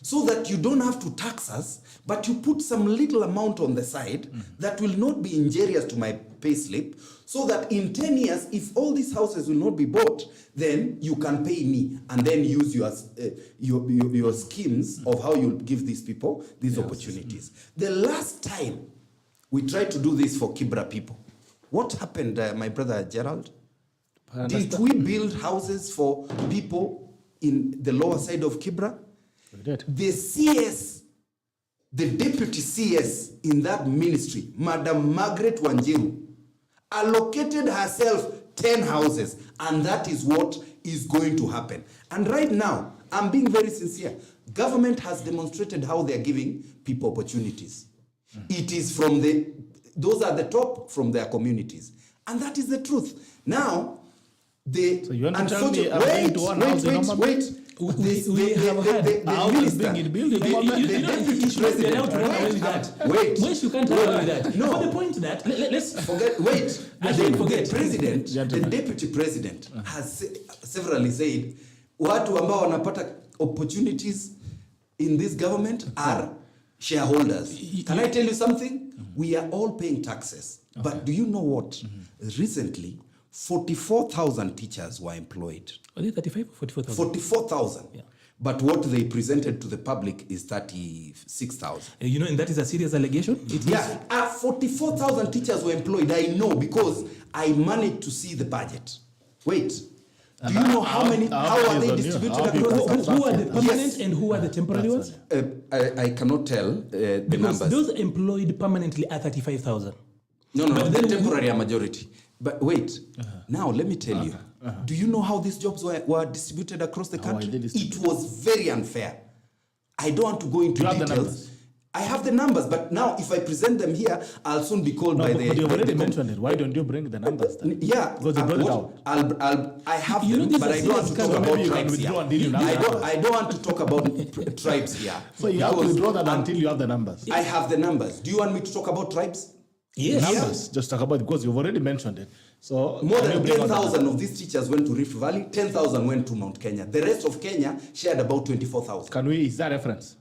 so that you don't have to tax us, but you put some little amount on the side that will not be injurious to my pay slip, so that in 10 years, if all these houses will not be bought, then you can pay me and then use your schemes of how you give these people these opportunities. The last time we tried to do this for Kibra people, what happened, my brother Gerald? Did we build houses for people in the lower side of Kibra? We did. The CS, the deputy CS in that ministry, Madam Margaret Wanjiru, allocated herself 10 houses, and that is what is going to happen. And right now, I'm being very sincere, government has demonstrated how they are giving people opportunities. It is from those are the top from their communities. And that is the truth. Now, So you want to tell me I'm going to one house in Norman? We have had the being built in the Norman? deputy president. Wait. You can't run away with that. No. For the point that, let's Forget. Wait. I didn't forget. The president, the Gentlemen. deputy president, has severally said, watu ambao wanapata opportunities in this government are shareholders. Can I tell you something? We are all paying taxes. But do you know what? Recently, 44,000 teachers were employed. Are they 35 or 44,000? 44,000. Yeah. But what they presented to the public is 36,000. You know, and that is a serious allegation. It is. 44,000 teachers were employed. I know because I managed to see the budget. Wait. Do you know how are they distributed across? Who are the permanent and who are the temporary ones? I cannot tell the Because numbers. those employed permanently are 35,000. No, the temporary are majority. But wait, now let me tell you. Do you know how these jobs were distributed across the How are country? they distributed? It was very unfair. I don't want to go into You have the details. numbers? I have the numbers, but now if I present them here, I'll soon be called No, by but the... you've already mentioned it. Why don't you bring the numbers then? Yeah, Because you brought it out. I have You know, them, this but I is don't want to serious talk kind of- about Maybe you can tribes withdraw here. until you have the numbers. I don't want to talk about tribes here. So you have to because withdraw that until you have the numbers. I have the numbers. Do you want me to talk about tribes? Yes. Numbers. Just talk about it because you've already mentioned it. So More can you than bring out the 10,000 of these teachers went to Rift Valley, 10,000 went to Mount Kenya. The rest of Kenya shared about 24,000. Can we? Is that reference?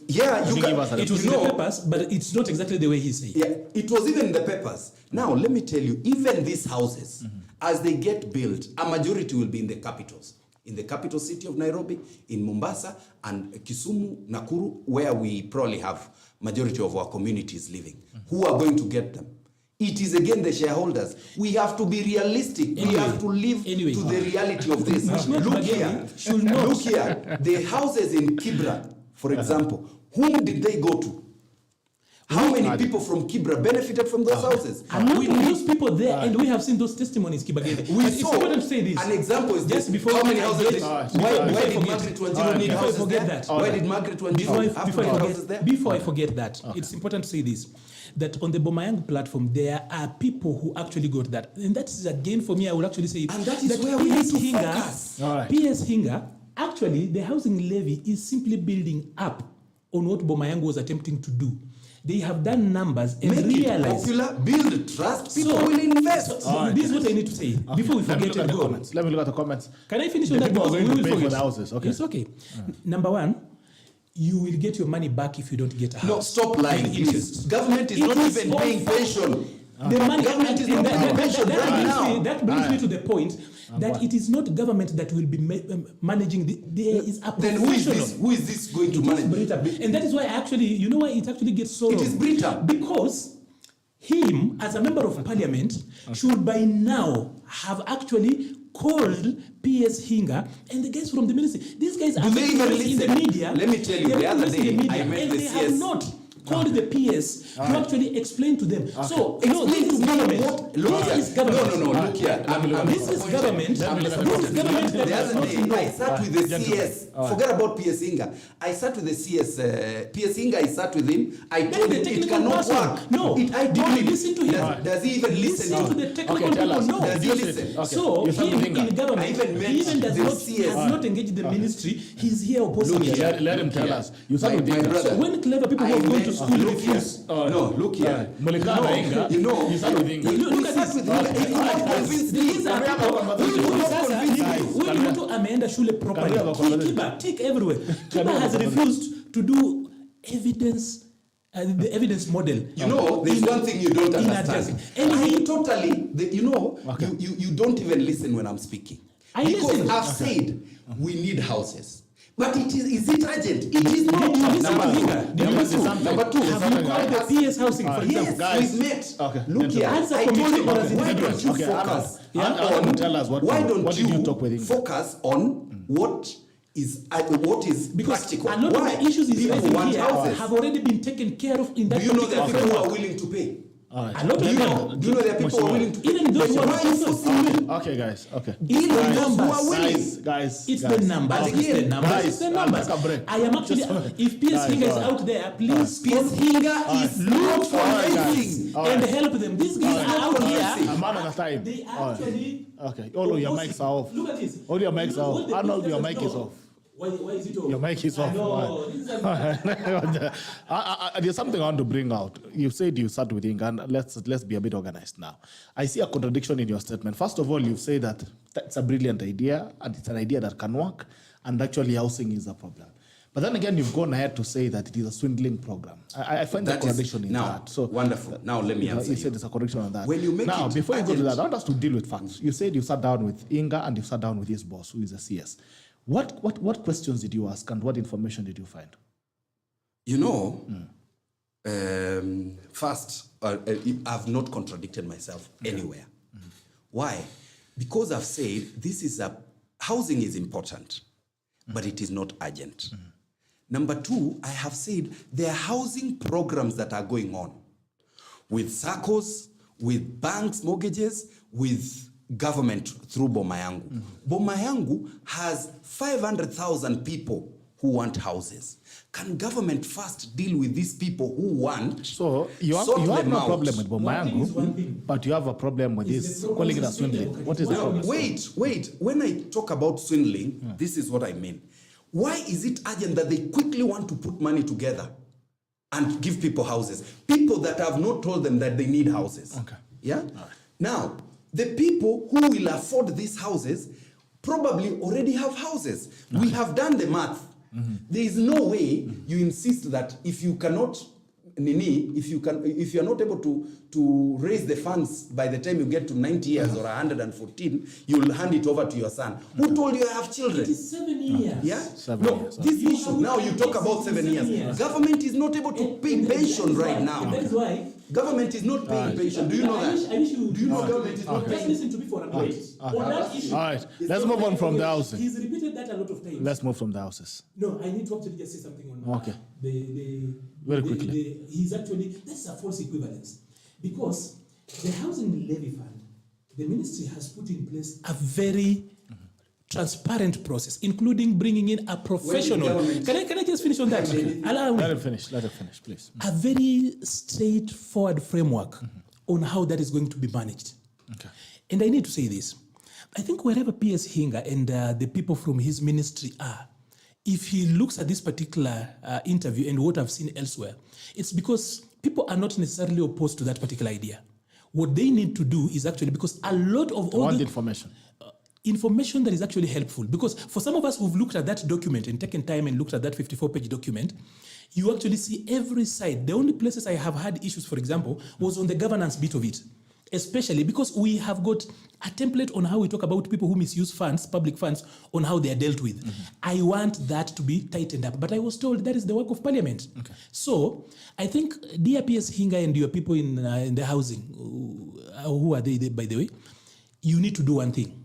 Yeah, Can you you can. give us a It was in the papers, but it's not exactly the way he said. Yeah, it was even in the papers. Now, let me tell you, even these houses, as they get built, a majority will be in the capitals. In the capital city of Nairobi, in Mombasa, and Kisumu, Nakuru, where we probably have majority of our communities living. Who are going to get them? It is again the shareholders. We have to be realistic. We have to live to the reality of this. Look here. The houses in Kibra, for example, whom did they go to? How many people from Kibra benefited from those houses? And we lose people there, and we have seen those testimonies, Kibagendi. We It's saw important to say this. an example is Just this. before How many I houses? get- Why did Margaret Wanjiru need Before I houses forget there? that. Why did Margaret Wanjiru have to need houses there? Before I forget that, it's important to say this, that on the Bomayang platform, there are people who actually got that. And that is, again, for me, I would actually say, And that is where we need to focus. All right. PS Hinga Actually, the housing levy is simply building up on what Bomayango was attempting to do. They have done numbers and Make realized. it popular, build trust, people will invest. So this is what I need to say before we forget to go. Let me look at the comments. Can I finish The on that? people are going We to will pay for forget. the houses. Okay. It's okay. Number one, you will get your money back if you don't get a house. No, stop lying, And please. interest. Government is It not is even all paying fact. pension. The money, Government is not paying pension right now. That brings me to the point that it is not government that will be managing. There is a Then professional. who is this going to It is manage? Britam. And that is why actually, you know why it actually gets so It wrong? is Britam. Because him, as a member of parliament, should by now have actually called PS Hinga and the guys from the ministry. These guys are they even in the listen? media. Let me tell you, They the are other in the day, media, I met and the they CS. have not called the PS to actually explain to them. So, no, Explain this is to me government. what- look This here. is government. No, look here. This is government. This is government that The does other not day, know. I sat with the CS. Forget about PS Inga. I sat with the CS. PS Inga, I sat with him. I That told is him the it technical cannot person. work. No. I Did told you him. listen to him? Does he even listen? Listen to the technical Okay, tell people. us. No. Does he Did you listen? listen? Okay. So You start him with Hinga. in government, I even met he even does the not, CS. has not engaged the ministry. He's here opposing Look it. here. Let him tell here. us. You start with My Hinga. brother. So when clever people who have gone to school Look here. refuse, No, look here. Mulikana Hinga. You know, You start with Hinga. Look at sat this. with Hinga. He could not convince me. These are people who sasa huyu Guys, mtu ameenda shule properly. Can we have a conversation? Kiba tick everywhere. we Kiba have has a refused to do evidence, the evidence model. You know, there's one thing you don't in understand. addressing. And he Totally, you don't even listen when I'm speaking. I Because listen. I've said we need houses. But is it urgent? It is not. Did you listen to Hinga? Did you Number listen? two. Number two. Have you called the PS housing, for example? Yes, Guys. we've met. Okay, Look here. Answer I told committee him, or as why individual? don't you Okay, focus Arnold, tell us why don't what did you talk with him? focus on what is Because practical? a lot Why? of the issues he's People raising want here houses. have already been taken care of in that Do you know there are particular people who are framework. willing to pay? All right. A lot Do of you them. know? Do you know there are people who are willing to pay? Even those who are Why are you forcing me? Okay, guys. Okay. It's the Those who numbers. are willing. Guys. It's guys. the numbers. But It's the again, numbers. guys, It's the numbers. take a break. I am actually. If PS Guys, Hinga is all right. out there, please PS call Hinga is not All right, guys. fundraising. All and right. help them. These guys are out A here. man at a time. They All right. actually. Okay. All of your mics are off. Look at this. All your mics You know are what off. the Arnold, your business mic is know? off. Why is it off? Your mic is off. No, this is There's something I want to bring out. You said you sat with Inga, and let's be a bit organized now. I see a contradiction in your statement. First of all, you say that that's a brilliant idea, and it's an idea that can work, and actually housing is a problem. But then again, you've gone ahead to say that it is a swindling program. I find the That is- contradiction in now, that. So wonderful. Now let me answer You you. said there's a contradiction on that. When you make now, it before you go to urgent- that, I want us to deal with facts. You said you sat down with Inga and you sat down with his boss, who is a CS. What questions did you ask and what information did you find? You know, first, I've not contradicted myself anywhere. Why? Because I've said housing is important, but it is not urgent. Number two, I have said there are housing programs that are going on with SACCOs, with banks, mortgages, with government through Bomayango. Bomayango has 500,000 people who want houses. Can government first deal with these people who want? So you have sort no them out? problem with One thing is one thing. Bomayango, but you have a problem with this, the calling it a problem swindling. is What is the no, problem? Wait. When I talk about swindling, this is what I mean. Why is it urgent that they quickly want to put money together and give people houses? People that have not told them that they need houses. Okay. Yeah? Now, the people who will afford these houses probably already have houses. We have done the math. There is no way you insist that if you cannot, if you are not able to raise the funds by the time you get to 90 years or 114, you'll hand it over to your son. Who told you I have children? It is 7 years. Yeah? 7 no, years, this You issue, have now you talk to about 7 years. 7 years. Government is not able to pay pension right now. That is why. Government is not paying pension. Do you know I wish that? you. Do you know government is not Just paying? listen to me for a minute. On that issue. All right, let's move on from the housing. He's repeated that a lot of times. Let's move from the houses. No, I need to actually just say something on Okay. Very quickly. He's actually, that's a false equivalence. Because the housing levy fund, the ministry has put in place a very transparent process, including bringing in a professional. government- Can I just finish on that? Allow me. Let him finish, please. A very straightforward framework on how that is going to be managed. Okay. And I need to say this. I think wherever PS Hinga and the people from his ministry are, if he looks at this particular interview and what I've seen elsewhere, it's because people are not necessarily opposed to that particular idea. What they need to do is actually, because a lot of all the information. Information that is actually helpful. Because for some of us who've looked at that document and taken time and looked at that 54-page document, you actually see every side. The only places I have had issues, for example, was on the governance bit of it. Especially because we have got a template on how we talk about people who misuse funds, public funds, on how they are dealt with. I want that to be tightened up. But I was told that is the work of Parliament. Okay. So I think, dear PS Hinga and your people in the housing, who are they, by the way, you need to do one thing.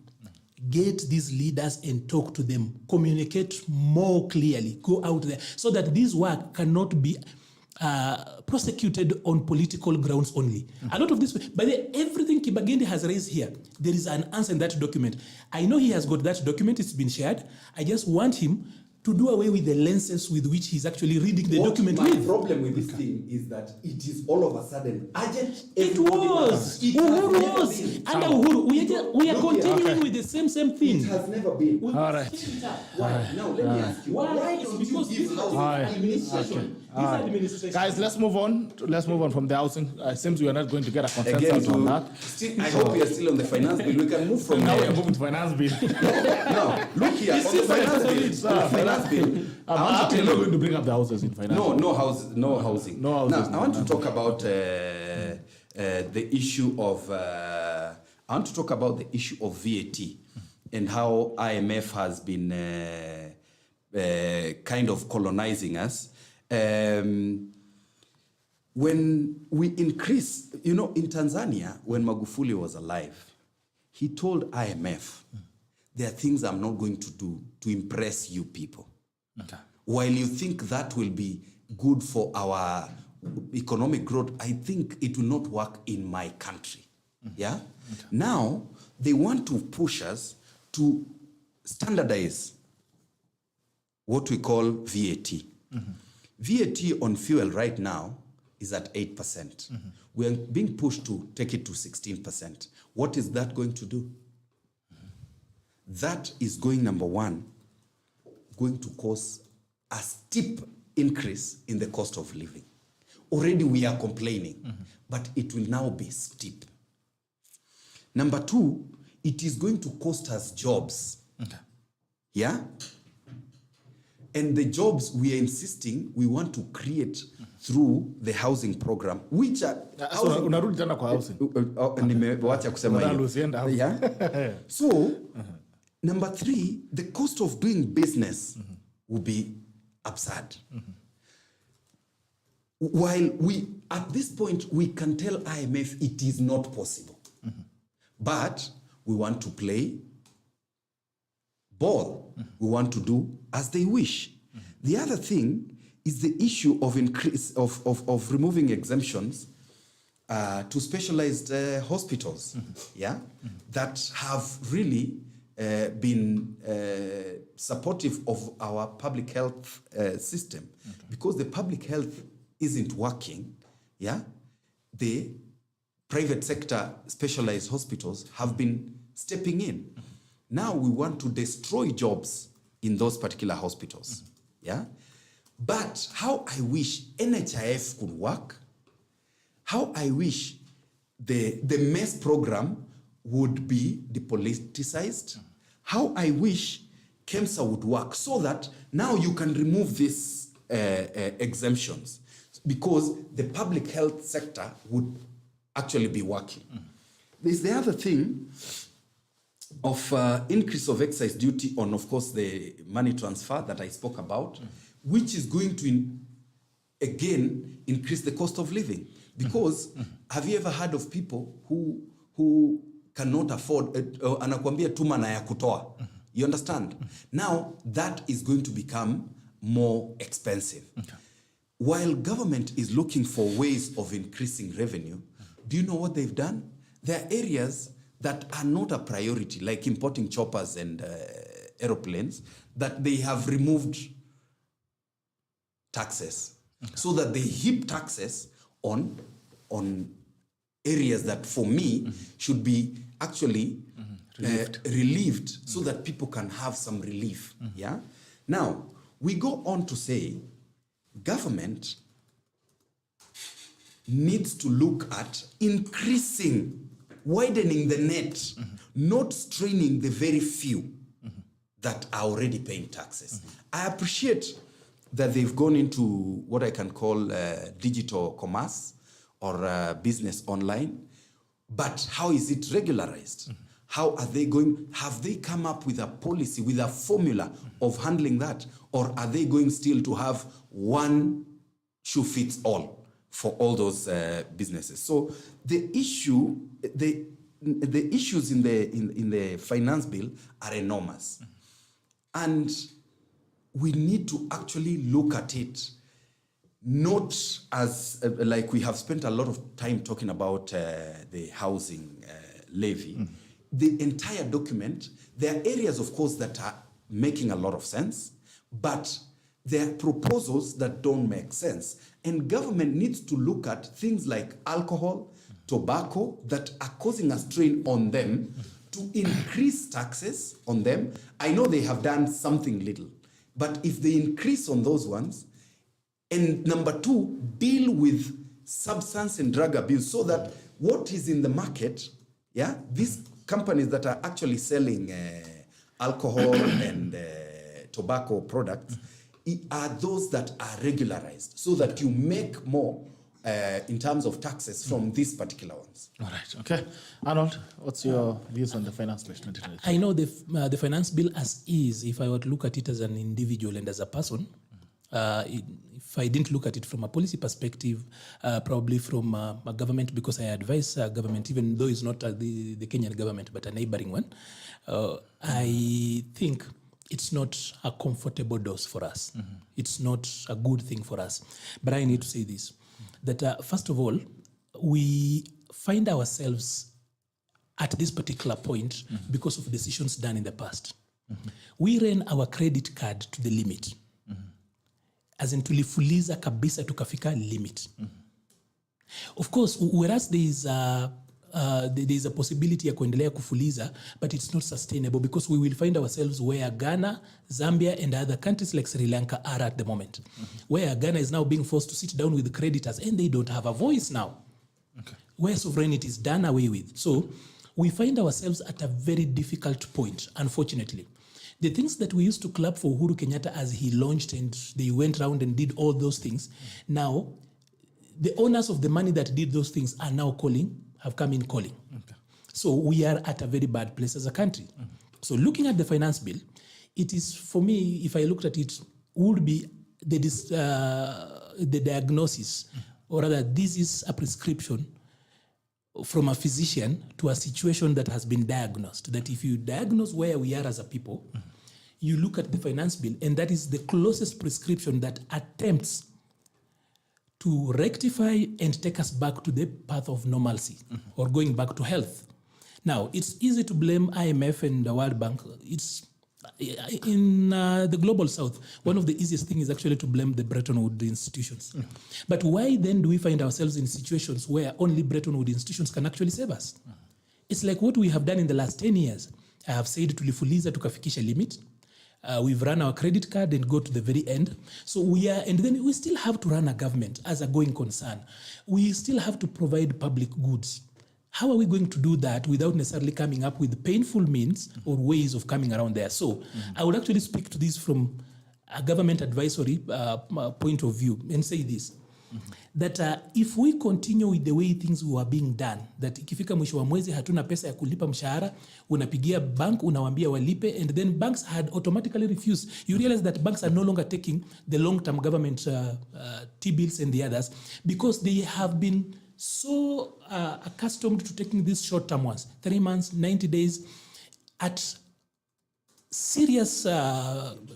Get these leaders and talk to them. Communicate more clearly. Go out there so that this work cannot be prosecuted on political grounds only. A lot of this, by the everything Kibagendi has raised here, there is an answer in that document. I know he has got that document, it's been shared. I just want him to do away with the lenses with which he's actually reading the document with. My problem with this thing is that it is all of a sudden urgent. It was. Uhuru was. Under Uhuru, we are continuing with the same thing. It has never been. All right. Why? Now, let me ask you. Why don't you give housing administration? Guys, let's move on. Let's move on from the housing. It seems we are not going to get a consensus on that. I hope you are still on the finance bill. We can move from now there. we're moving to finance bill. No, look here. On the finance bill. I'm actually not going to bring up the houses in finance. No housing. No houses. Now, I want to talk about the issue of. I want to talk about the issue of VAT and how IMF has been kind of colonizing us. When we increase, in Tanzania, when Magufuli was alive, he told IMF, there are things I'm not going to do to impress you people. Okay. While you think that will be good for our economic growth, I think it will not work in my country. Yeah? Okay. Now, they want to push us to standardize what we call VAT. VAT on fuel right now is at 8%. We are being pushed to take it to 16%. What is that going to do? That is going, number one, going to cause a steep increase in the cost of living. Already we are complaining, but it will now be steep. Number two, it is going to cost us jobs. Okay. Yeah? And the jobs we are insisting we want to create through the housing program, which are... Unarudi tena kwa housing. Nimewacha kusema hiyo. Yeah? So, number three, the cost of doing business will be absurd. While at this point, we can tell IMF it is not possible. But we want to play ball. We want to do as they wish. The other thing is the issue of increase of removing exemptions to specialized hospitals, that have really been supportive of our public health system, because the public health isn't working. The private sector specialized hospitals have been stepping in. Now we want to destroy jobs in those particular hospitals. But how I wish NHIF could work, how I wish the MES program would be depoliticized, how I wish KEMSA would work, so that now you can remove these exemptions, because the public health sector would actually be working. There's the other thing of increase of excise duty on, of course, the money transfer that I spoke about, which is going to, again, increase the cost of living. Because have you ever heard of people who cannot afford, anakuambia tuma na ya kutoa? You understand? Now, that is going to become more expensive. While government is looking for ways of increasing revenue, do you know what they've done? There are areas that are not a priority, like importing choppers and aeroplanes, that they have removed taxes, so that they heap taxes on areas that, for me, should be actually relieved so that people can have some relief. Yeah. Now, we go on to say government needs to look at increasing, widening the net, not straining the very few that are already paying taxes. I appreciate that they've gone into what I can call digital commerce or business online, but how is it regularized? How are they going? Have they come up with a policy, with a formula of handling that? Or are they going still to have one shoe fits all for all those businesses? So the issue, the issues in the finance bill are enormous. And we need to actually look at it not as, like we have spent a lot of time talking about the housing levy. The entire document, there are areas, of course, that are making a lot of sense, but there are proposals that don't make sense. And government needs to look at things like alcohol, tobacco, that are causing a strain on them, to increase taxes on them. I know they have done something little, but if they increase on those ones, and number two, deal with substance and drug abuse so that what is in the market, yeah, these companies that are actually selling alcohol and tobacco products are those that are regularized so that you make more in terms of taxes from these particular ones. All right, okay. Arnold, what's your views on the finance bill 2023? I know the finance bill as is, if I were to look at it as an individual and as a person, if I didn't look at it from a policy perspective, probably from a government, because I advise government, even though it's not the Kenyan government, but a neighboring one, I think it's not a comfortable dose for us. It's not a good thing for us. But I need to say this, that first of all, we find ourselves at this particular point because of decisions done in the past. We ran our credit card to the limit. As in tulifuliza kabisa tukafika limit. Of course, whereas there is a possibility ya kuendelea kufuliza, but it's not sustainable because we will find ourselves where Ghana, Zambia, and other countries like Sri Lanka are at the moment. Where Ghana is now being forced to sit down with the creditors and they don't have a voice now. Where sovereignty is done away with. So we find ourselves at a very difficult point, unfortunately. The things that we used to clap for Uhuru Kenyatta as he launched and they went around and did all those things, now the owners of the money that did those things are now have come in calling. So we are at a very bad place as a country. So looking at the finance bill, it is, for me, if I looked at it, would be the diagnosis, or rather this is a prescription from a physician to a situation that has been diagnosed. That if you diagnose where we are as a people, you look at the finance bill, and that is the closest prescription that attempts to rectify and take us back to the path of normalcy or going back to health. Now, it's easy to blame IMF and the World Bank. It's in the global south, one of the easiest things is actually to blame the Bretton Woods institutions. But why then do we find ourselves in situations where only Bretton Woods institutions can actually save us? It's like what we have done in the last 10 years. I have said tulifuliza tukafikisha limit. We've run our credit card and go to the very end. So and then we still have to run a government as a going concern. We still have to provide public goods. How are we going to do that without necessarily coming up with painful means or ways of coming around there? So I would actually speak to this from a government advisory point of view and say this, that if we continue with the way things were being done, that ikifika mwisho wa mwezi hatuna pesa ya kulipa mshahara, unapigia bank, unawambia walipe, and then banks had automatically refused. You realize that banks are no longer taking the long-term government T-bills and the others because they have been so accustomed to taking these short-term ones, 3 months, 90 days, at serious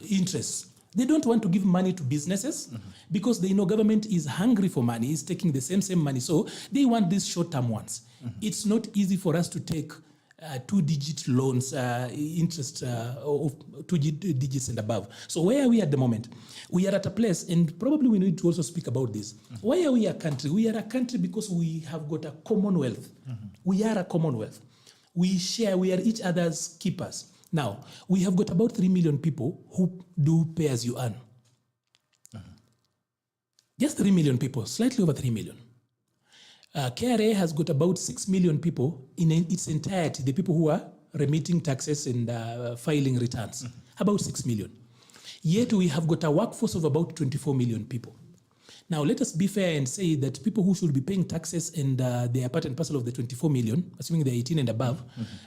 interest. They don't want to give money to businesses because they know government is hungry for money, is taking the same money. So they want these short-term ones. It's not easy for us to take 2-digit loans, interest of 2 digits and above. So where are we at the moment? We are at a place, and probably we need to also speak about this. Why are we a country? We are a country because we have got a commonwealth. We are a commonwealth. We share, we are each other's keepers. Now, we have got about 3 million people who do pay as you earn. Just 3 million people, slightly over 3 million. KRA has got about 6 million people in its entirety, the people who are remitting taxes and filing returns. About 6 million. Yet we have got a workforce of about 24 million people. Now, let us be fair and say that people who should be paying taxes and they are part and parcel of the 24 million, assuming they're 18 and above,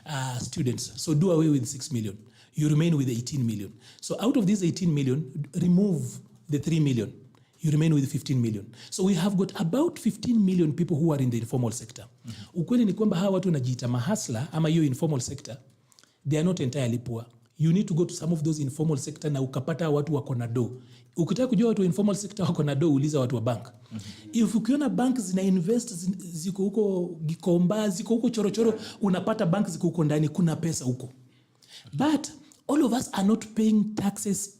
are students. So do away with 6 million. You remain with 18 million. So out of these 18 million, remove the 3 million. You remain with 15 million. So we have got about 15 million people who are in the informal sector. Ukweli ni kwamba hawa watu wanajiita mahasla ama hiyo informal sector, they are not entirely poor. You need to go to some of those informal sector na ukapata watu wako na do. Ukitaka kujua watu wa informal sector wako na do, uliza watu wa bank. If ukiona bank zina invest ziko huko Gikomba, ziko huko Chorochoro, unapata bank ziko huko ndani, kuna pesa huko. But all of us are not paying taxes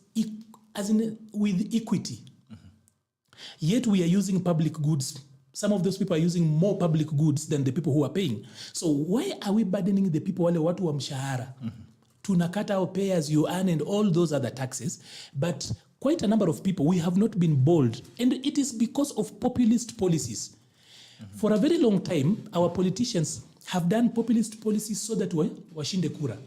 as in with equity. Yet we are using public goods. Some of those people are using more public goods than the people who are paying. So why are we burdening the people, wale watu wa mshahara? Tunakata our pay as you earn and all those other taxes. But quite a number of people, we have not been bold. And it is because of populist policies. For a very long time, our politicians have done populist policies so that washinde kura.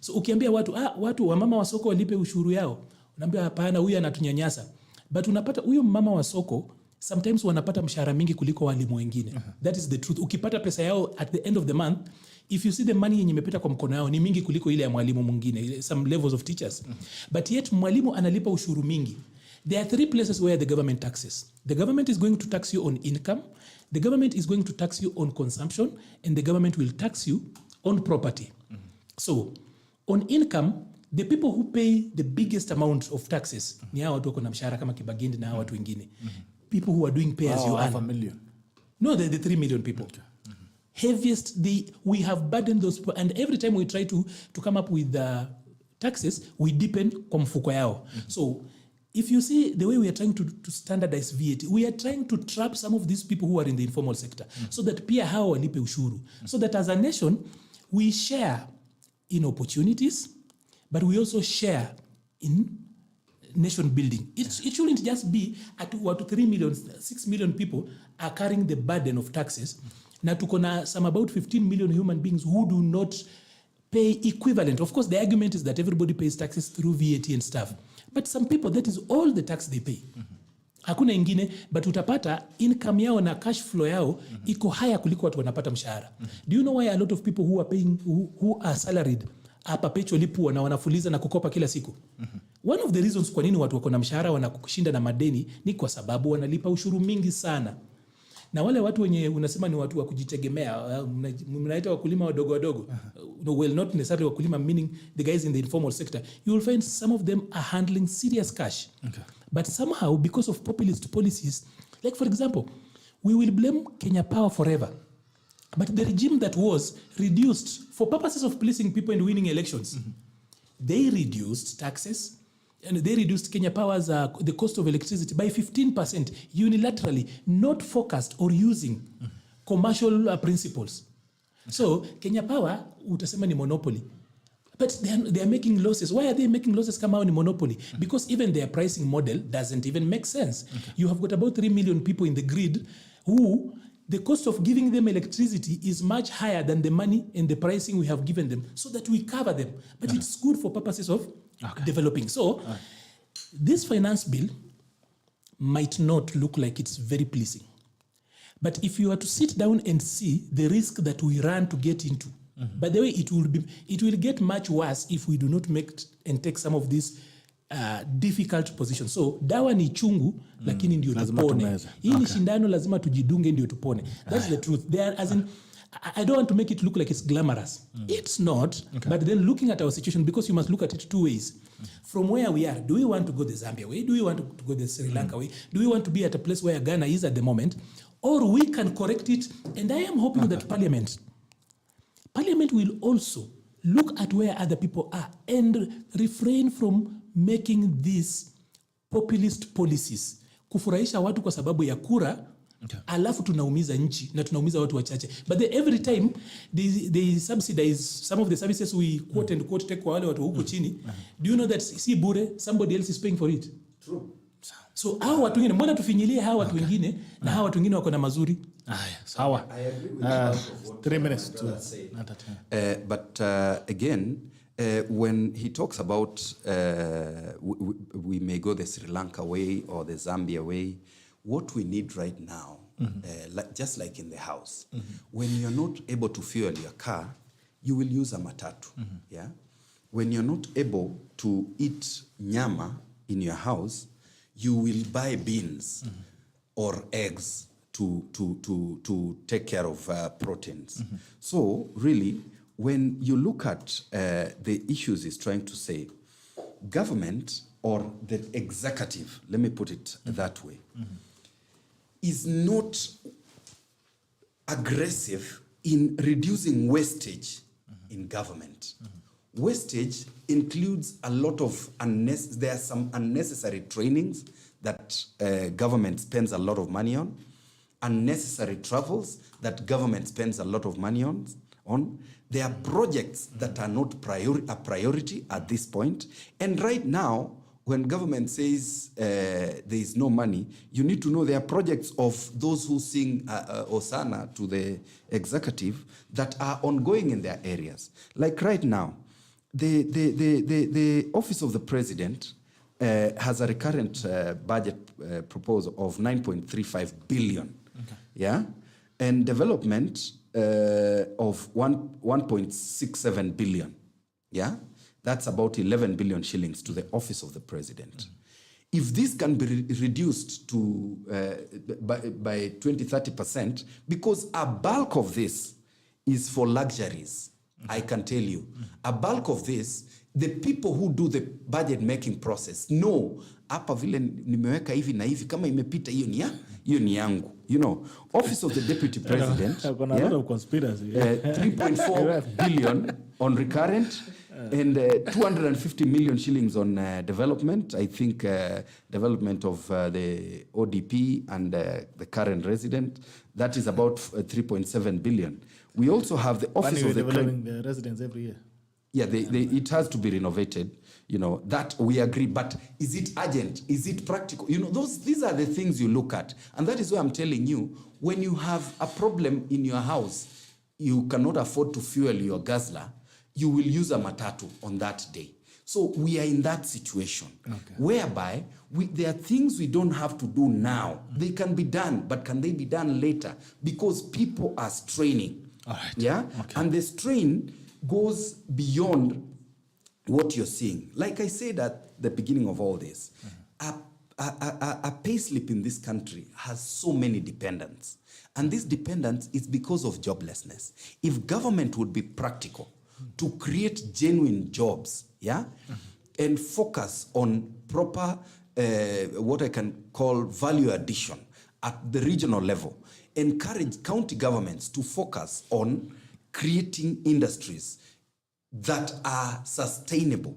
So ukiambia watu wa mama wa soko walipe ushuru yao, unaambia hapana, huyu anatunyanyasa. But unapata huyo mama wa soko sometimes wanapata mshahara mingi kuliko walimu wengine. That is the truth. Ukipata pesa yao at the end of the month, if you see the money yenye imepita kwa mkono yao ni mingi kuliko ile ya mwalimu mwingine, some levels of teachers. But yet mwalimu analipa ushuru mingi. There are 3 places where the government taxes. The government is going to tax you on income, the government is going to tax you on consumption, and the government will tax you on property. So, on income, the people who pay the biggest amount of taxes ni hao watu wako na mshahara kama Kibagendi na hao watu wengine. People who are doing pay as you earn. 1 million. No, the 3 million people. Okay. Heaviest, we have burdened those people, and every time we try to come up with taxes, we depend kwa mfuko yao. So if you see the way we are trying to standardize VAT, we are trying to trap some of these people who are in the informal sector, so that pia hao walipe ushuru. So that as a nation, we share in opportunities, but we also share in nation building. It shouldn't just be at 3 million, 6 million people are carrying the burden of taxes. Na tuko na some about 15 million human beings who do not pay equivalent. Of course, the argument is that everybody pays taxes through VAT and stuff. But some people, that is all the tax they pay. Hakuna ingine, but utapata income yao na cash flow yao iko higher kuliko watu wanapata mshahara. Do you know why a lot of people who are paying, who are salaried, are perpetually poor na wanafuliza na kukopa kila siku? One of the reasons kwa nini watu wako na mshahara wanakushinda na madeni ni kwa sababu wanalipa ushuru mingi sana. Na wale watu wenye unasema ni watu wa kujitegemea, mnaita wakulima wadogo wadogo. No, well, not necessarily wakulima, meaning the guys in the informal sector. You will find some of them are handling serious cash. Okay. But somehow, because of populist policies, like for example, we will blame Kenya Power forever. But the regime that was reduced for purposes of policing people and winning elections. They reduced taxes, and they reduced Kenya Power's the cost of electricity by 15% unilaterally, not focused or using commercial principles. So Kenya Power utasema ni monopoly, but they are making losses. Why are they making losses kama ni monopoly? Because even their pricing model doesn't even make sense. Okay. You have got about 3 million people in the grid who the cost of giving them electricity is much higher than the money and the pricing we have given them, so that we cover them. But it's good for purposes of developing. So this finance bill might not look like it's very pleasing. But if you are to sit down and see the risk that we run to get into, by the way, it will get much worse if we do not make and take some of these difficult positions. So dawa ni chungu, lakini ndio tupone. Hii ni shindano, lazima tujidunge ndio tupone. That's the truth. There, as in, I don't want to make it look like it's glamorous. It's not. Okay. But then looking at our situation, because you must look at it 2 ways. From where we are, do we want to go the Zambia way? Do we want to go the Sri Lanka way? Do we want to be at a place where Ghana is at the moment? Or we can correct it. And I am hoping that Parliament will also look at where other people are and refrain from making these populist policies. Kufurahisha watu kwa sababu ya kura Okay. Alafu tunaumiza nchi na tunaumiza watu wachache. But every time they subsidize some of the services we quote and quote take kwa wale watu huko chini. Do you know that si bure, somebody else is paying for it? True. So hao watu wengine mbona tufinyilie hao watu wengine na hao watu wengine wako na mazuri? Sawa. I agree with what 3 minutes to but again, when he talks about we may go the Sri Lanka way or the Zambia way, what we need right now, just like in the house, when you're not able to fuel your car, you will use a matatu. Yeah. When you're not able to eat nyama in your house, you will buy beans or eggs to take care of proteins. So really, when you look at the issues he's trying to say, government or the executive, let me put it that way, is not aggressive in reducing wastage in government. Wastage includes a lot of there are some unnecessary trainings that government spends a lot of money on, unnecessary travels that government spends a lot of money on. There are projects that are not a priority at this point. And right now, when government says there is no money, you need to know there are projects of those who sing Osana to the executive that are ongoing in their areas. Like right now, the Office of the President has a recurrent budget proposal of 9.35 billion. Okay. Yeah? And development of 1.67 billion. Yeah? That's about 11 billion shillings to the Office of the President. If this can be reduced to by 20-30%, because a bulk of this is for luxuries, I can tell you. A bulk of this, the people who do the budget making process know, hapa vile nimeweka hivi na hivi, kama imepita hiyo ni yangu. You know, Office of the Deputy President, 3.4 billion on recurrent, and 250 million shillings on development. I think development of the ODP and the current resident, that is about 3.7 billion. We also have the Office of the developing the residents every year. Yeah, it has to be renovated. You know, that we agree. But is it urgent? Is it practical? You know, these are the things you look at. And that is why I'm telling you, when you have a problem in your house, you cannot afford to fuel your Gazla, you will use a matatu on that day. So we are in that situation, whereby there are things we don't have to do now. They can be done, but can they be done later? Because people are straining. All right. Yeah? Okay. And the strain goes beyond what you're seeing. Like I said at the beginning of all this, a pay slip in this country has so many dependents. And this dependence is because of joblessness. If government would be practical to create genuine jobs, and focus on proper, what I can call value addition at the regional level, encourage county governments to focus on creating industries that are sustainable,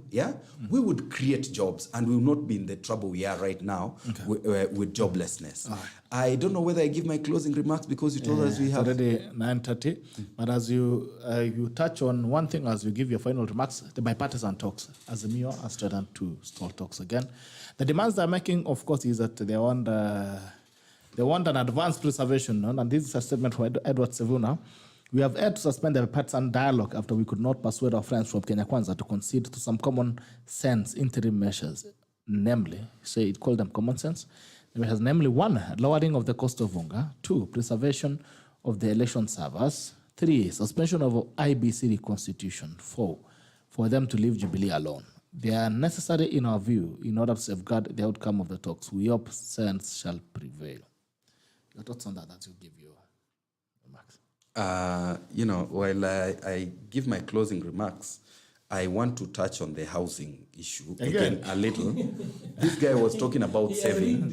we would create jobs and we will not be in the trouble we are right now with joblessness. I don't know whether I give my closing remarks because you told us we have... already 9:30, but as you touch on one thing as you give your final remarks, the bipartisan talks, Azimio has turned to stall talks again. The demands they're making, of course, is that they want an advanced preservation, and this is a statement from Edward Sevuna. We have had to suspend the bipartisan dialogue after we could not persuade our friends from Kenya Kwanza to concede to some common sense interim measures, namely, it called them common sense, namely 1, lowering of the cost of unga, 2, preservation of the election servers, 3, suspension of IBC reconstitution, 4, for them to leave Jubilee alone. They are necessary in our view in order to safeguard the outcome of the talks. We hope sense shall prevail. Your thoughts on that will give you remarks. You know, while I give my closing remarks, I want to touch on the housing issue again a little. This guy was talking about saving.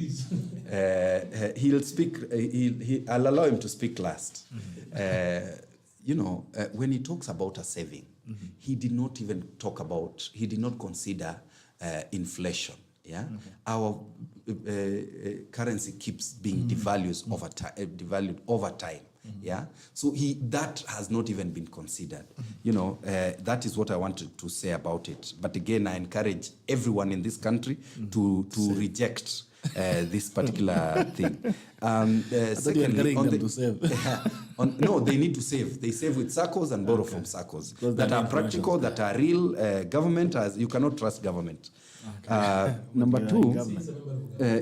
He'll speak. I'll allow him to speak last. You know, when he talks about a saving, he did not even talk about. He did not consider inflation. Yeah, currency keeps being devalued over time. Yeah, so that has not even been considered. That is what I wanted to say about it. But again, I encourage everyone in this country to reject this particular thing. Secondly, no, they need to save. They save with circles and borrow from circles that are practical, that are real. Government, you cannot trust government. Number two,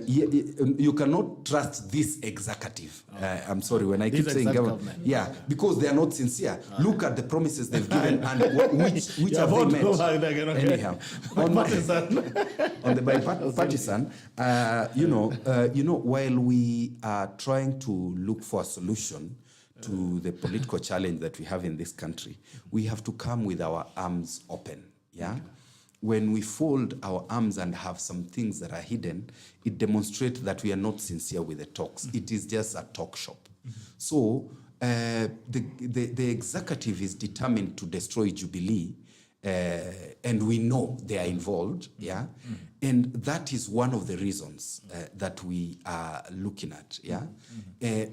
you cannot trust this executive. I'm sorry when I keep saying government. Yeah, because they are not sincere. Look at the promises they've given and which have they met. Anyhow, on the bipartisan, while we are trying to look for a solution to the political challenge that we have in this country, we have to come with our arms open. Yeah. When we fold our arms and have some things that are hidden, it demonstrates that we are not sincere with the talks. It is just a talk shop. So the executive is determined to destroy Jubilee, and we know they are involved, yeah? And that is one of the reasons that we are looking at, yeah?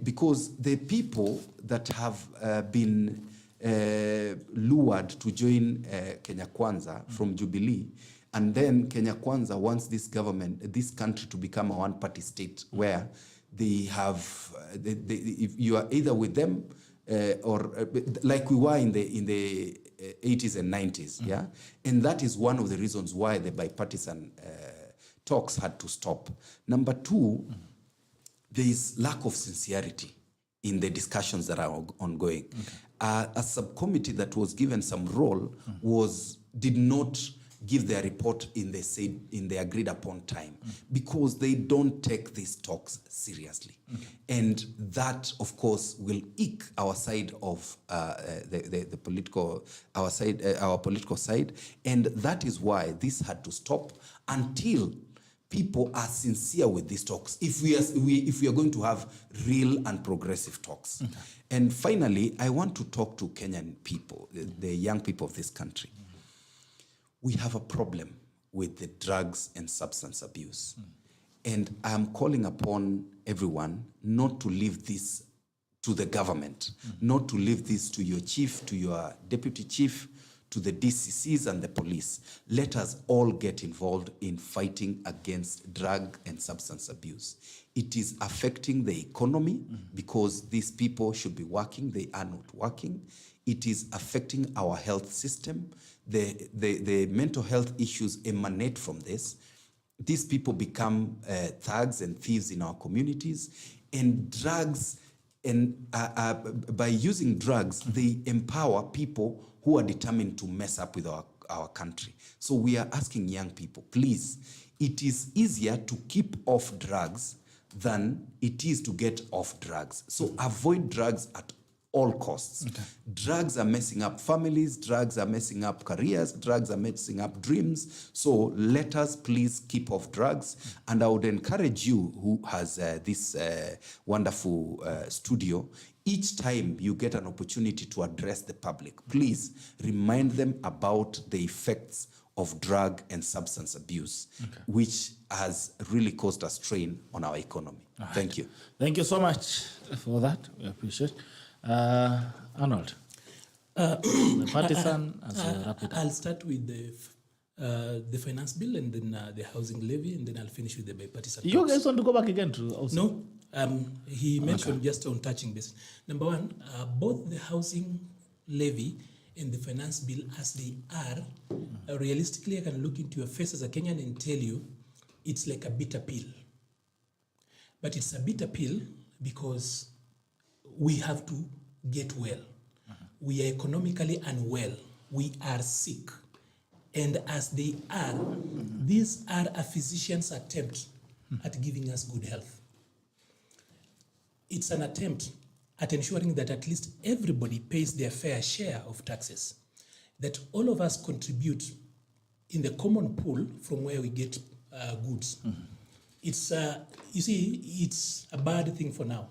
Because the people that have been lured to join Kenya Kwanza from Jubilee, and then Kenya Kwanza wants this country to become a one-party state where they have, if you are either with them or like we were in the 80s and 90s, yeah? And that is one of the reasons why the bipartisan talks had to stop. Number two, there is lack of sincerity in the discussions that are ongoing. A subcommittee that was given some role did not give their report in the agreed upon time because they don't take these talks seriously. And that, of course, will eke our side of the political, our political side. And that is why this had to stop until people are sincere with these talks, if we are going to have real and progressive talks. And finally, I want to talk to Kenyan people, the young people of this country. We have a problem with the drugs and substance abuse. And I'm calling upon everyone not to leave this to the government, not to leave this to your chief, to your deputy chief, to the DCCs and the police. Let us all get involved in fighting against drug and substance abuse. It is affecting the economy because these people should be working, they are not working. It is affecting our health system. The mental health issues emanate from this. These people become thugs and thieves in our communities. And drugs, and by using drugs, they empower people who are determined to mess up with our country. So we are asking young people, please, it is easier to keep off drugs than it is to get off drugs. So avoid drugs at all costs. Drugs are messing up families, drugs are messing up careers, drugs are messing up dreams. So let us please keep off drugs. And I would encourage you who has this wonderful studio, each time you get an opportunity to address the public, please remind them about the effects of drug and substance abuse, which has really caused a strain on our economy. Thank you. Thank you so much for that. We appreciate. Arnold, the partisan as a rapid. I'll start with the finance bill and then the housing levy, and then I'll finish with the bipartisan. You guys want to go back again to also? No. He mentioned just on touching this. Number one, both the housing levy and the finance bill as they are, realistically, I can look into your face as a Kenyan and tell you it's like a bitter pill. But it's a bitter pill because we have to get well. We are economically unwell. We are sick. And as they are, these are a physician's attempt at giving us good health. It's an attempt at ensuring that at least everybody pays their fair share of taxes, that all of us contribute in the common pool from where we get goods. It's, you see, it's a bad thing for now,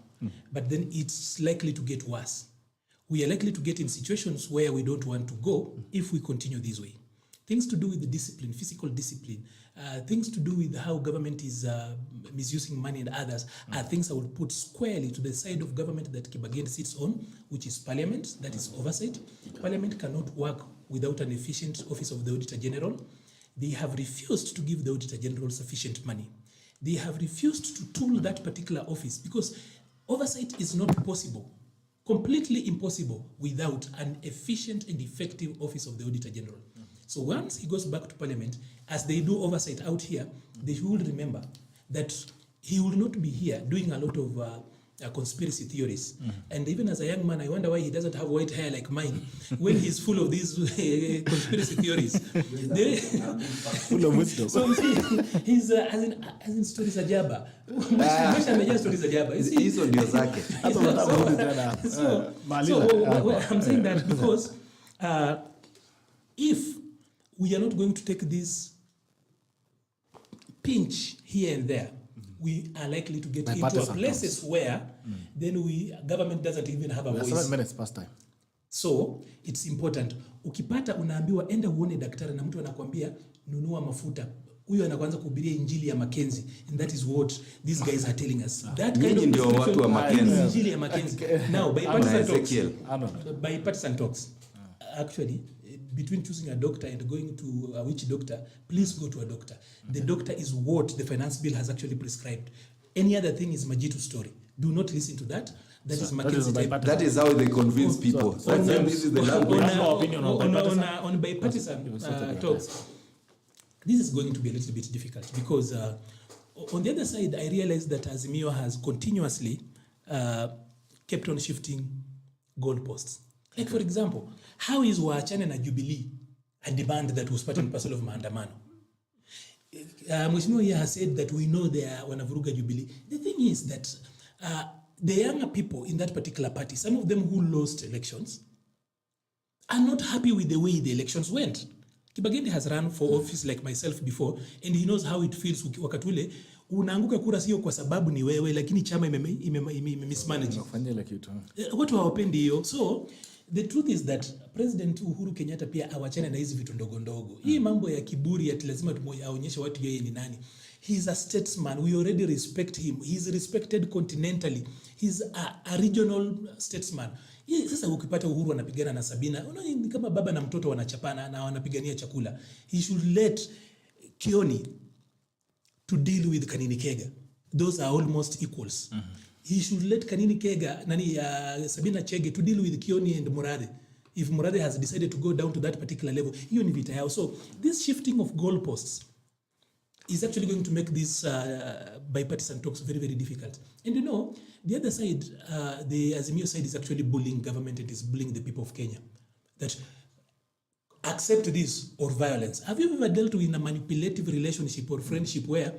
but then it's likely to get worse. We are likely to get in situations where we don't want to go if we continue this way. things to do with the discipline, physical discipline, things to do with how government is misusing money and others, are things I would put squarely to the side of government that Kibagendi sits on, which is Parliament, that is oversight. Parliament cannot work without an efficient Office of the Auditor General. They have refused to give the Auditor General sufficient money. They have refused to tool that particular office because oversight is not possible, completely impossible, without an efficient and effective Office of the Auditor General. So once he goes back to Parliament, as they do oversight out here, they should remember that he will not be here doing a lot of conspiracy theories. And even as a young man, I wonder why he doesn't have white hair like mine when he's full of these conspiracy theories. Full of wisdom. So you see, he's as in stories ajaba. Mwisha amejaa stories ajaba. You see, Hizo ndio zake. so I'm saying that because if we are not going to take this pinch here and there, we are likely to get into places where then government doesn't even have a voice. 7 minutes past time. So it's important. Ukipata unaambiwa enda uone daktari na mtu anakuambia nunua mafuta. Huyo anaanza kuhubiria injili ya Mackenzie, and that is what these guys are telling us. That kind of ndio watu wa Mackenzie. Injili ya Mackenzie. Now bipartisan talks. Actually, between choosing a doctor and going to a witch doctor, please go to a doctor. The doctor is what the finance bill has actually prescribed. Any other thing is Majitu story. Do not listen to that. That is Mackenzie type. That is how they convince people. This is the language. On bipartisan talks, this is going to be a little bit difficult because on the other side, I realize that Azimio has continuously kept on shifting goalposts. Like for example, how is Waachane na Jubilee a demand that was part and parcel of maandamano? Mheshimiwa here has said that we know they are wanavuruga Jubilee. The thing is that the younger people in that particular party, some of them who lost elections, are not happy with the way the elections went. Kibagendi has run for office like myself before, and he knows how it feels wakati ule unaanguka kura sio kwa sababu ni wewe, lakini chama mismanage. Watu hawapendi hiyo. So the truth is that President Uhuru Kenyatta pia awachane na hizi vitu ndogo ndogo. Hii mambo ya kiburi ati lazima aonyeshe watu yeye ni nani. He's a statesman. We already respect him. He's respected continentally. He's a regional statesman. Sasa ukipata Uhuru anapigana na Sabina, unaona ni kama baba na mtoto wanachapana na wanapigania chakula. He should let Kioni to deal with Kanini Kega. Those are almost equals. He should let Kanini Kega, Sabina Chege to deal with Kioni and Murade. If Murade has decided to go down to that particular level, hiyo ni vita yao. So this shifting of goalposts is actually going to make these bipartisan talks very, very difficult. And you know, the other side, the Azimio side is actually bullying government and is bullying the people of Kenya. That accept this or violence. Have you ever dealt with a manipulative relationship or friendship where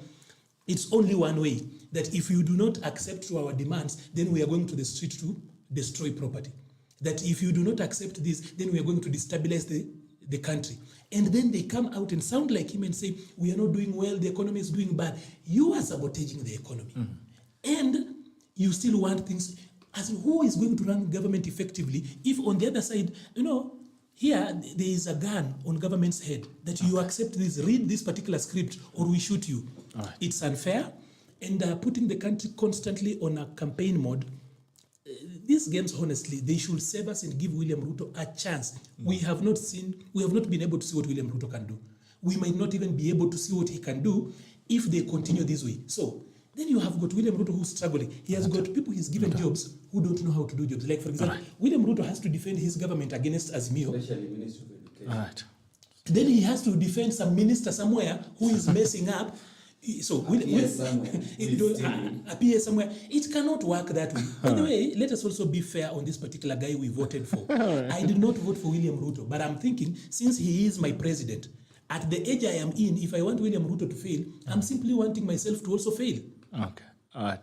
it's only one way, that if you do not accept to our demands, then we are going to the street to destroy property. That if you do not accept this, then we are going to destabilize the country. And then they come out and sound like him and say, we are not doing well, the economy is doing bad. You are sabotaging the economy. And you still want things, as in who is going to run government effectively if on the other side, you know, here there is a gun on government's head that you accept this, read this particular script or we shoot you. Right. It's unfair, and putting the country constantly on a campaign mode. These games, honestly, they should save us and give William Ruto a chance. We have not been able to see what William Ruto can do. We might not even be able to see what he can do if they continue this way. So then you have got William Ruto who's struggling. He has got people he's given jobs who don't know how to do jobs. Like, for example, William Ruto has to defend his government against Azimio. Especially Minister of Education. Right. Then he has to defend some minister somewhere who is messing up. So appear somewhere. It cannot work that way. By the way, let us also be fair on this particular guy we voted for. I did not vote for William Ruto, but I'm thinking, since he is my president, at the age I am in, if I want William Ruto to fail, I'm simply wanting myself to also fail. Okay. All right.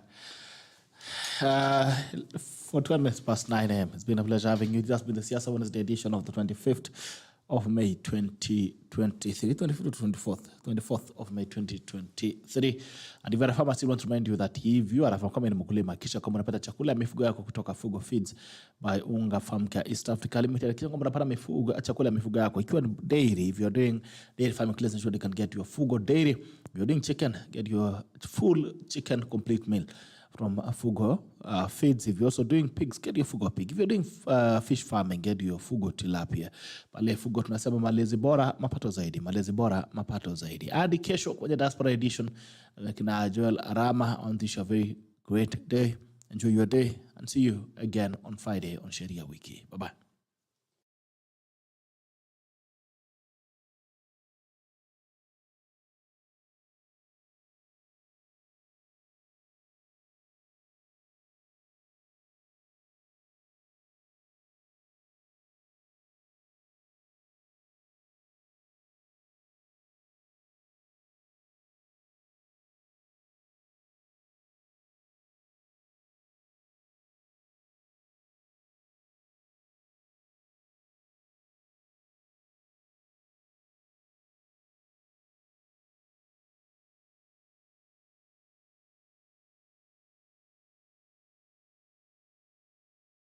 For 12 minutes past 9 a.m., it's been a pleasure having you. This has been the Siasa Wednesday edition of the 25th of May 2023, 25th to 24th of May 2023. And if you are a farmer, I still want to remind you that if you are a farmer ni mkulima, kisha kama unapata chakula ya mifugo yako kutoka Fugo Feeds by Unga Farm Care East Africa Limited, kisha kama unapata chakula ya mifugo yako, ikiwa ni dairy, if you are doing dairy farming, please ensure they can get your Fugo dairy. If you are doing chicken, get your full chicken complete meal from Fugo Feeds. If you're also doing pigs, get your Fugo pig. If you're doing fish farming, get your Fugo tilapia. Pale Fugo tunasema malezi bora mapato zaidi, malezi bora mapato zaidi. Hadi kesho kwenye Diaspora Edition kina Joel Arama. On this a very great day. Enjoy your day and see you again on Friday on Sheria Wiki. Bye bye.